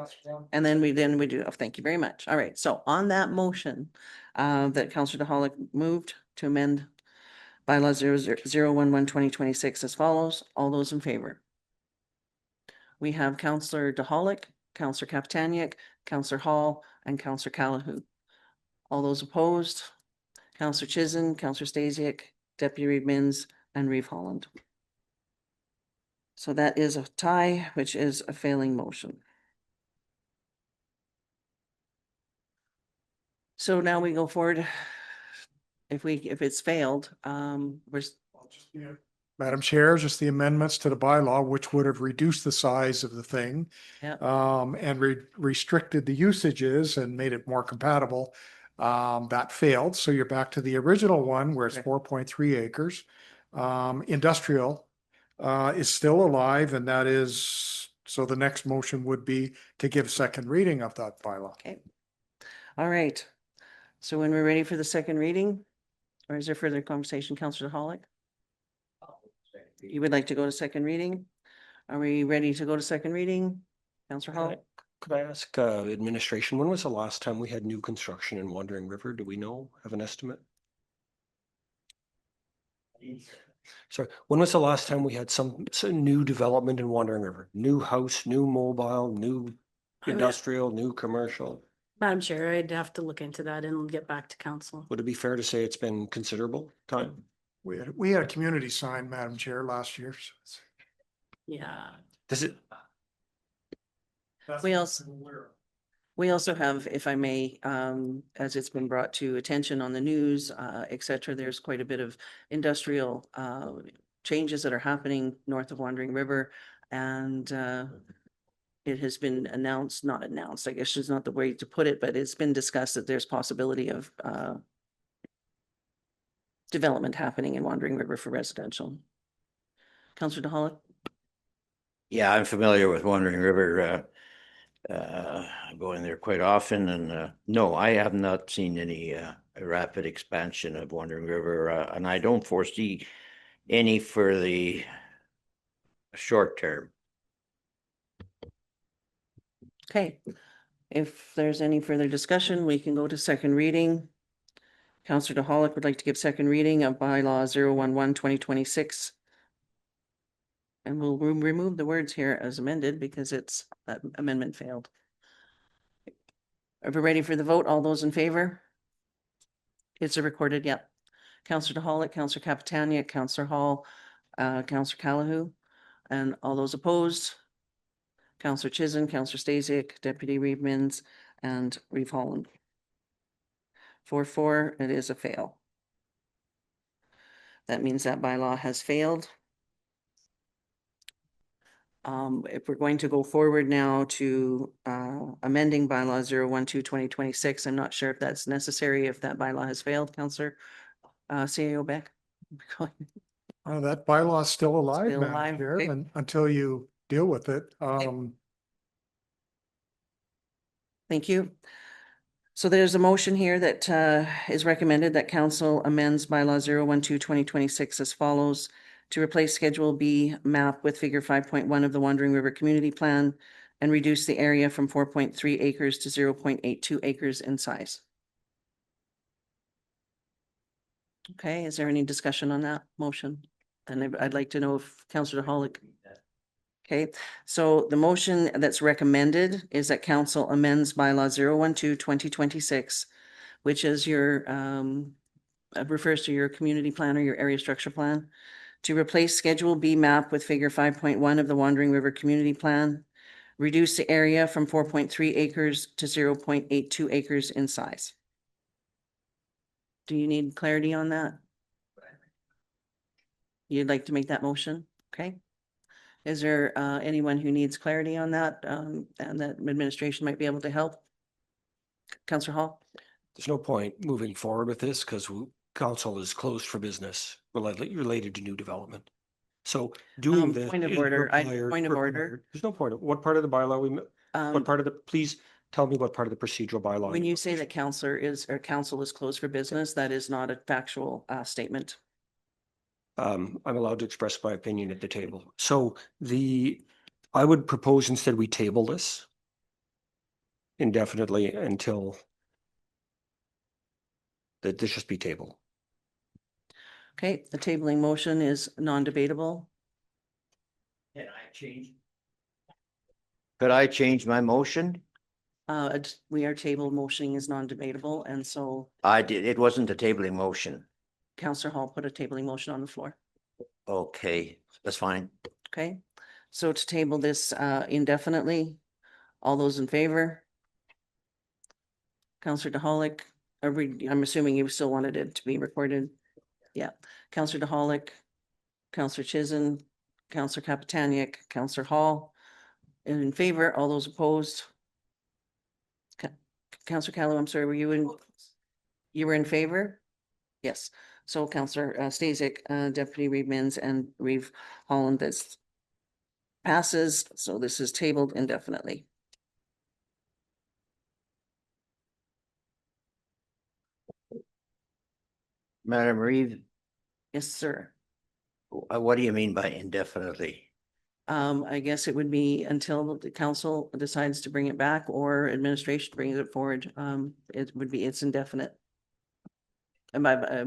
and then we do, oh, thank you very much. All right, so on that motion, that Councillor DeHolick moved to amend bylaw 011-2026 as follows. All those in favor? We have Councillor DeHolick, Councillor Kapitaniak, Councillor Hall, and Councillor Callahoo. All those opposed? Councillor Chisholm, Councillor Stasiak, Deputy Reeve Mins, and Reeve Holland. So that is a tie, which is a failing motion. So now we go forward. If it's failed, Madam Chair, just the amendments to the bylaw, which would have reduced the size of the thing. Yeah. And restricted the usages and made it more compatible. That failed. So you're back to the original one where it's Okay. 4.3 acres. Industrial is still alive, and that is, so the next motion would be to give second reading of that bylaw. Okay. All right. So when we're ready for the second reading, or is there further conversation, Councillor DeHolick? You would like to go to second reading? Are we ready to go to second reading? Councillor Hall? Could I ask administration, when was the last time we had new construction in Wandering River? Do we know, have an estimate? Sorry, when was the last time we had some new development in Wandering River? New house, new mobile, new industrial, new commercial? Madam Chair, I'd have to look into that and get back to council. Would it be fair to say it's been considerable time? We had a community sign, Madam Chair, last year. So Yeah. Does it? We also have, if I may, as it's been brought to attention on the news, et cetera, there's quite a bit of industrial changes that are happening north of Wandering River. And it has been not announced, I guess is not the way to put it, but it's been discussed that there's possibility of development happening in Wandering River for residential. Councillor DeHolick? Yeah, I'm familiar with Wandering River. I go in there quite often, and no, I have not seen any rapid expansion of Wandering River, and I don't foresee any for the short term. Okay, if there's any further discussion, we can go to second reading. Councillor DeHolick would like to give second reading of bylaw 011-2026. And we'll remove the words here as amended because that amendment failed. Are we ready for the vote? All those in favor? It's a recorded, yep. Councillor DeHolick, Councillor Kapitaniak, Councillor Hall, Councillor Callahoo, and all those opposed? Councillor Chisholm, Councillor Stasiak, Deputy Reeve Mins, and Reeve Holland. 4-4, it is a fail. That means that bylaw has failed. If we're going to go forward now to amending bylaw 012-2026, I'm not sure if that's necessary, if that bylaw has failed, Councillor CAO Beck. that bylaw is still alive, Still Madam alive, Chair, okay. and until you deal with it. Thank you. So there's a motion here that is recommended that council amends bylaw 012-2026 as follows: to replace Schedule B map with figure 5.1 of the Wandering River Community Plan and reduce the area from 4.3 acres to 0.82 acres in size. Okay, is there any discussion on that motion? And I'd like to know if Councillor DeHolick. Okay, so the motion that's recommended is that council amends bylaw 012-2026, which is your, refers to your community plan or your area structure plan, to replace Schedule B map with figure 5.1 of the Wandering River Community Plan, reduce the area from 4.3 acres to 0.82 acres in size. Do you need clarity on that? You'd like to make that motion? Okay. Is there anyone who needs clarity on that and that administration might be able to help? Counselor Hall? There's no point moving forward with this because council is closed for business related to new development. So doing this. Point of is order. required- Point of order. required. There's no point. What part of the bylaw what part of the, please tell me what part of the procedural bylaw. When you say that council is closed for business, that is not a factual statement. I'm allowed to express my opinion at the table. So I would propose instead we table this indefinitely until that this just be tabled. Okay, the tabling motion is non-debatable. Can I change? Could I change my motion? We are table motion is non-debatable, and so I did, it wasn't a tabling motion. Counselor Hall put a tabling motion on the floor. Okay, that's fine. Okay, so to table this indefinitely, all those in favor? Counselor DeHolick, I'm assuming you still wanted it to be recorded. Yeah, Counselor DeHolick, Counselor Chisholm, Counselor Kapitaniak, Counselor Hall. In favor, all those opposed? Counselor Callow, I'm sorry, you were in favor? Yes, so Counselor Stasiak, Deputy Reeve Mins and Reeve Holland, this passes, so this is tabled indefinitely. Madam Reeve, Yes, sir. what do you mean by indefinitely? I guess it would be until the council decides to bring it back or administration brings it forward. It's indefinite. And by,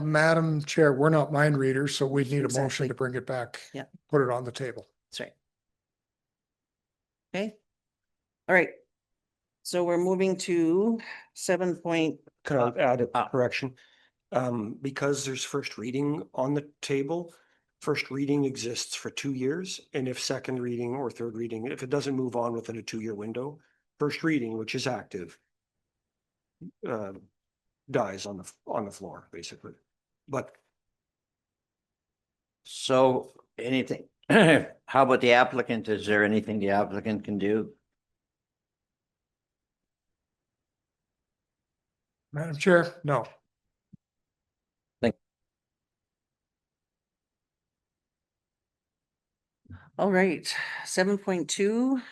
Madam Chair, we're not mind readers, so we need a motion Exactly. to bring it back. Yeah. Put it on the table. that's right. Okay. All right. So we're moving to 7 point. Could I add a correction? Because there's first reading on the table, first reading exists for 2 years. And if second reading or third reading, if it doesn't move on within a 2-year window, first reading, which is active, dies on the floor, basically. But So anything, how about the applicant? Is there anything the applicant can do? Madam Chair, no. All right, 7.2.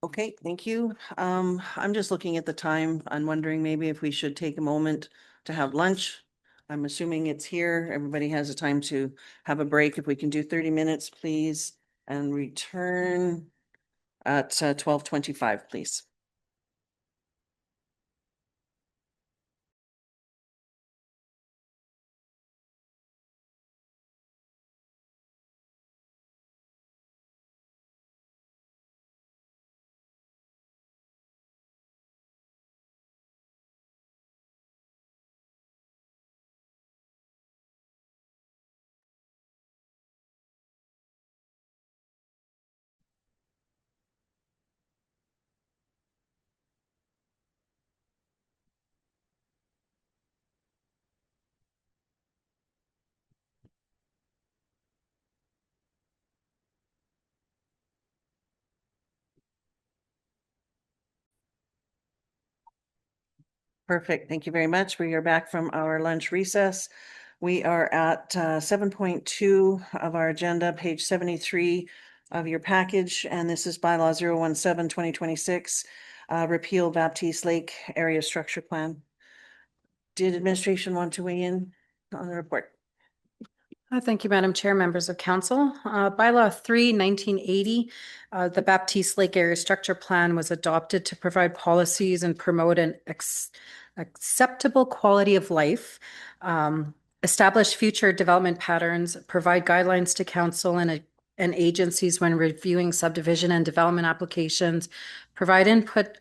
Okay, thank you. I'm just looking at the time. I'm wondering maybe if we should take a moment to have lunch. I'm assuming it's here. Everybody has a time to have a break. If we can do 30 minutes, please, and return at 12:25, please. Perfect. Thank you very much. We are back from our lunch recess. We are at 7.2 of our agenda, page 73 of your package, and this is bylaw 017-2026, repeal Baptiste Lake Area Structure Plan. Did administration want to weigh in on the report? Thank you, Madam Chair, members of council. Bylaw 3/1980, the Baptiste Lake Area Structure Plan was adopted to provide policies and promote an acceptable quality of life, establish future development patterns, provide guidelines to council and agencies when reviewing subdivision and development applications, provide input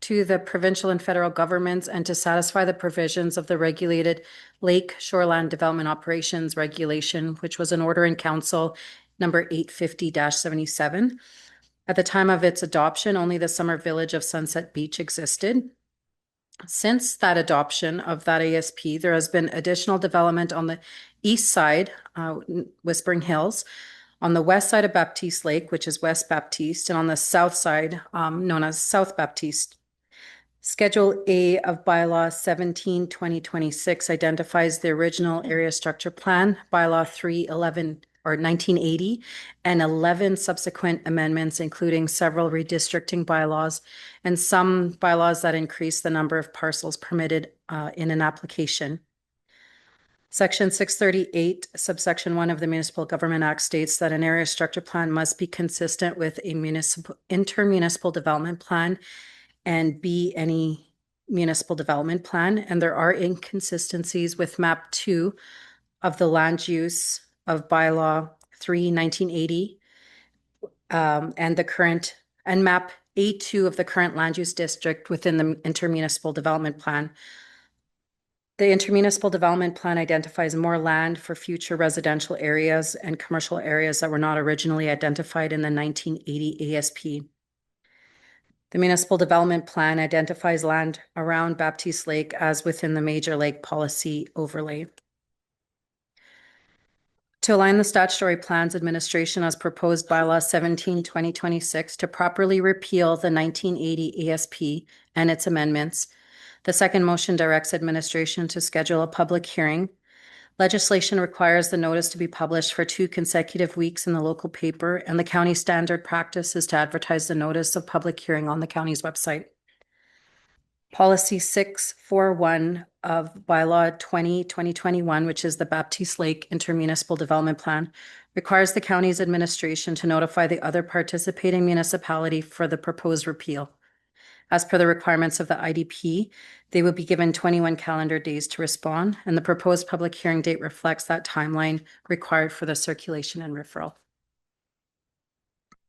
to the provincial and federal governments, and to satisfy the provisions of the regulated Lake Shoreland Development Operations Regulation, which was an order in council number 850-77. At the time of its adoption, only the summer village of Sunset Beach existed. Since that adoption of that ASP, there has been additional development on the east side, Whispering Hills, on the west side of Baptiste Lake, which is West Baptiste, and on the south side, known as South Baptiste. Schedule A of bylaw 17/2026 identifies the original area structure plan, bylaw 311 or 1980, and 11 subsequent amendments, including several redistricting bylaws and some bylaws that increase the number of parcels permitted in an application. Section 638, subsection 1 of the Municipal Government Act states that an area structure plan must be consistent with a intermunicipal development plan and be any municipal development plan. And there are inconsistencies with map 2 of the land use of bylaw 3/1980 and the current and map A2 of the current land use district within the intermunicipal development plan. The intermunicipal development plan identifies more land for future residential areas and commercial areas that were not originally identified in the 1980 ASP. The municipal development plan identifies land around Baptiste Lake as within the major lake policy overlay. To align the statutory plans administration as proposed bylaw 17/2026 to properly repeal the 1980 ASP and its amendments, the second motion directs administration to schedule a public hearing. Legislation requires the notice to be published for 2 consecutive weeks in the local paper, and the county standard practice is to advertise the notice of public hearing on the county's website. Policy 641 of bylaw 20/2021, which is the Baptiste Lake Intermunicipal Development Plan, requires the county's administration to notify the other participating municipality for the proposed repeal. As per the requirements of the IDP, they will be given 21 calendar days to respond, and the proposed public hearing date reflects that timeline required for the circulation and referral.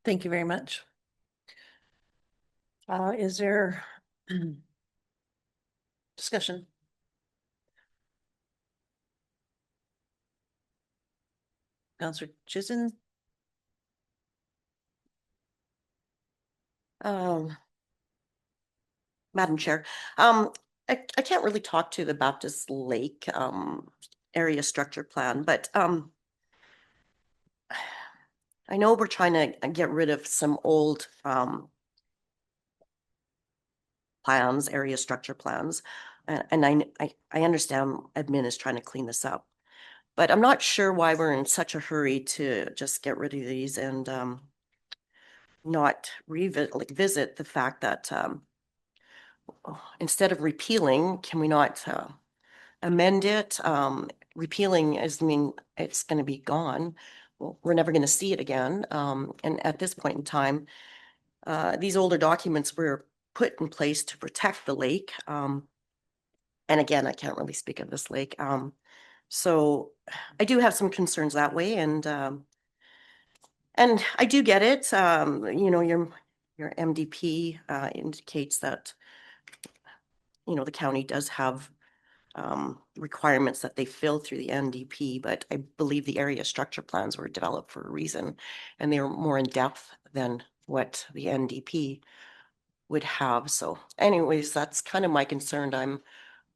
Thank you very much. Is there discussion? Councillor Chisholm? Madam Chair, I can't really talk to the Baptiste Lake area structure plan, but I know we're trying to get rid of some old plans, area structure plans, and I understand admin is trying to clean this up, but I'm not sure why we're in such a hurry to just get rid of these and not visit the fact that instead of repealing, can we not amend it? Repealing is, I mean, it's going to be gone. Well, we're never going to see it again. And at this point in time, these older documents were put in place to protect the lake. And again, I can't really speak of this lake. So I do have some concerns that way. And I do get it. You know, your MDP indicates that the county does have requirements that they fill through the NDP, but I believe the area structure plans were developed for a reason, and they were more in depth than what the NDP would have. So anyways, that's kind of my concern. I'm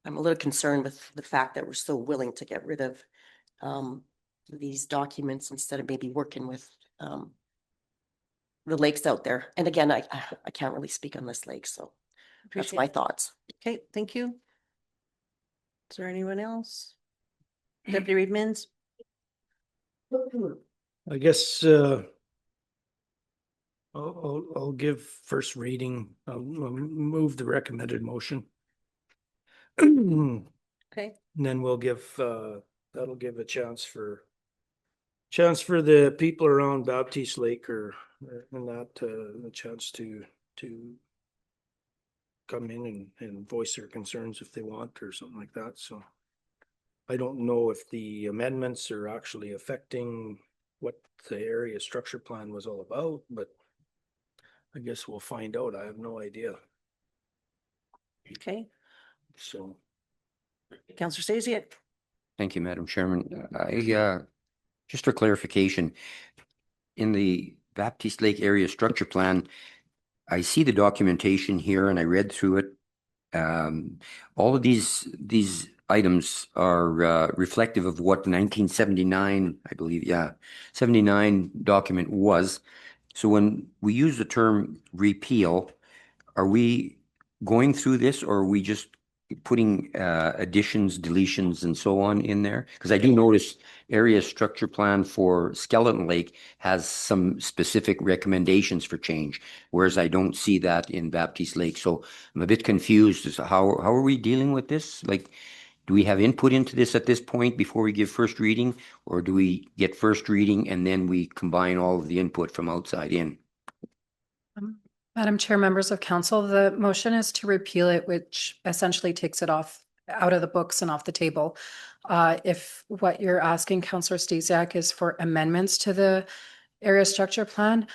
a little concerned with the fact that we're so willing to get rid of these documents instead of maybe working with the lakes out there. And again, I can't really speak on this lake, so that's my thoughts. Okay, thank you. Is there anyone else? Deputy Reedmans? I guess I'll give first reading. I'll move the recommended motion. Okay. And then we'll give that'll give a chance for the people around Baptiste Lake or a chance to come in and voice their concerns if they want or something like that. So I don't know if the amendments are actually affecting what the area structure plan was all about, but I guess we'll find out. I have no idea. Okay. So Councillor Stasiak? Thank you, Madam Chairman. Just for clarification, in the Baptiste Lake Area Structure Plan, I see the documentation here and I read through it. All of these items are reflective of what the 1979, I believe, 79 document was. So when we use the term repeal, are we going through this, or are we just putting additions, deletions, and so on in there? Because I do notice area structure plan for Skeleton Lake has some specific recommendations for change, whereas I don't see that in Baptiste Lake. So I'm a bit confused as to how are we dealing with this? Like, do we have input into this at this point before we give first reading, or do we get first reading and then we combine all of the input from outside in? Madam Chair, members of council, the motion is to repeal it, which essentially takes it out of the books and off the table. If what you're asking, Councillor Stasiak, is for amendments to the area structure plan,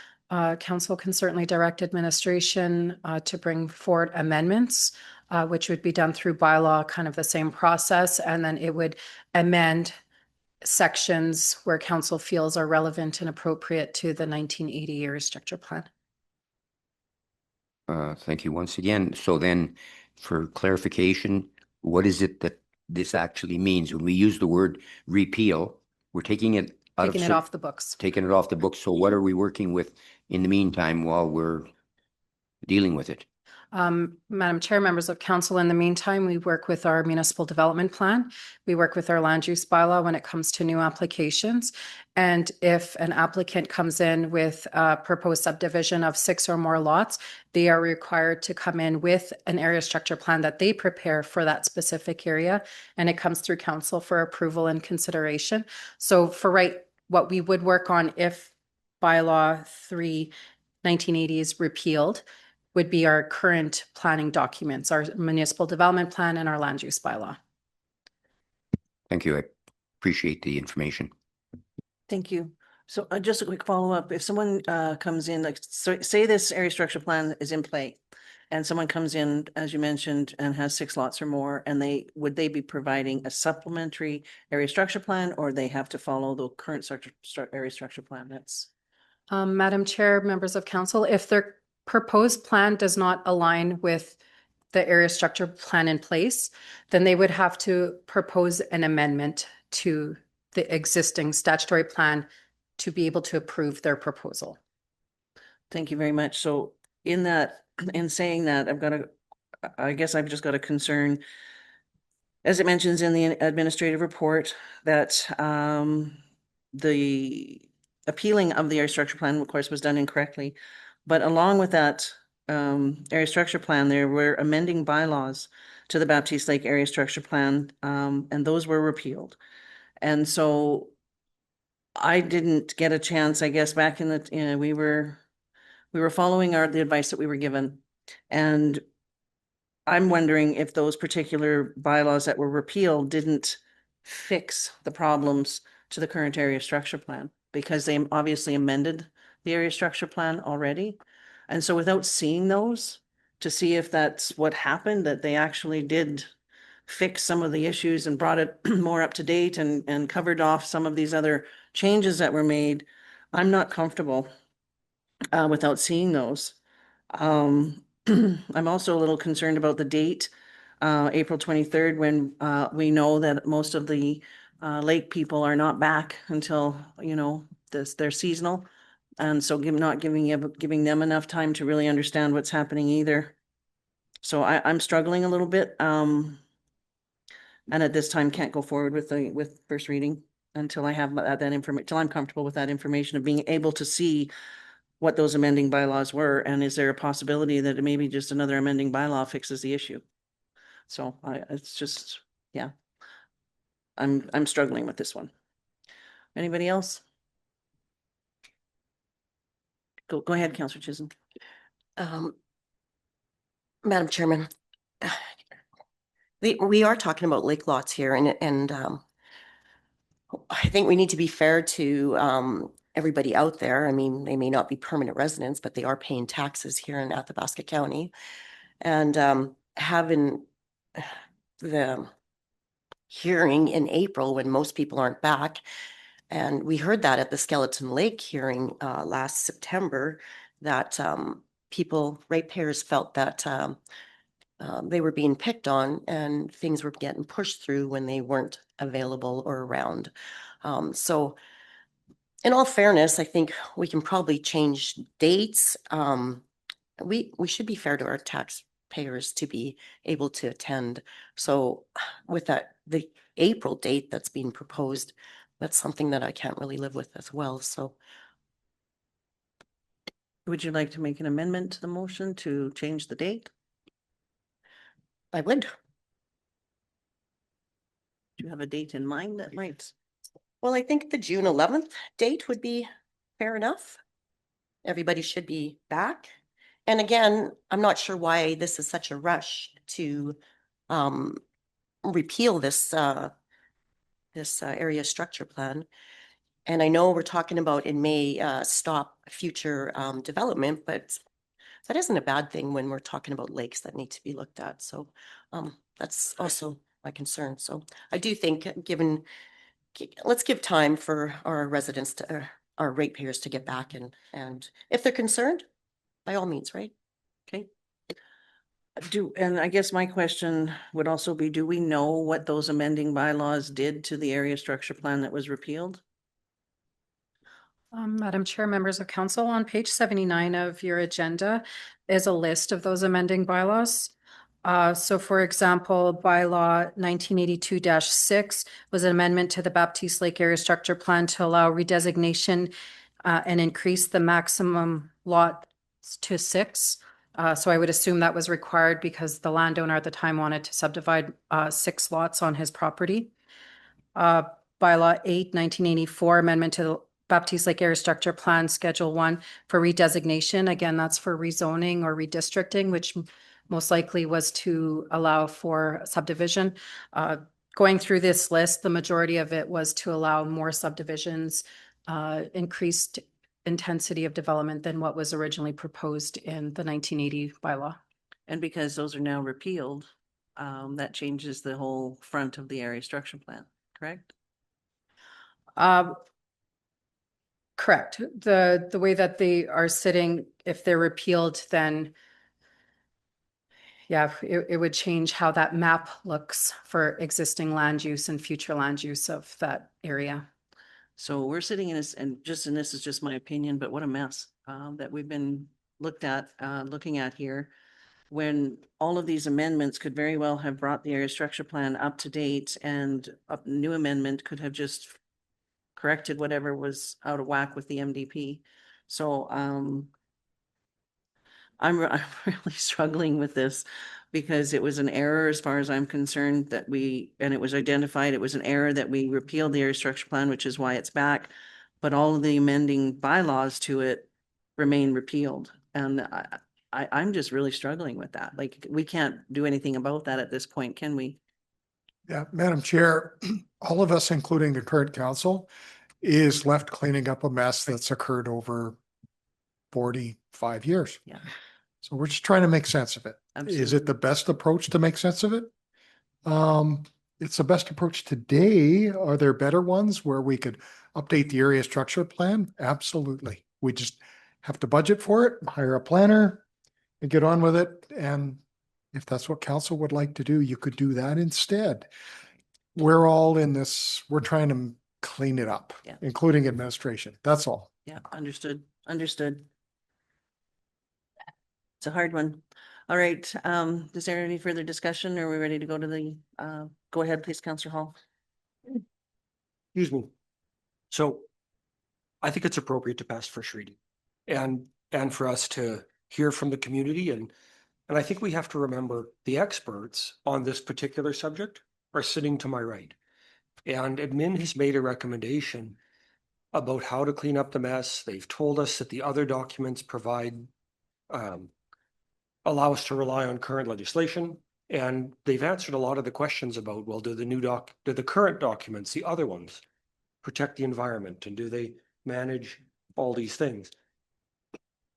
council can certainly direct administration to bring forward amendments, which would be done through bylaw, kind of the same process, and then it would amend sections where council feels are relevant and appropriate to the 1980 area structure plan. Thank you once again. So then, for clarification, what is it that this actually means? When we use the word repeal, we're taking it out Taking it off the books. Taking it off the books. So what are we working with in the meantime while we're dealing with it? Madam Chair, members of council, in the meantime, we work with our municipal development plan. We work with our land use bylaw when it comes to new applications. And if an applicant comes in with a proposed subdivision of 6 or more lots, they are required to come in with an area structure plan that they prepare for that specific area. And it comes through council for approval and consideration. So for what we would work on if bylaw 3 1980 is repealed would be our current planning documents, our municipal development plan and our land use bylaw. Thank you. I appreciate the information. Thank you. So just a quick follow-up. If someone comes in, like say this area structure plan is in play and someone comes in, as you mentioned, and has 6 lots or more, and would they be providing a supplementary area structure plan, or they have to follow the current area structure plan? That's Madam Chair, members of council, if their proposed plan does not align with the area structure plan in place, then they would have to propose an amendment to the existing statutory plan to be able to approve their proposal. Thank you very much. So in saying that, I guess I've just got a concern. As it mentions in the administrative report that the appealing of the area structure plan, of course, was done incorrectly. But along with that area structure plan, there were amending bylaws to the Baptiste Lake area structure plan, and those were repealed. And so I didn't get a chance, I guess, back in we were following the advice that we were given. And I'm wondering if those particular bylaws that were repealed didn't fix the problems to the current area structure plan, because they obviously amended the area structure plan already. And so without seeing those, to see if that's what happened, that they actually did fix some of the issues and brought it more up to date and covered off some of these other changes that were made, I'm not comfortable without seeing those. I'm also a little concerned about the date, April 23rd, when we know that most of the lake people are not back until, they're seasonal. And so not giving them enough time to really understand what's happening either. So I'm struggling a little bit. And at this time can't go forward with first reading until I have that information, till I'm comfortable with that information of being able to see what those amending bylaws were. And is there a possibility that maybe just another amending bylaw fixes the issue? So it's just, yeah, I'm struggling with this one. Anybody else? Go ahead, Councillor Chisholm. Madam Chairman, we are talking about lake lots here, and I think we need to be fair to everybody out there. I mean, they may not be permanent residents, but they are paying taxes here in Athabasca County. And having the hearing in April when most people aren't back, And we heard that at the Skeleton Lake hearing last September, that people, ratepayers felt that they were being picked on and things were getting pushed through when they weren't available or around. So in all fairness, I think we can probably change dates. We should be fair to our taxpayers to be able to attend. So with that, the April date that's being proposed, that's something that I can't really live with as well. So Would you like to make an amendment to the motion to change the date? I would. Do you have a date in mind that might? Well, I think the June 11th date would be fair enough. Everybody should be back. And again, I'm not sure why this is such a rush to repeal this area structure plan. And I know we're talking about it may stop future development, but that isn't a bad thing when we're talking about lakes that need to be looked at. So that's also my concern. So I do think let's give time for our residents to, our ratepayers to get back and if they're concerned, by all means, right? Okay. And I guess my question would also be, do we know what those amending bylaws did to the area structure plan that was repealed? Madam Chair, members of council, on page 79 of your agenda is a list of those amending bylaws. So for example, bylaw 1982-6 was an amendment to the Baptiste Lake Area Structure Plan to allow redesignation and increase the maximum lot to 6. So I would assume that was required because the landowner at the time wanted to subdivide 6 lots on his property. Bylaw 8, 1984, amendment to the Baptiste Lake Area Structure Plan Schedule 1 for redesignation. Again, that's for rezoning or redistricting, which most likely was to allow for subdivision. Going through this list, the majority of it was to allow more subdivisions, increased intensity of development than what was originally proposed in the 1980 bylaw. And because those are now repealed, that changes the whole front of the area structure plan, correct? Correct. The way that they are sitting, if they're repealed, then yeah, it would change how that map looks for existing land use and future land use of that area. So we're sitting in this, and this is just my opinion, but what a mess that we've been looking at here. When all of these amendments could very well have brought the area structure plan up to date, and a new amendment could have just corrected whatever was out of whack with the MDP. So I'm really struggling with this because it was an error as far as I'm concerned and it was identified, it was an error that we repealed the area structure plan, which is why it's back. But all of the amending bylaws to it remain repealed. And I'm just really struggling with that. Like, we can't do anything about that at this point, can we? Yeah, Madam Chair, all of us, including the current council, is left cleaning up a mess that's occurred over 45 years. Yeah. So we're just trying to make sense of it. Is it the best approach to make sense of it? It's the best approach today. Are there better ones where we could update the area structure plan? Absolutely. We just have to budget for it, hire a planner, and get on with it. And if that's what council would like to do, you could do that instead. We're all in this, we're trying to clean it up, Yeah. including administration. That's all. Yeah, understood. It's a hard one. All right, is there any further discussion? Or are we ready to go to the, go ahead, please, Councillor Hall. Excuse me. So I think it's appropriate to pass first reading and for us to hear from the community. And I think we have to remember the experts on this particular subject are sitting to my right. And admin has made a recommendation about how to clean up the mess. They've told us that the other documents provide, allow us to rely on current legislation. And they've answered a lot of the questions about, well, do the current documents, the other ones, protect the environment, and do they manage all these things?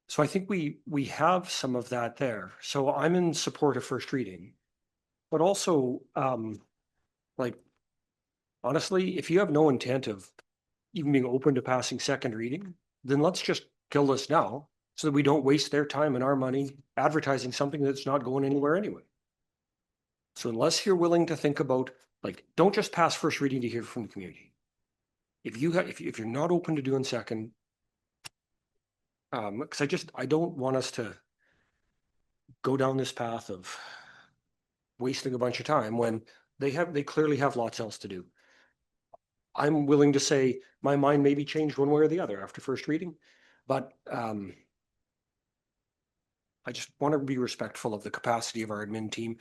So I think we have some of that there. So I'm in support of first reading, but also, like, honestly, if you have no intent of even being open to passing second reading, then let's just kill this now so that we don't waste their time and our money advertising something that's not going anywhere anyway. So unless you're willing to think about, like, don't just pass first reading to hear from the community. If you have, if you're not open to doing second, because I don't want us to go down this path of wasting a bunch of time when they clearly have lots else to do. I'm willing to say my mind may be changed one way or the other after first reading, but I just want to be respectful of the capacity of our admin team.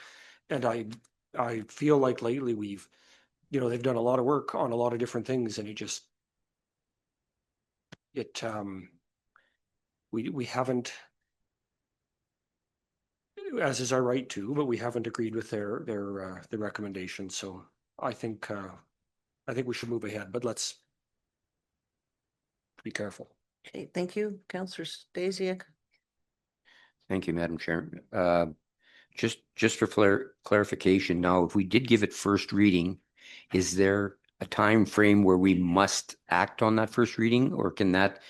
And I feel like lately we've, they've done a lot of work on a lot of different things, and we haven't, as is our right to, but we haven't agreed with their recommendations. So I think we should move ahead, but let's be careful. Okay, thank you, Councillor Stasiak. Thank you, Madam Chair. Just for clarification, now, if we did give it first reading, is there a time frame where we must act on that first reading, or can that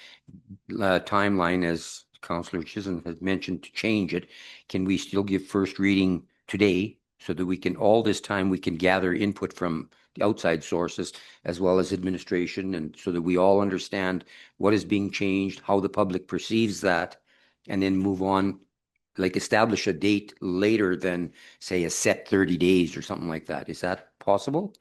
timeline, as Councillor Chisholm has mentioned, to change it? Can we still give first reading today so that we can, all this time, we can gather input from the outside sources as well as administration, and so that we all understand what is being changed, how the public perceives that, and then move on, like establish a date later than, say, a set 30 days or something like that? Is that possible?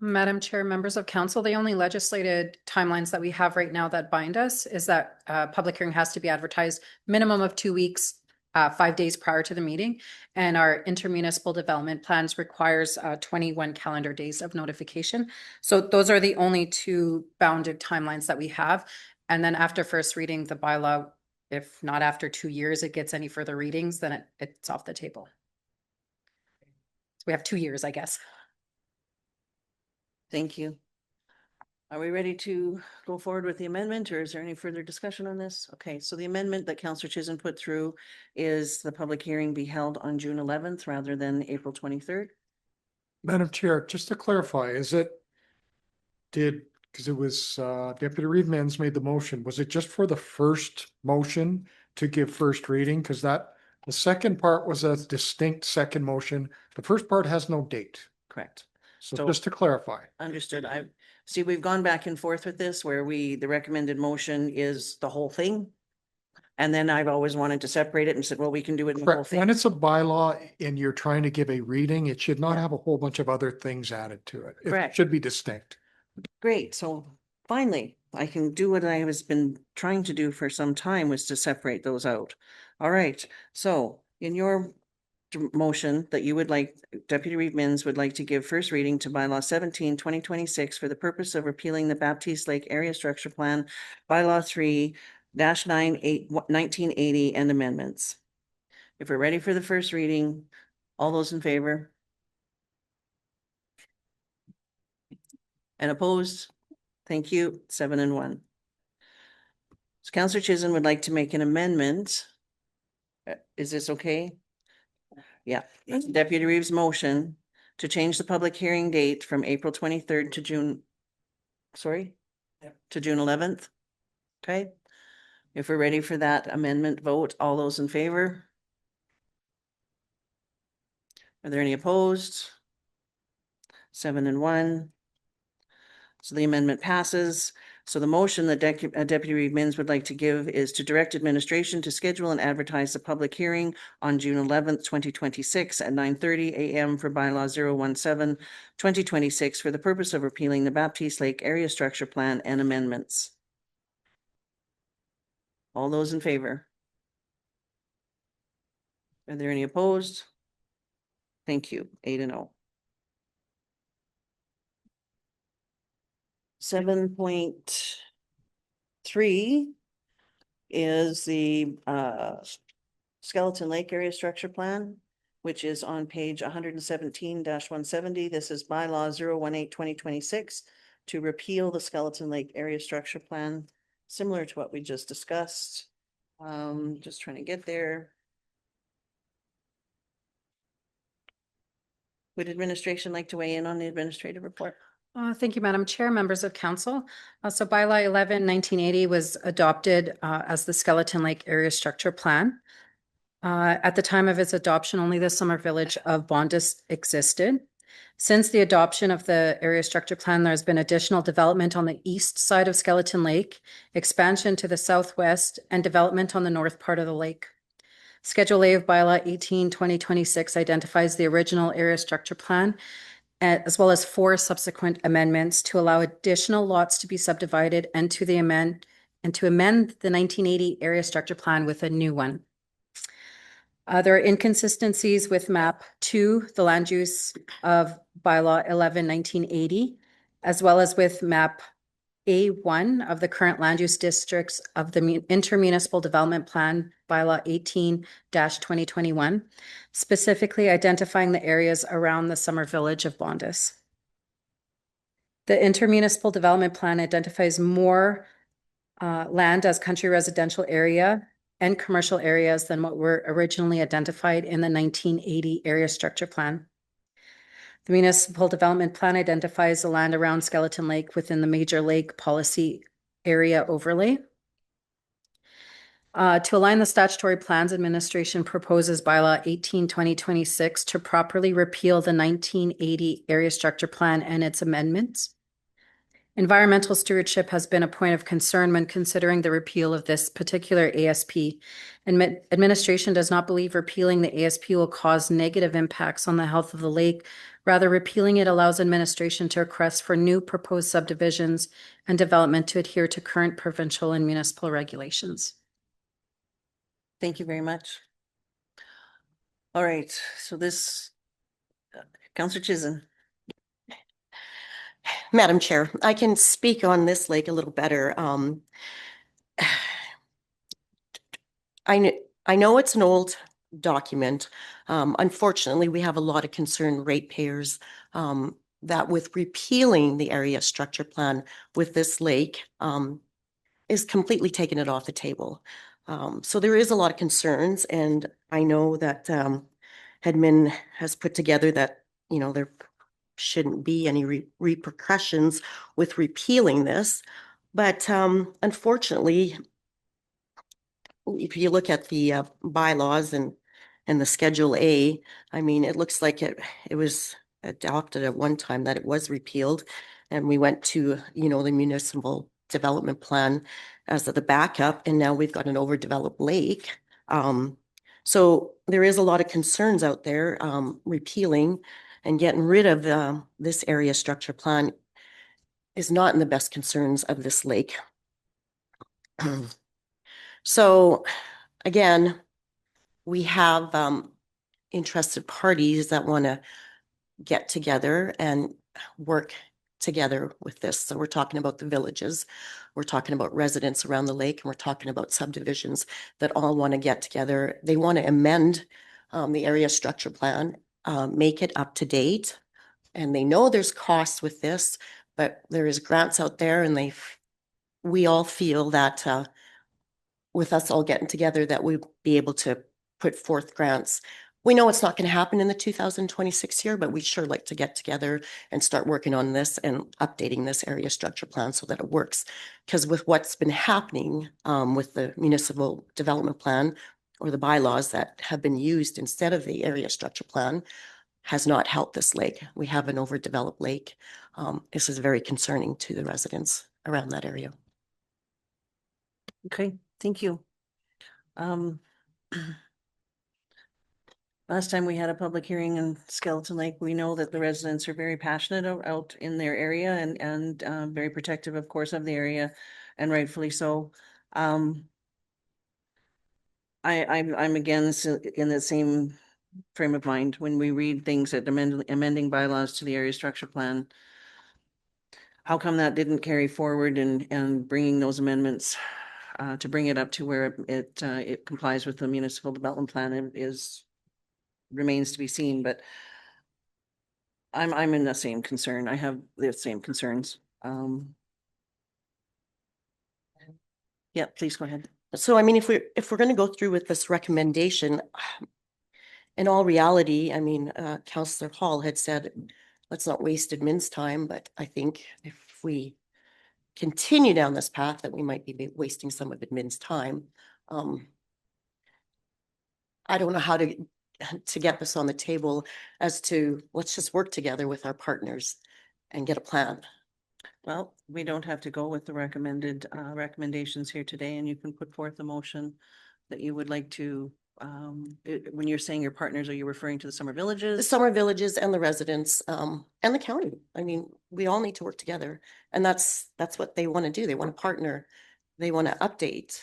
Madam Chair, members of council, the only legislated timelines that we have right now that bind us is that public hearing has to be advertised minimum of 2 weeks, 5 days prior to the meeting. And our intermunicipal development plans requires 21 calendar days of notification. So those are the only two bounded timelines that we have. And then after first reading the bylaw, if not after 2 years, it gets any further readings, then it's off the table. So we have 2 years, I guess. Thank you. Are we ready to go forward with the amendment, or is there any further discussion on this? Okay, so the amendment that Councillor Chisholm put through is the public hearing be held on June 11th rather than April 23rd. Madam Chair, just to clarify, because it was Deputy Reeve-Mans made the motion, was it just for the first motion to give first reading? Because the second part was a distinct second motion. The first part has no date. Correct. So just to clarify. Understood. I see we've gone back and forth with this where the recommended motion is the whole thing. And then I've always wanted to separate it and said, well, we can do it in the whole Correct. thing. When it's a bylaw and you're trying to give a reading, it should not have a whole bunch of other things added to it. It Correct. should be distinct. Great. So finally, I can do what I has been trying to do for some time, was to separate those out. All right. So in your motion that you would like, Deputy Reeve-Mans would like to give first reading to bylaw 17, 2026 for the purpose of repealing the Baptiste Lake Area Structure Plan, bylaw 3-1980 and amendments. If we're ready for the first reading, all those in favor? And opposed? Thank you. 7 and 1. So Councillor Chisholm would like to make an amendment. Is this okay? Yeah. Deputy Reeves' motion to change the public hearing date from April 23rd to June. Sorry? To June 11th. Okay. If we're ready for that amendment vote, all those in favor? Are there any opposed? 7 and 1. So the amendment passes. So the motion that Deputy Reeve-Mans would like to give is to direct administration to schedule and advertise the public hearing on June 11th, 2026 at 9:30 a.m. for bylaw 017-2026 for the purpose of repealing the Baptiste Lake Area Structure Plan and amendments. All those in favor? Are there any opposed? Thank you. 8 and 0. 7.3 is the Skeleton Lake Area Structure Plan, which is on page 117-170. This is bylaw 018-2026 to repeal the Skeleton Lake Area Structure Plan, similar to what we just discussed. Just trying to get there. Would administration like to weigh in on the administrative report? Thank you, Madam Chair, members of council. So bylaw 11/1980 was adopted as the Skeleton Lake Area Structure Plan. At the time of its adoption, only the summer village of Bondus existed. Since the adoption of the area structure plan, there's been additional development on the east side of Skeleton Lake, expansion to the southwest, and development on the north part of the lake. Schedule A of bylaw 18/2026 identifies the original area structure plan, as well as 4 subsequent amendments to allow additional lots to be subdivided and to amend the 1980 area structure plan with a new one. There are inconsistencies with map 2, the land use of bylaw 11/1980, as well as with map A1 of the current land use districts of the intermunicipal development plan bylaw 18/2021, specifically identifying the areas around the summer village of Bondus. The intermunicipal development plan identifies more land as country residential area and commercial areas than what were originally identified in the 1980 area structure plan. The municipal development plan identifies the land around Skeleton Lake within the major lake policy area overlay. To align the statutory plans, administration proposes bylaw 18/2026 to properly repeal the 1980 area structure plan and its amendments. Environmental stewardship has been a point of concern when considering the repeal of this particular ASP. Administration does not believe repealing the ASP will cause negative impacts on the health of the lake. Rather, repealing it allows administration to request for new proposed subdivisions and development to adhere to current provincial and municipal regulations. Thank you very much. All right, so this, Councillor Chisholm. Madam Chair, I can speak on this lake a little better. I know it's an old document. Unfortunately, we have a lot of concerned ratepayers that with repealing the area structure plan with this lake is completely taking it off the table. So there is a lot of concerns, and I know that Hedman has put together that, you know, there shouldn't be any repercussions with repealing this. But unfortunately, if you look at the bylaws and the Schedule A, I mean, it looks like it was adopted at one time that it was repealed, and we went to, you know, the municipal development plan as the backup, and now we've got an overdeveloped lake. So there is a lot of concerns out there. Repealing and getting rid of this area structure plan is not in the best concerns of this lake. So again, we have interested parties that want to get together and work together with this. So we're talking about the villages, we're talking about residents around the lake, and we're talking about subdivisions that all want to get together. They want to amend the area structure plan, make it up to date. And they know there's costs with this, but there is grants out there, and we all feel that with us all getting together that we'll be able to put forth grants. We know it's not going to happen in the 2026 year, but we'd sure like to get together and start working on this and updating this area structure plan so that it works. Because with what's been happening with the municipal development plan or the bylaws that have been used instead of the area structure plan has not helped this lake. We have an overdeveloped lake. This is very concerning to the residents around that area. Okay, thank you. Last time we had a public hearing in Skeleton Lake, we know that the residents are very passionate out in their area and very protective, of course, of the area, and rightfully so. I'm again in the same frame of mind when we read things at amending bylaws to the area structure plan. How come that didn't carry forward and bringing those amendments to bring it up to where it complies with the municipal development plan remains to be seen, but I'm in the same concern. I have the same concerns. Yeah, please go ahead. So, I mean, if we're going to go through with this recommendation, in all reality, I mean, Councillor Hall had said let's not waste admin's time, but I think if we continue down this path, that we might be wasting some of admin's time. I don't know how to get this on the table as to, let's just work together with our partners and get a plan. Well, we don't have to go with the recommended recommendations here today, and you can put forth a motion that you would like to, when you're saying your partners, are you referring to the summer The villages? summer villages and the residents, and the county. I mean, we all need to work together, and that's what they want to do. They want to partner. They want to update.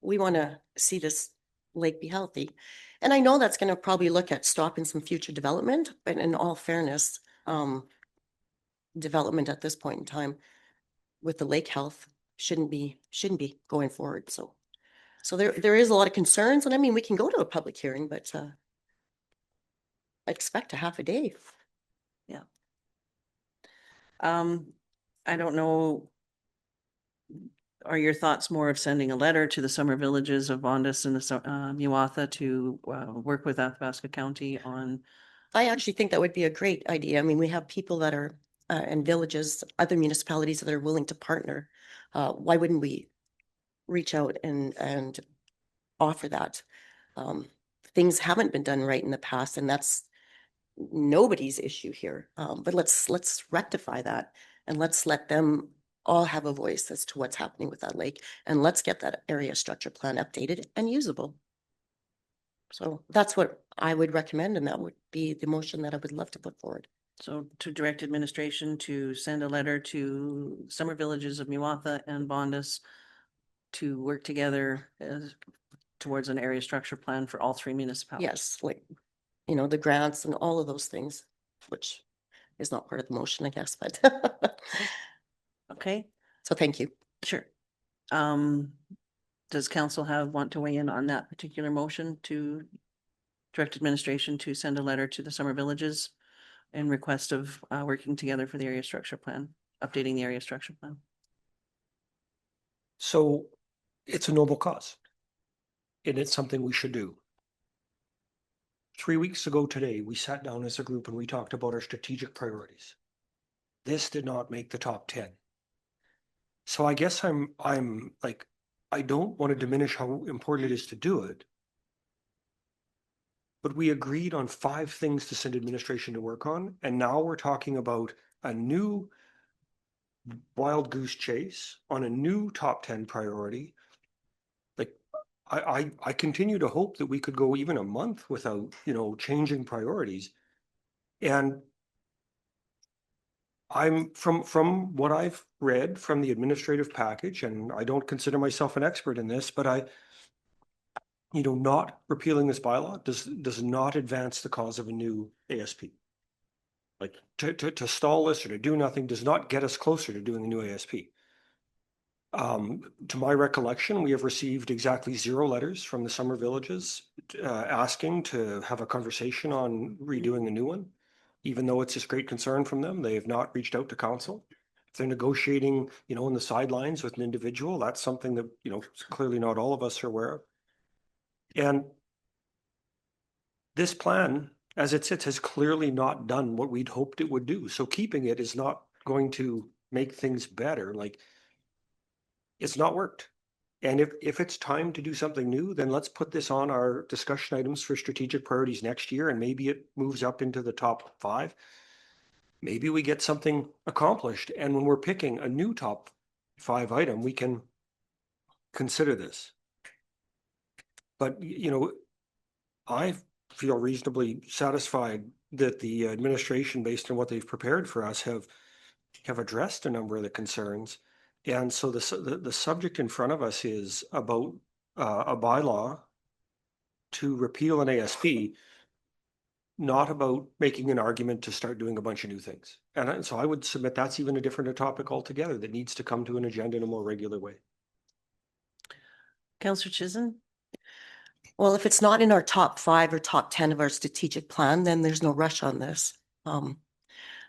We want to see this lake be healthy. And I know that's going to probably look at stopping some future development, but in all fairness, development at this point in time with the lake health shouldn't be going forward. So there is a lot of concerns, and I mean, we can go to a public hearing, but I expect a half a day. Yeah. I don't know. Are your thoughts more of sending a letter to the summer villages of Vondas and the Muatha to work with Athabasca County on? I actually think that would be a great idea. I mean, we have people that are in villages, other municipalities that are willing to partner. Why wouldn't we reach out and offer that? Things haven't been done right in the past, and that's nobody's issue here. But let's rectify that, and let's let them all have a voice as to what's happening with that lake, and let's get that area structure plan updated and usable. So that's what I would recommend, and that would be the motion that I would love to put forward. So to direct administration to send a letter to summer villages of Muatha and Vondas to work together towards an area structure plan for all three municipalities. Yes, like, you know, the grants and all of those things, which is not part of the motion, I guess, but Okay, so thank you. sure. Does council want to weigh in on that particular motion to direct administration to send a letter to the summer villages in request of working together for the area structure plan, updating the area structure plan? So it's a noble cause. And it's something we should do. 3 weeks ago today, we sat down as a group and we talked about our strategic priorities. This did not make the top 10. So I guess I'm like, I don't want to diminish how important it is to do it. But we agreed on 5 things to send administration to work on. And now we're talking about a new wild goose chase on a new top 10 priority. Like, I continue to hope that we could go even a month without, you know, changing priorities. And I'm from what I've read from the administrative package, and I don't consider myself an expert in this, but you know, not repealing this bylaw does not advance the cause of a new ASP. Like to stall this or to do nothing does not get us closer to doing a new ASP. To my recollection, we have received exactly 0 letters from the summer villages asking to have a conversation on redoing a new one. Even though it's this great concern from them, they have not reached out to council. If they're negotiating, you know, on the sidelines with an individual, that's something that, you know, clearly not all of us are aware of. And this plan, as it sits, has clearly not done what we'd hoped it would do. So keeping it is not going to make things better. Like, it's not worked. And if it's time to do something new, then let's put this on our discussion items for strategic priorities next year, and maybe it moves up into the top 5. Maybe we get something accomplished. And when we're picking a new top 5 item, we can consider this. But, you know, I feel reasonably satisfied that the administration, based on what they've prepared for us, have addressed a number of the concerns. And so the subject in front of us is about a bylaw to repeal an ASP, not about making an argument to start doing a bunch of new things. And so I would submit that's even a different topic altogether that needs to come to an agenda in a more regular way. Councillor Chisholm? Well, if it's not in our top 5 or top 10 of our strategic plan, then there's no rush on this.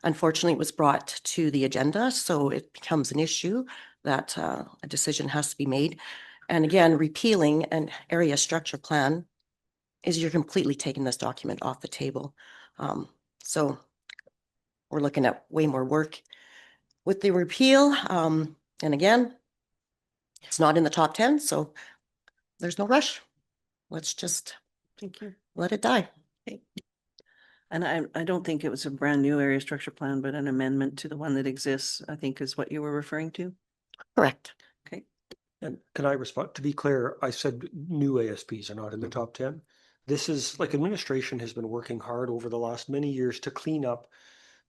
Unfortunately, it was brought to the agenda, so it becomes an issue that a decision has to be made. And again, repealing an area structure plan is you're completely taking this document off the table. So we're looking at way more work with the repeal. And again, it's not in the top 10, so there's no rush. Let's just Thank you. let it die. And I don't think it was a brand new area structure plan, but an amendment to the one that exists, I think is what you were referring to. Correct. Okay. And can I respond? To be clear, I said new ASPs are not in the top 10. This is like administration has been working hard over the last many years to clean up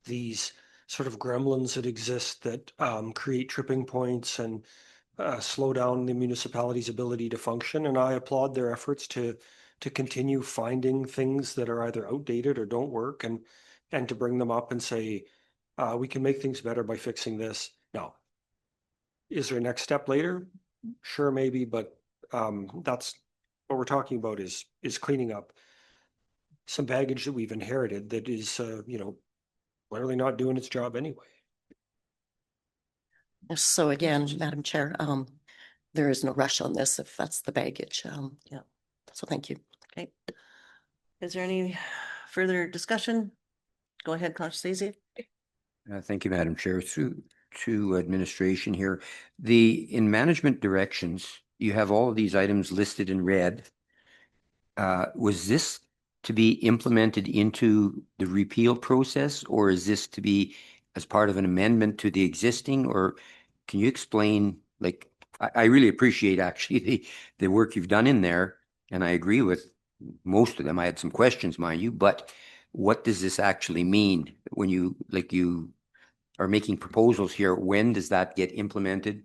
these sort of gremlins that exist that create tripping points and slow down the municipality's ability to function. And I applaud their efforts to continue finding things that are either outdated or don't work and to bring them up and say, we can make things better by fixing this. Now, is there a next step later? Sure, maybe, but that's what we're talking about is cleaning up some baggage that we've inherited that is, clearly not doing its job anyway. So again, Madam Chair, there is no rush on this if that's the baggage. Yeah. So thank you. Okay. Is there any further discussion? Go ahead, Counselor Stacey. Thank you, Madam Chair. Through to administration here. In management directions, you have all of these items listed in red. Was this to be implemented into the repeal process, or is this to be as part of an amendment to the existing, or can you explain, like, I really appreciate actually the work you've done in there, and I agree with most of them. I had some questions, mind you, but what does this actually mean when you are making proposals here? When does that get implemented,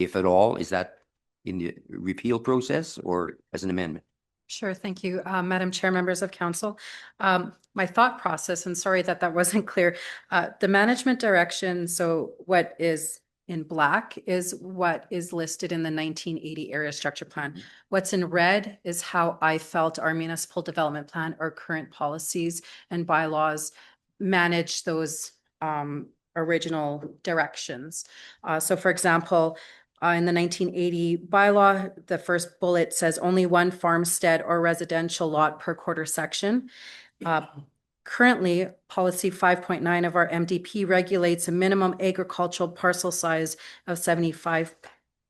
if at all? Is that in the repeal process or as an amendment? Sure, thank you, Madam Chair, members of council. My thought process, and sorry that wasn't clear, the management direction, so what is in black is what is listed in the 1980 area structure plan. What's in red is how I felt our municipal development plan or current policies and bylaws manage those original directions. So for example, in the 1980 bylaw, the first bullet says only one farmstead or residential lot per quarter section. Currently, policy 5.9 of our MDP regulates a minimum agricultural parcel size of 75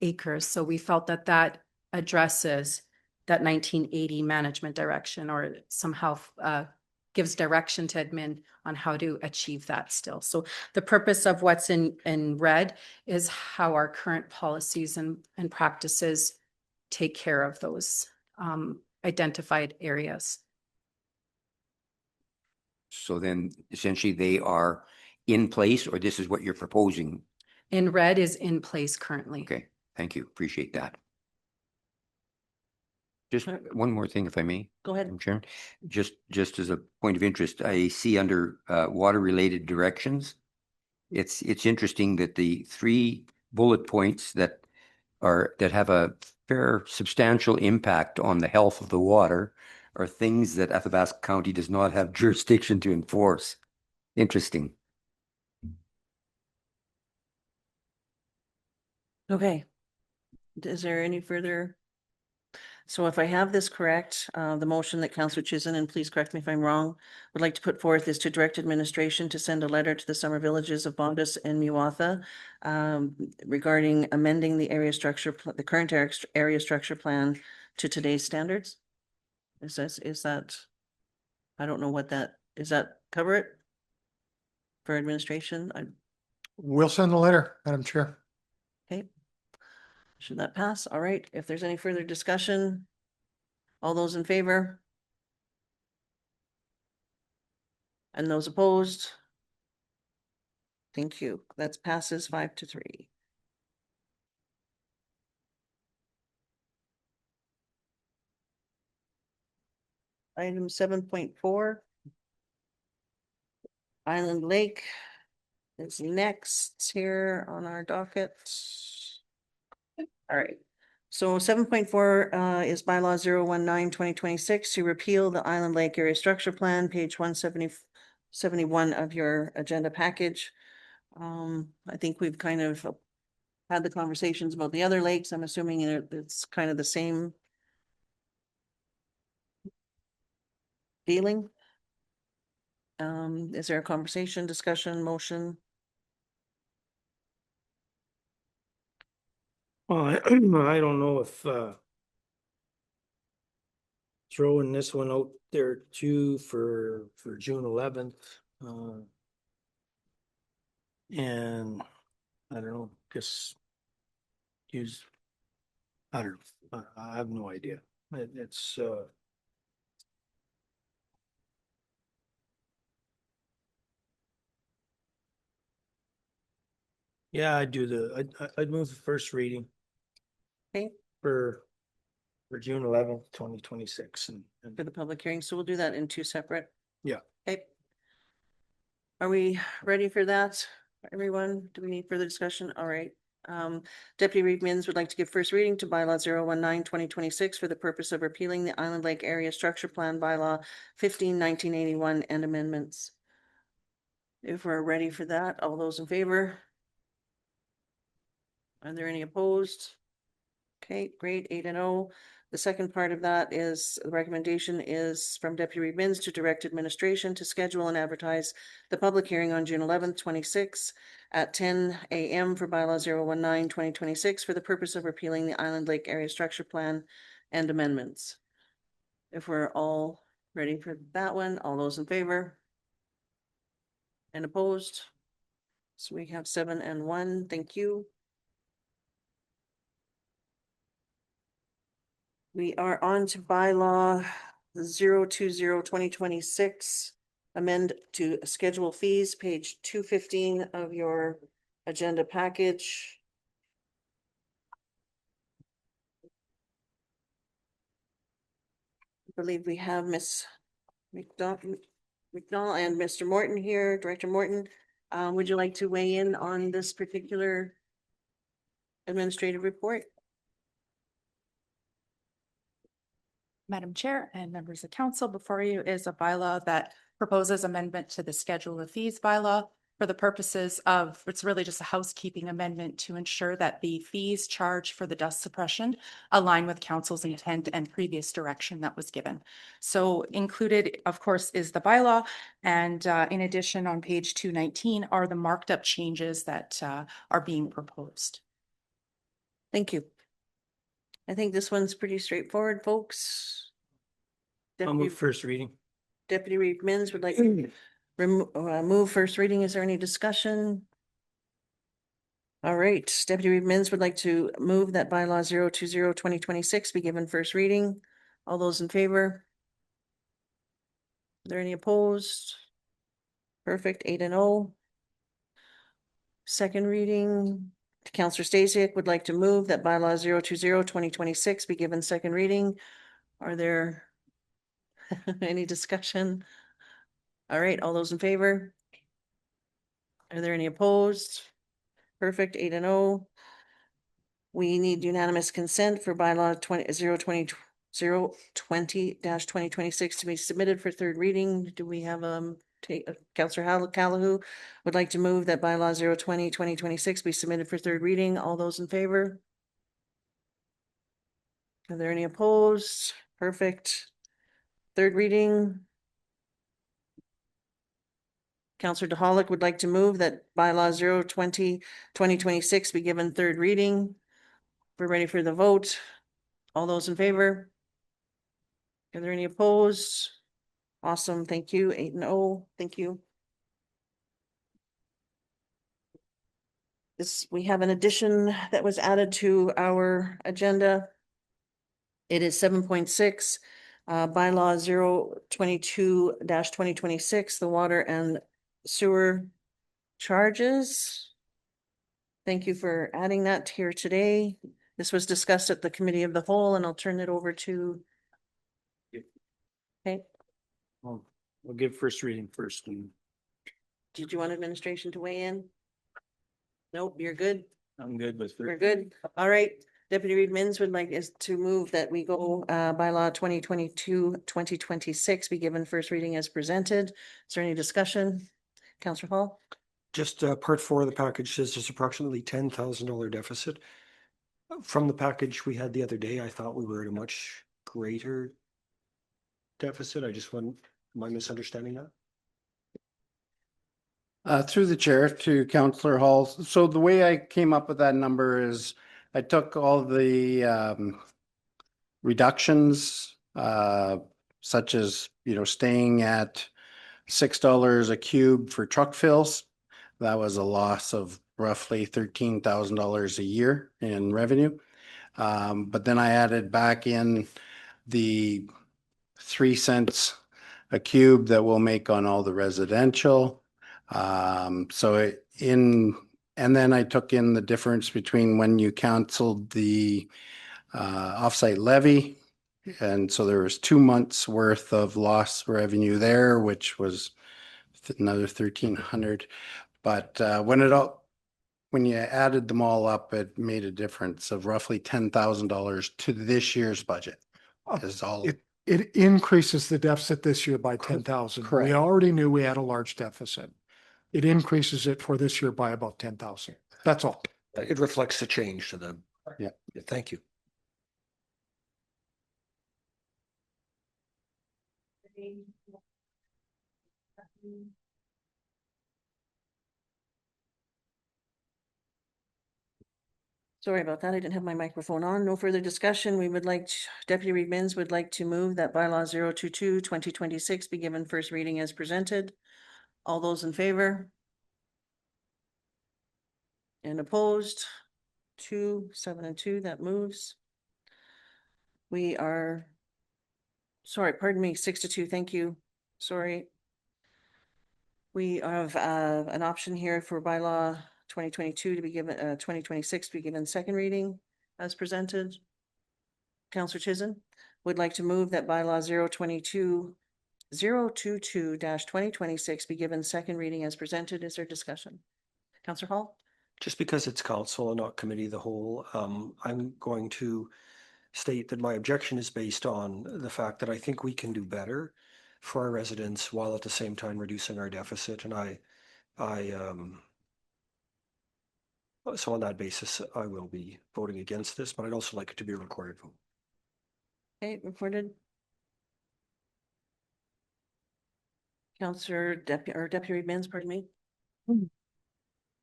acres. So we felt that addresses that 1980 management direction, or somehow gives direction to admin on how to achieve that still. So the purpose of what's in red is how our current policies and practices take care of those identified areas. So then essentially they are in place, or this is what you're proposing? In red is in place currently. Okay, thank you. Appreciate that. Just one more thing, if I may. Go ahead. Madam Chairman. Just as a point of interest, I see under water-related directions, it's interesting that the 3 bullet points that have a fair substantial impact on the health of the water are things that Athabasca County does not have jurisdiction to enforce. Interesting. Okay. Is there any further? So if I have this correct, the motion that Councillor Chisin, and please correct me if I'm wrong, would like to put forth is to direct administration to send a letter to the summer villages of Bondus and Muwatha regarding amending the area structure, the current area structure plan to today's standards. Is that, I don't know what that, is that cover it for administration? We'll send a letter, Madam Chair. Okay. Should that pass? All right. If there's any further discussion, all those in favor? And those opposed? Thank you. That passes 5-3. Item 7.4. Island Lake is next here on our docket. All right. So 7.4 is bylaw 019/2026 to repeal the Island Lake Area Structure Plan, page 171 of your agenda package. I think we've kind of had the conversations about the other lakes. I'm assuming it's kind of the same feeling. Is there a conversation, discussion, motion? Well, I don't know if throwing this one out there too for June 11th. And I don't know, guess use, I don't know, I have no idea. It's yeah, I'd move the first reading. Okay. For June 11th, 2026 and For the public hearing, so we'll do that in two separate. yeah. Okay. Are we ready for that, everyone? Do we need further discussion? All right. Deputy Reeve Mins would like to give first reading to bylaw 019-2026 for the purpose of repealing the Island Lake Area Structure Plan bylaw 15-1981 and amendments. If we're ready for that, all those in favor? Are there any opposed? Okay, great, 8-0. The second part of that is, the recommendation is from Deputy Reeve Mins to direct administration to schedule and advertise the public hearing on June 11th, 26 at 10 a.m. for bylaw 019-2026 for the purpose of repealing the Island Lake Area Structure Plan and amendments. If we're all ready for that one, all those in favor? And opposed? So we have 7 and 1, thank you. We are on to bylaw 020-2026, amend to schedule fees, page 215 of your agenda package. I believe we have Miss McDonald and Mr. Morton here, Director Morton. Would you like to weigh in on this particular administrative report? Madam Chair and members of council, before you is a bylaw that proposes amendment to the schedule of fees bylaw for the purposes of, it's really just a housekeeping amendment to ensure that the fees charged for the dust suppression align with council's intent and previous direction that was given. So included, of course, is the bylaw. And in addition, on page 219 are the marked up changes that are being proposed. Thank you. I think this one's pretty straightforward, folks. I'll move first reading. Deputy Reeve Mins would like to move first reading. Is there any discussion? All right, Deputy Reeve Mins would like to move that bylaw 020-2026 be given first reading. All those in favor? Are there any opposed? Perfect, 8-0. Second reading. Councillor Stasiak would like to move that bylaw 020-2026 be given second reading. Are there any discussion? All right, all those in favor? Are there any opposed? Perfect, 8-0. We need unanimous consent for bylaw 020-2026 to be submitted for third reading. Do we have Councillor Calahoo would like to move that bylaw 020-2026 be submitted for third reading. All those in favor? Are there any opposed? Perfect. Third reading. Councillor DeHolick would like to move that bylaw 020-2026 be given third reading. We're ready for the vote. All those in favor? Are there any opposed? Awesome, thank you. 8-0, thank you. We have an addition that was added to our agenda. It is 7.6, bylaw 022-2026, the water and sewer charges. Thank you for adding that here today. This was discussed at the committee of the whole, and I'll turn it over to. Okay. We'll give first reading first. Did you want administration to weigh in? Nope, you're good. I'm good with. We're good. All right. Deputy Reeve Mins would like is to move that we go bylaw 2022-2026 be given first reading as presented. Is there any discussion? Councillor Hall? Just part 4 of the package says there's approximately $10,000 deficit. From the package we had the other day, I thought we were at a much greater deficit. I just want, am I misunderstanding that? Through the chair to Councillor Hall. So the way I came up with that number is I took all the reductions, such as, staying at $6 a cube for truck fills. That was a loss of roughly $13,000 a year in revenue. But then I added back in the 3 cents a cube that we'll make on all the residential. And then I took in the difference between when you canceled the offsite levy. And so there was 2 months worth of lost revenue there, which was another 1,300. But when you added them all up, it made a difference of roughly $10,000 to this year's budget. Is all. It increases the deficit this year by 10,000. Correct. We already knew we had a large deficit. It increases it for this year by about 10,000. That's all. It reflects the change to them. Yeah. Thank you. Sorry about that. I didn't have my microphone on. No further discussion. We would like, Deputy Reed Mins would like to move that bylaw 022-2026 be given first reading as presented. All those in favor? And opposed? 2, 7 and 2, that moves. We are, sorry, pardon me, 6-2, thank you. Sorry. We have an option here for bylaw 2022 to be given, 2026 to be given second reading as presented. Councillor Chisholm would like to move that bylaw 022-2026 be given second reading as presented. Is there discussion? Councillor Hall? Just because it's council and not committee of the whole, I'm going to state that my objection is based on the fact that I think we can do better for our residents while at the same time reducing our deficit. And so on that basis, I will be voting against this, but I'd also like it to be a recorded vote. Okay, recorded. Councillor Deputy Reed Mins, pardon me.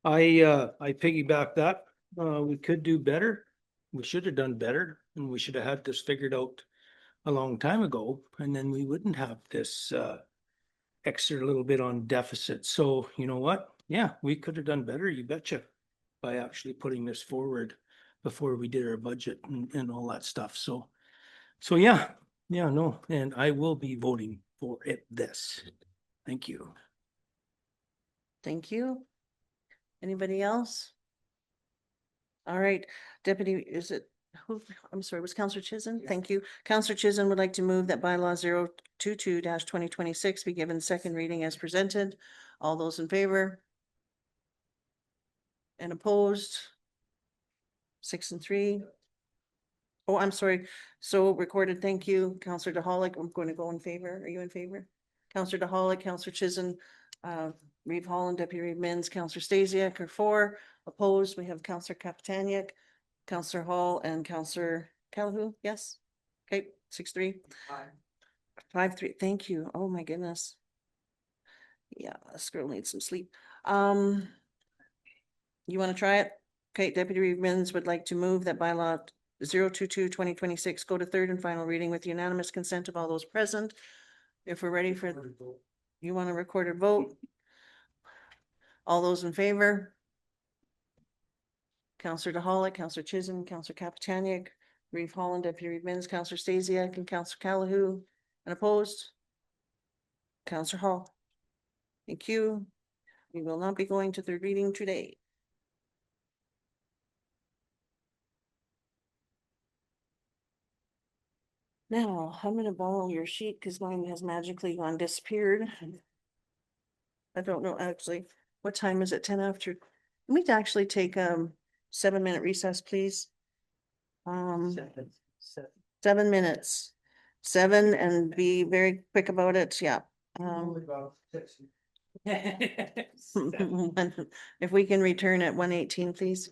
I piggyback that. We could do better. We should have done better, and we should have had this figured out a long time ago, and then we wouldn't have this extra little bit on deficit. So you know what? Yeah, we could have done better, you betcha, by actually putting this forward before we did our budget and all that stuff. So yeah, no, and I will be voting for this. Thank you. Thank you. Anybody else? All right, Deputy, is it, who, I'm sorry, was Councillor Chisholm? Thank you. Councillor Chisholm would like to move that bylaw 022-2026 be given second reading as presented. All those in favor? And opposed? 6 and 3. Oh, I'm sorry. So recorded, thank you. Councillor DeHolick, I'm going to go in favor. Are you in favor? Councillor DeHolick, Councillor Chisholm, Reeve Holland, Deputy Reed Mins, Councillor Stasiak are 4. Opposed, we have Councillor Kapitaniak, Councillor Hall, and Councillor Calhoun. Yes? Okay, 6-3. 5-3. Thank you. Oh my goodness. Yeah, this girl needs some sleep. You want to try it? Okay, Deputy Reed Mins would like to move that bylaw 022-2026 go to third and final reading with unanimous consent of all those present. If we're ready for, you want a recorded vote? All those in favor? Councillor DeHolick, Councillor Chisholm, Councillor Kapitaniak, Reeve Holland, Deputy Reed Mins, Councillor Stasiak, and Councillor Calhoun. And opposed? Councillor Hall. Thank you. We will not be going to third reading today. Now, I'm gonna borrow your sheet because mine has magically gone disappeared. I don't know actually, what time is it? 10 after? Let me actually take 7-minute recess, please. 7 minutes. 7 and be very quick about it, yeah. If we can return at 1:18, please.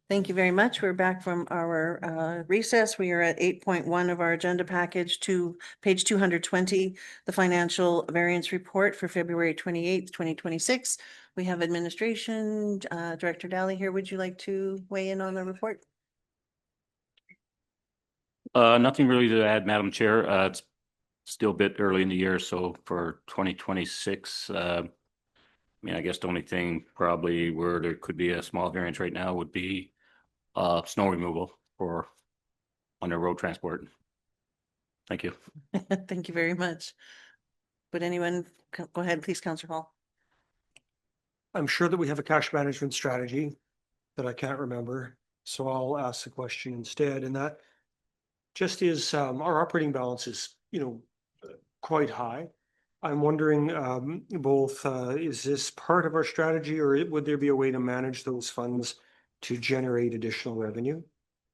Thank you very much. We're back from our recess. We are at 8.1 of our agenda package to page 220, the financial variance report for February 28th, 2026. We have administration, Director Daly here. Would you like to weigh in on the report? Nothing really to add, Madam Chair. It's still a bit early in the year, so for 2026, I mean, I guess the only thing probably where there could be a small variance right now would be snow removal for on the road transport. Thank you. Thank you very much. Would anyone go ahead, please, Councillor Hall? I'm sure that we have a cash management strategy that I can't remember, so I'll ask the question instead, and that just is, our operating balance is, quite high. I'm wondering, both, is this part of our strategy, or would there be a way to manage those funds to generate additional revenue?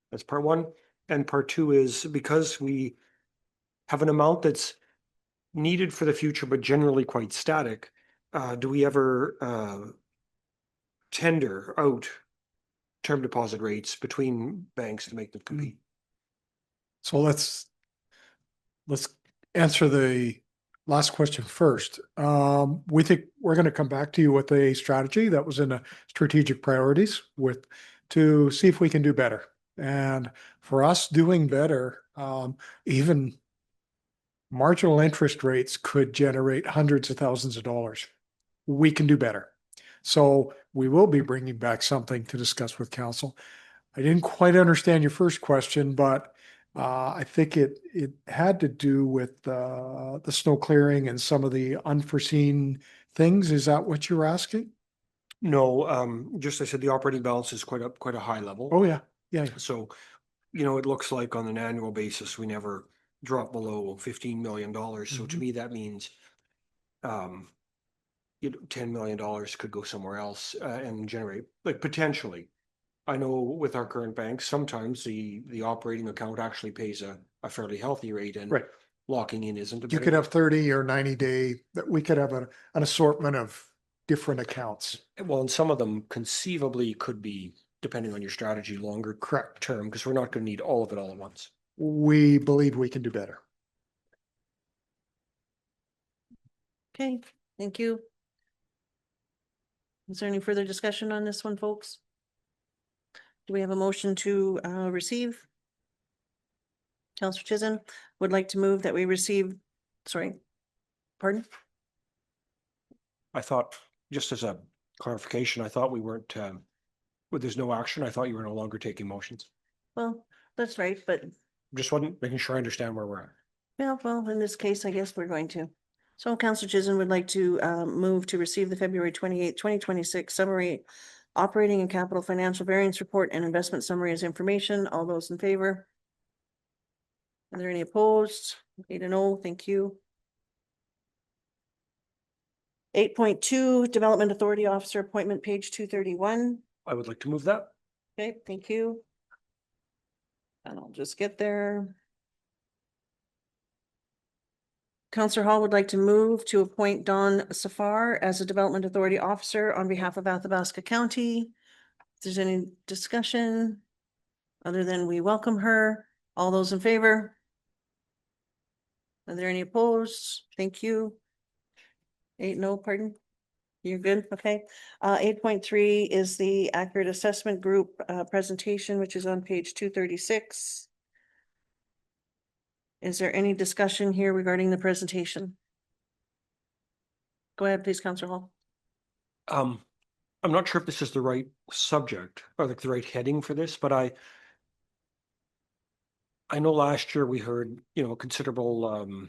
That's part one. And part two is, because we have an amount that's needed for the future, but generally quite static, do we ever tender out term deposit rates between banks to make them compete? So let's answer the last question first. We think we're going to come back to you with a strategy that was in the strategic priorities to see if we can do better. And for us doing better, even marginal interest rates could generate hundreds of thousands of dollars. We can do better. So we will be bringing back something to discuss with council. I didn't quite understand your first question, but I think it had to do with the snow clearing and some of the unforeseen things. Is that what you're asking? No, just I said the operating balance is quite a high level. Oh, yeah. Yeah. So, it looks like on an annual basis, we never drop below $15 million. So to me, that means, $10 million could go somewhere else and generate, like, potentially. I know with our current banks, sometimes the operating account actually pays a fairly healthy rate, and Right. locking in isn't. You could have 30 or 90 day, that we could have an assortment of different accounts. Well, and some of them conceivably could be, depending on your strategy, longer Correct. term, because we're not going to need all of it all at once. We believe we can do better. Okay, thank you. Is there any further discussion on this one, folks? Do we have a motion to receive? Councillor Chisholm would like to move that we receive, pardon? I thought, just as a clarification, I thought we weren't, there's no action. I thought you were no longer taking motions. Well, that's right, but Just wasn't making sure I understand where we're at. yeah, well, in this case, I guess we're going to. So Councillor Chisholm would like to move to receive the February 28th, 2026 summary operating and capital financial variance report and investment summary as information. All those in favor? Are there any opposed? 8-0, thank you. 8.2, Development Authority Officer Appointment, page 231. I would like to move that. Okay, thank you. And I'll just get there. Councillor Hall would like to move to appoint Dawn Safar as a Development Authority Officer on behalf of Athabasca County. If there's any discussion, other than we welcome her, all those in favor? Are there any opposed? Thank you. 8-0, pardon? You're good, okay. 8.3 is the Accurate Assessment Group presentation, which is on page 236. Is there any discussion here regarding the presentation? Go ahead, please, Councillor Hall. I'm not sure if this is the right subject or like the right heading for this, but I know last year we heard, considerable,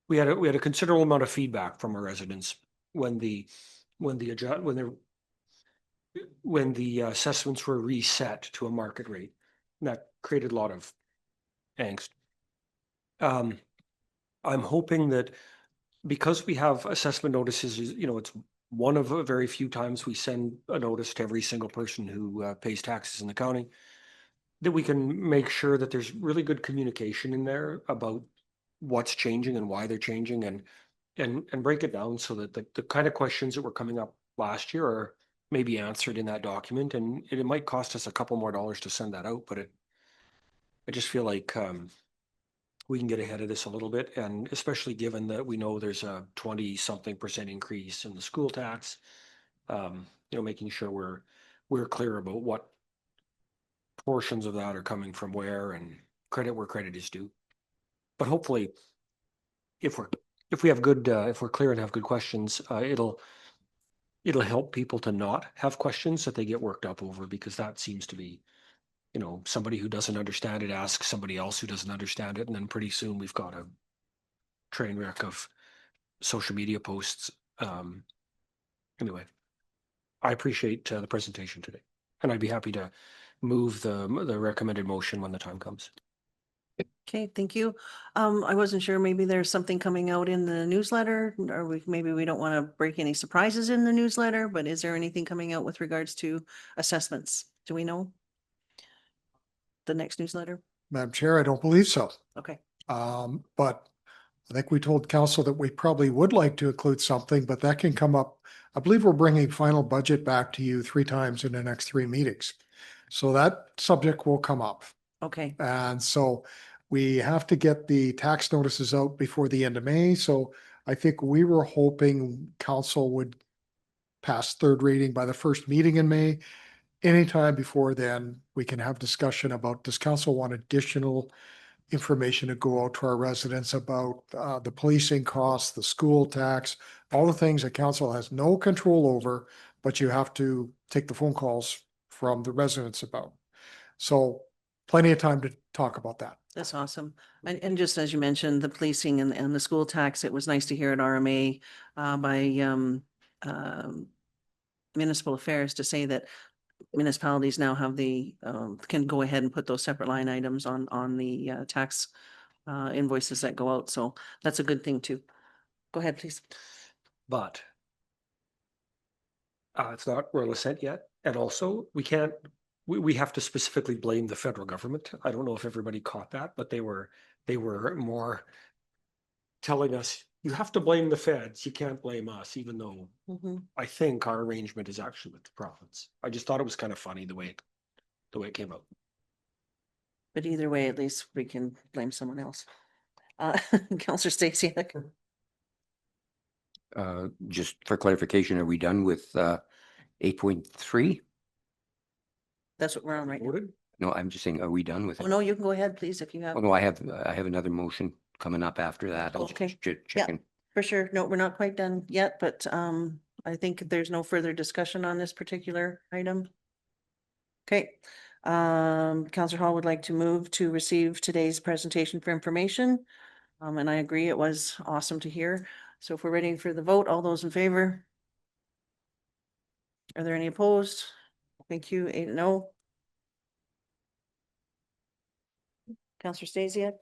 we had a considerable amount of feedback from our residents when the assessments were reset to a market rate. And that created a lot of angst. I'm hoping that because we have assessment notices, it's one of a very few times we send a notice to every single person who pays taxes in the county, that we can make sure that there's really good communication in there about what's changing and why they're changing, and break it down so that the kind of questions that were coming up last year maybe answered in that document, and it might cost us a couple more dollars to send that out, but I just feel like we can get ahead of this a little bit, and especially given that we know there's a 20-something% increase in the school tax. Making sure we're clear about what portions of that are coming from where, and credit where credit is due. But hopefully, if we have good, if we're clear and have good questions, it'll help people to not have questions that they get worked up over, because that seems to be, somebody who doesn't understand it asks somebody else who doesn't understand it, and then pretty soon we've got a train wreck of social media posts. Anyway, I appreciate the presentation today, and I'd be happy to move the recommended motion when the time comes. Okay, thank you. I wasn't sure, maybe there's something coming out in the newsletter, or maybe we don't want to break any surprises in the newsletter, but is there anything coming out with regards to assessments? Do we know? The next newsletter? Madam Chair, I don't believe so. Okay. But I think we told council that we probably would like to include something, but that can come up. I believe we're bringing final budget back to you 3 times in the next 3 meetings. So that subject will come up. Okay. And so we have to get the tax notices out before the end of May. So I think we were hoping council would pass 3rd reading by the 1st meeting in May. Anytime before then, we can have discussion about, does council want additional information to go out to our residents about the policing costs, the school tax, all the things that council has no control over, but you have to take the phone calls from the residents about. So plenty of time to talk about that. That's awesome. And just as you mentioned, the policing and the school tax, it was nice to hear at RMA by Municipal Affairs to say that municipalities now have can go ahead and put those separate line items on the tax invoices that go out. So that's a good thing too. Go ahead, please. But it's not royal assent yet. And also we have to specifically blame the federal government. I don't know if everybody caught that, but they were more telling us, you have to blame the feds. You can't blame us, even though I think our arrangement is actually with the province. I just thought it was kind of funny the way it came out. But either way, at least we can blame someone else. Councillor Stasiak. Just for clarification, are we done with 8.3? That's what we're on right now. No, I'm just saying, are we done with Oh, it? no, you can go ahead, please, if you have. Oh, no, I have another motion coming up after that. I'll Okay. just check Yeah. in. For sure. No, we're not quite done yet, but I think there's no further discussion on this particular item. Okay. Councillor Hall would like to move to receive today's presentation for information. And I agree, it was awesome to hear. So if we're ready for the vote, all those in favor? Are there any opposed? Thank you. 8-0. Councillor Stasiak.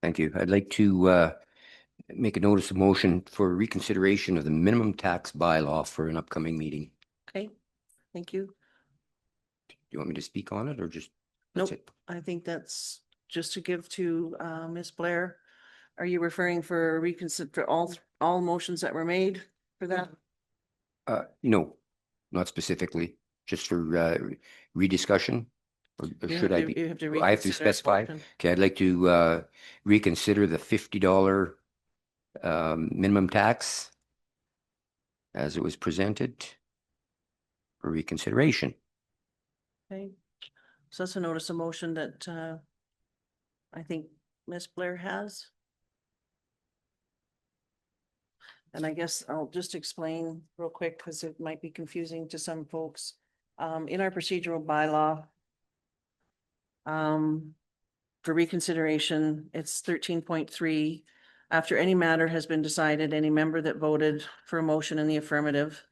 Thank you. I'd like to make a notice of motion for reconsideration of the minimum tax bylaw for an upcoming meeting. Okay, thank you. Do you want me to speak on it or just? That's Nope, it? I think that's just to give to Ms. Blair. Are you referring for reconsider all motions that were made for that? No, not specifically, just for rediscussion. Or You should have I to- be? you have to I have to reconsider specify. motion. Okay, I'd like to reconsider the $50 minimum tax as it was presented for reconsideration. Okay, so that's a notice of motion that I think Ms. Blair has. And I guess I'll just explain real quick because it might be confusing to some folks. In our procedural bylaw, for reconsideration, it's 13.3. After any matter has been decided, any member that voted for a motion in the affirmative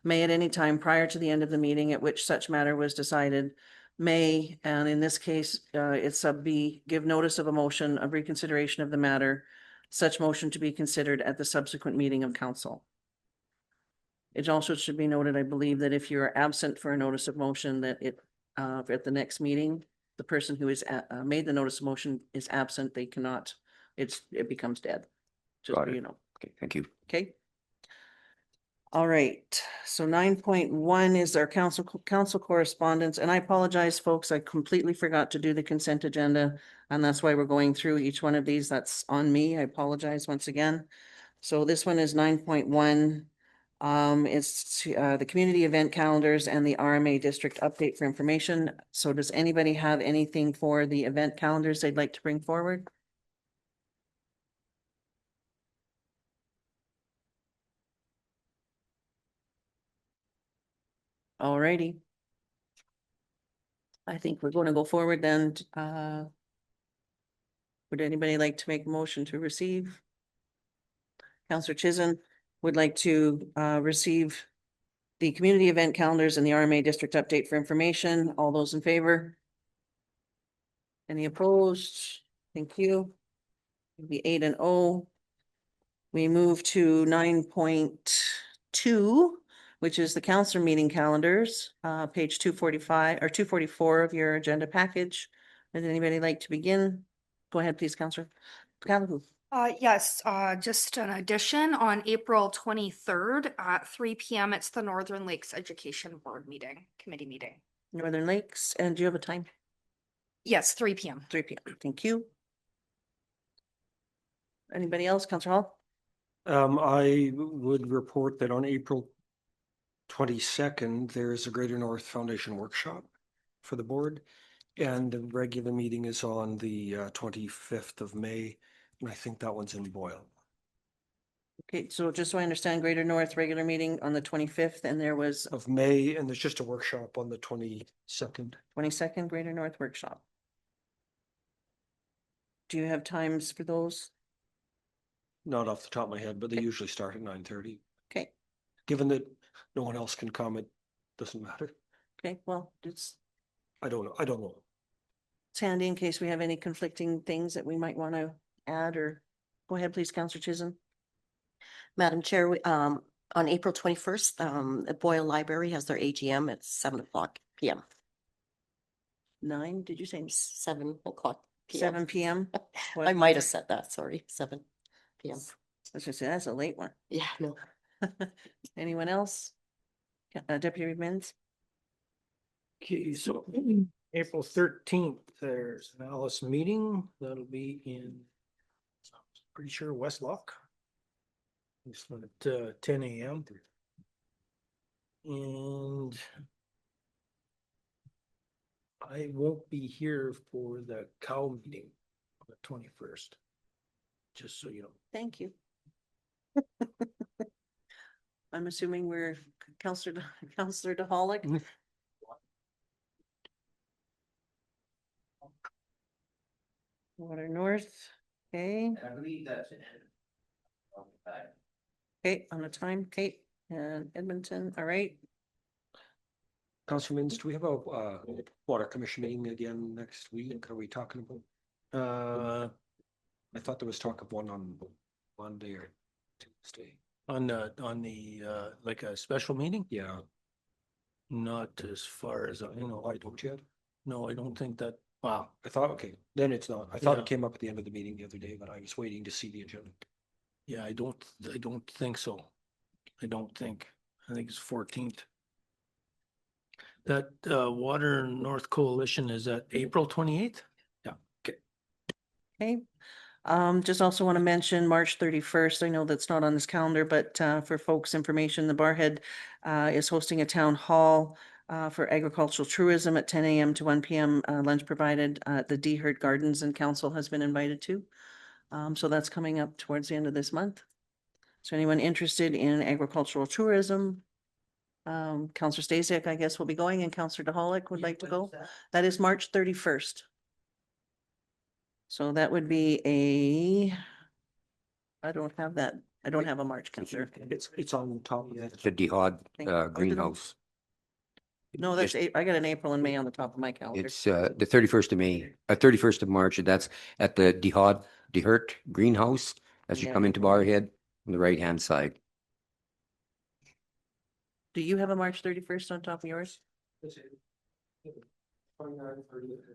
may at any time prior to the end of the meeting at which such matter was decided may, and in this case, it's sub B, give notice of a motion of reconsideration of the matter, such motion to be considered at the subsequent meeting of council. It also should be noted, I believe, that if you're absent for a notice of motion, that it, at the next meeting, the person who is made the notice of motion is absent, they cannot, it becomes dead. Just so Got it. you know. Okay, thank you. Okay. All right, so 9.1 is our council correspondence, and I apologize, folks, I completely forgot to do the consent agenda. And that's why we're going through each one of these. That's on me. I apologize once again. So this one is 9.1. It's the community event calendars and the RMA district update for information. So does anybody have anything for the event calendars they'd like to bring forward? All righty. I think we're going to go forward then. Would anybody like to make a motion to receive? Councillor Chisholm would like to receive the community event calendars and the RMA district update for information. All those in favor? Any opposed? Thank you. It'll be 8 and 0. We move to 9.2, which is the council meeting calendars, page 245 or 244 of your agenda package. Would anybody like to begin? Go ahead, please, Councillor. Yes, just an addition on April 23rd at 3 p.m. It's the Northern Lakes Education Board meeting, committee meeting. Northern Lakes, and do you have a time? Yes, 3 p.m. 3 p.m. Thank you. Anybody else, Councillor Hall? I would report that on April 22nd, there is a Greater North Foundation workshop for the board. And the regular meeting is on the 25th of May. And I think that one's in Boyle. Okay, so just so I understand, Greater North regular meeting on the 25th, and there was Of May, and there's just a workshop on the 22nd. 22nd Greater North workshop. Do you have times for those? Not off the top of my head, but they Okay. usually start at 9:30. Okay, Given that no one else can comment, doesn't matter. okay, well, it's I don't know. it's handy in case we have any conflicting things that we might want to add, or go ahead, please, Councillor Chisholm. Madam Chair, on April 21st, the Boyle Library has their AGM at 7:00 p.m. 9, did you say 7:00 p.m. 7 p.m.? I might have said that, sorry, 7 p.m. Let's just say that's a late one. Yeah, no. Anyone else? Deputy Mins? Okay, so April 13th, there's an Alice meeting. That'll be in, pretty sure Westlock. It's at 10 a.m. And I won't be here for the cow meeting on the 21st. Just so you know. Thank you. I'm assuming we're Councillor DeHolick. Water North, okay. I believe that's it. Okay, on the time, Kate and Edmonton, all right. Councillor Mins, do we have a water commission meeting again next week? Are we talking about? I thought there was talk of one on Monday or Tuesday. On the like a special meeting? Yeah. Not as far as I know. I don't yet. No, I don't think that, wow. I thought, okay, then it's not. I thought Yeah. it came up at the end of the meeting the other day, but I was waiting to see the agenda. Yeah, I don't think so. I don't think. I think it's 14th. That Water North Coalition is at April 28th? Yeah, okay. Okay. Just also want to mention March 31st. I know that's not on this calendar, but for folks' information, the Barhead is hosting a town hall for agricultural tourism at 10 a.m. to 1 p.m. Lunch provided. The Deherd Gardens and Council has been invited to. So that's coming up towards the end of this month. So anyone interested in agricultural tourism? Councillor Stasiak, I guess, will be going, and Councillor DeHolick would like to go. That is March 31st. So that would be I don't have that. I don't have a March calendar. It's on top of that. The Dehod Thank you. greenhouse. No, that's, I got an April and May on the top of my calendar. It's the 31st of May, 31st of March, and that's at the Dehert greenhouse as you Yeah. come into Barhead on the right-hand side. Do you have a March 31st on top of yours?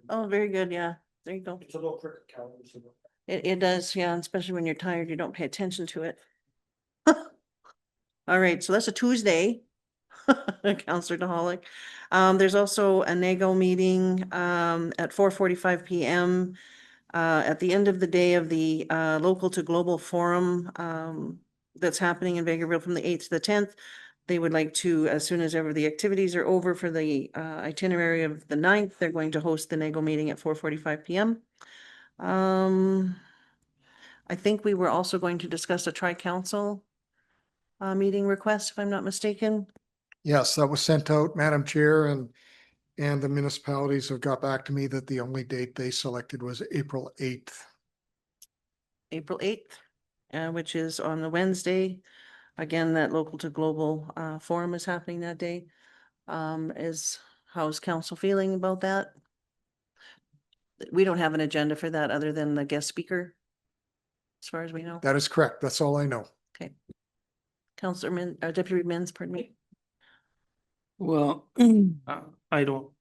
Oh, very good. Yeah, there you go. It's a little cricket calendar. So It does, yeah, especially when you're tired, you don't pay attention to it. All right, so that's a Tuesday. Counselor DeHolick. There's also a NAGO meeting at 4:45 PM at the end of the day of the local to global forum that's happening in Vegreville from the 8th to the 10th. They would like to, as soon as ever the activities are over for the itinerary of the 9th, they're going to host the NAGO meeting at 4:45 PM. I think we were also going to discuss a tri-council meeting request, if I'm not mistaken. Yes, that was sent out, Madam Chair, and the municipalities have got back to me that the only date they selected was April 8th. April 8th, which is on the Wednesday. Again, that local to global forum is happening that day. How's council feeling about that? We don't have an agenda for that other than the guest speaker, as far as we know. That is correct. That's all I know. Okay. Councilor Deputy Mins, pardon me. Well, I don't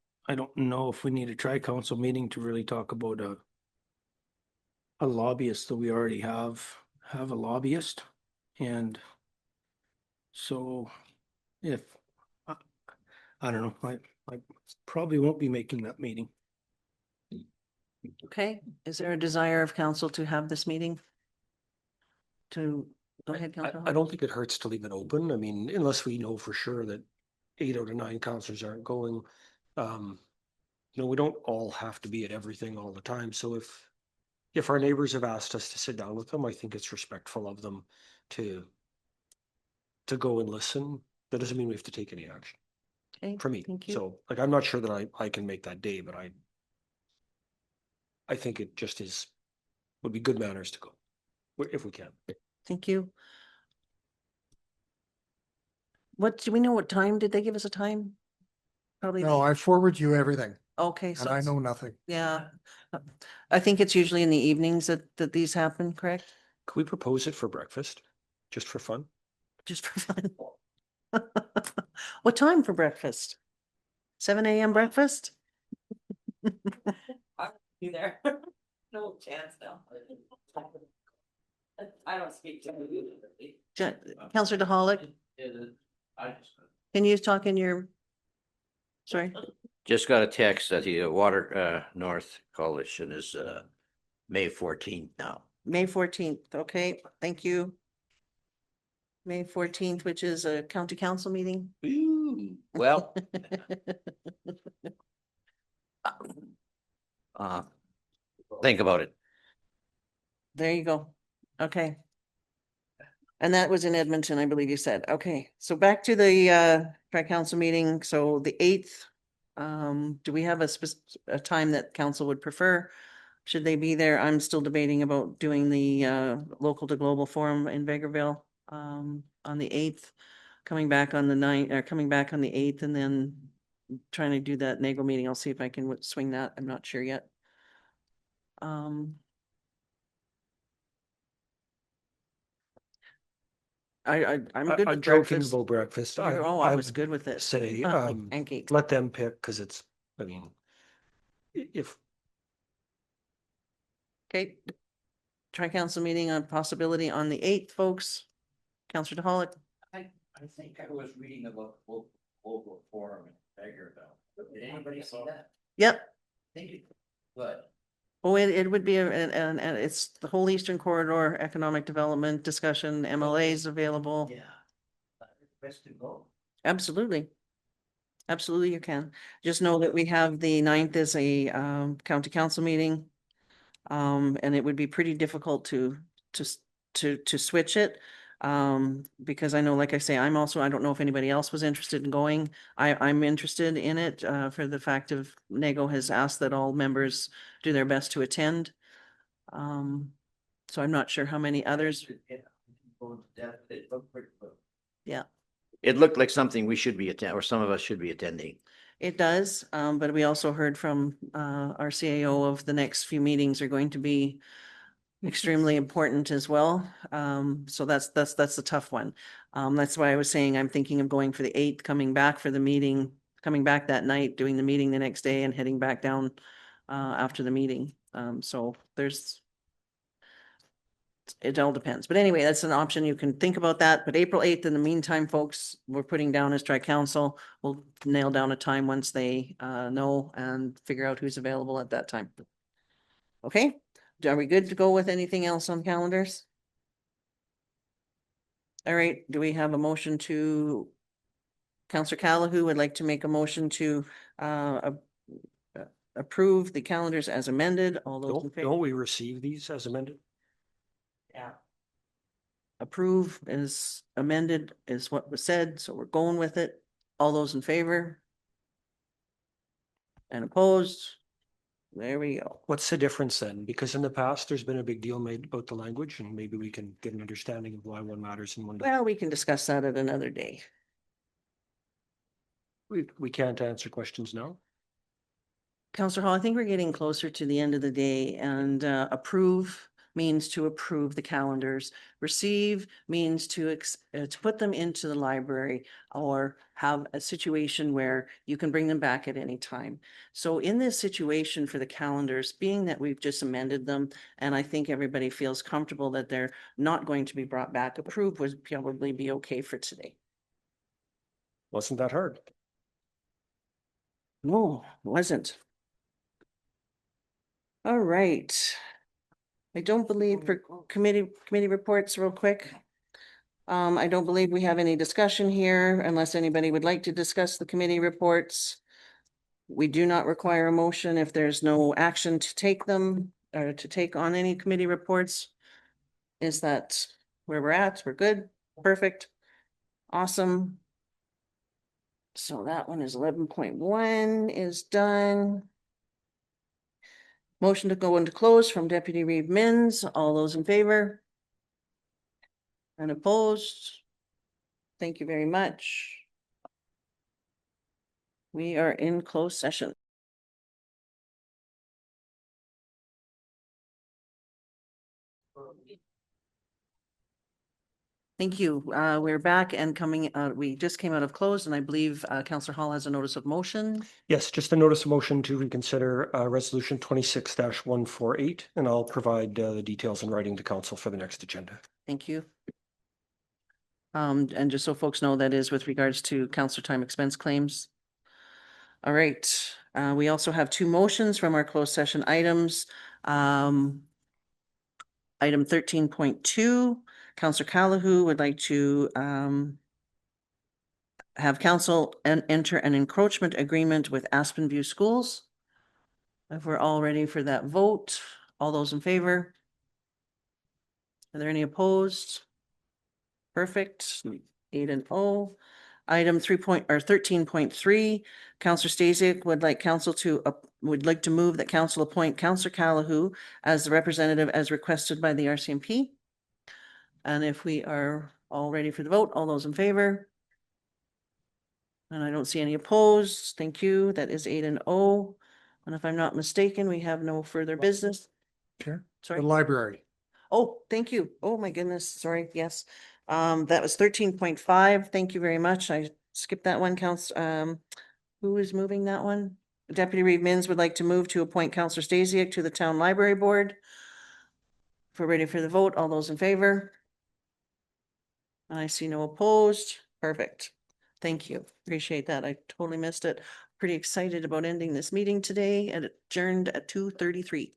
know if we need a tri-council meeting to really talk about a lobbyist, though we already have a lobbyist. And so if, I don't know, I probably won't be making that meeting. Okay, is there a desire of council to have this meeting? Go ahead, Councilor. I don't think it hurts to leave it open. I mean, unless we know for sure that 8 out of 9 counselors aren't going. We don't all have to be at everything all the time. So if our neighbors have asked us to sit down with them, I think it's respectful of them to go and listen. That doesn't mean we have to take any action. Okay, for me. thank you. So like, I'm not sure that I can make that day, but I think it just would be good manners to go if we can. Thank you. Do we know what time? Did they give us a time? Probably. No, I forward you everything Okay, and so I know nothing. yeah. I think it's usually in the evenings that these happen, correct? Could we propose it for breakfast, just for fun? Just for fun. What time for breakfast? 7 AM breakfast? I'll be there. No chance now. I don't speak to you. Councillor DeHolick, can you talk in your? Sorry, Just got a text that the Water North Coalition is May 14th now. May 14th. Okay, thank you. May 14th, which is a county council meeting. Well, think about it. There you go. Okay. And that was in Edmonton, I believe you said. Okay, so back to the tri-council meeting. So the 8th, do we have a time that council would prefer? Should they be there? I'm still debating about doing the local to global forum in Vegreville on the 8th, coming back on the 9th, or coming back on the 8th, and then trying to do that NAGO meeting. I'll see if I can swing that. I'm not sure yet. I'm good I'm with joking breakfast. about breakfast. I was would good with it. Say, Like pancakes. let them pick, because it's, I mean, if Okay. Tri-council meeting on possibility on the 8th, folks. Councillor DeHolick. I think I was reading about local forum in Vegreville. Did anybody see that? Yep. Think it would. Oh, it would be it's the whole Eastern Corridor Economic Development discussion. MLA is available. Yeah. Best to go. Absolutely. Absolutely, you can. Just know that we have the 9th as a county council meeting. And it would be pretty difficult to switch it. Because I know, like I say, I don't know if anybody else was interested in going. I'm interested in it, for the fact of NAGO has asked that all members do their best to attend. So I'm not sure how many others. Yeah, It looked like something we should be attending, or some of us should be attending. it does. But we also heard from our CAO of the next few meetings are going to be extremely important as well. So that's a tough one. That's why I was saying I'm thinking of going for the 8th, coming back for the meeting, coming back that night, doing the meeting the next day and heading back down after the meeting. So there's it all depends. But anyway, that's an option. You can think about that. But April 8th, in the meantime, folks, we're putting down as tri-council. We'll nail down a time once they know and figure out who's available at that time. Okay, are we good to go with anything else on calendars? All right, do we have a motion to, Councillor Callahan would like to make a motion to approve the calendars as amended. All those in favor? Don't we receive these as amended? Yeah. Approve as amended is what was said, so we're going with it. All those in favor? And opposed? There we go. What's the difference then? Because in the past, there's been a big deal made about the language and maybe we can get an understanding of why one matters and one doesn't. Well, we can discuss that at another day. We can't answer questions now. Councillor Hall, I think we're getting closer to the end of the day, and approve means to approve the calendars. Receive means to put them into the library or have a situation where you can bring them back at any time. So in this situation for the calendars, being that we've just amended them, and I think everybody feels comfortable that they're not going to be brought back, approve would probably be okay for today. Wasn't that hard? No, it wasn't. All right. I don't believe for committee reports real quick. I don't believe we have any discussion here unless anybody would like to discuss the committee reports. We do not require a motion if there's no action to take them or to take on any committee reports. Is that where we're at? We're good. Perfect. Awesome. So that one is 11.1 is done. Motion to go into close from Deputy Reeve Minns. All those in favor? And opposed? Thank you very much. We are in closed session. Thank you. We're back and coming, we just came out of closed, and I believe Councillor Hall has a notice of motion. Yes, just a notice of motion to reconsider resolution 26-148, and I'll provide the details in writing to council for the next agenda. Thank you. And just so folks know, that is with regards to councillor time expense claims. All right, we also have two motions from our closed session items. Item 13.2, Councillor Callahan would like to have council enter an encroachment agreement with Aspen View Schools. If we're all ready for that vote, all those in favor? Are there any opposed? Perfect, 8-0. Item 13.3, Councillor Stasiak would like council to would like to move that council appoint Councillor Callahan as the representative as requested by the RCMP. And if we are all ready for the vote, all those in favor? And I don't see any opposed. Thank you. That is 8-0. And if I'm not mistaken, we have no further business. Sure. Sorry. The library. Oh, thank you. Oh, my goodness. Sorry. Yes. That was 13.5. Thank you very much. I skipped that one. Who is moving that one? Deputy Reeve Minns would like to move to appoint Councillor Stasiak to the Town Library Board. If we're ready for the vote, all those in favor? I see no opposed. Perfect. Thank you. Appreciate that. I totally missed it. Pretty excited about ending this meeting today and it adjourned at 2:33.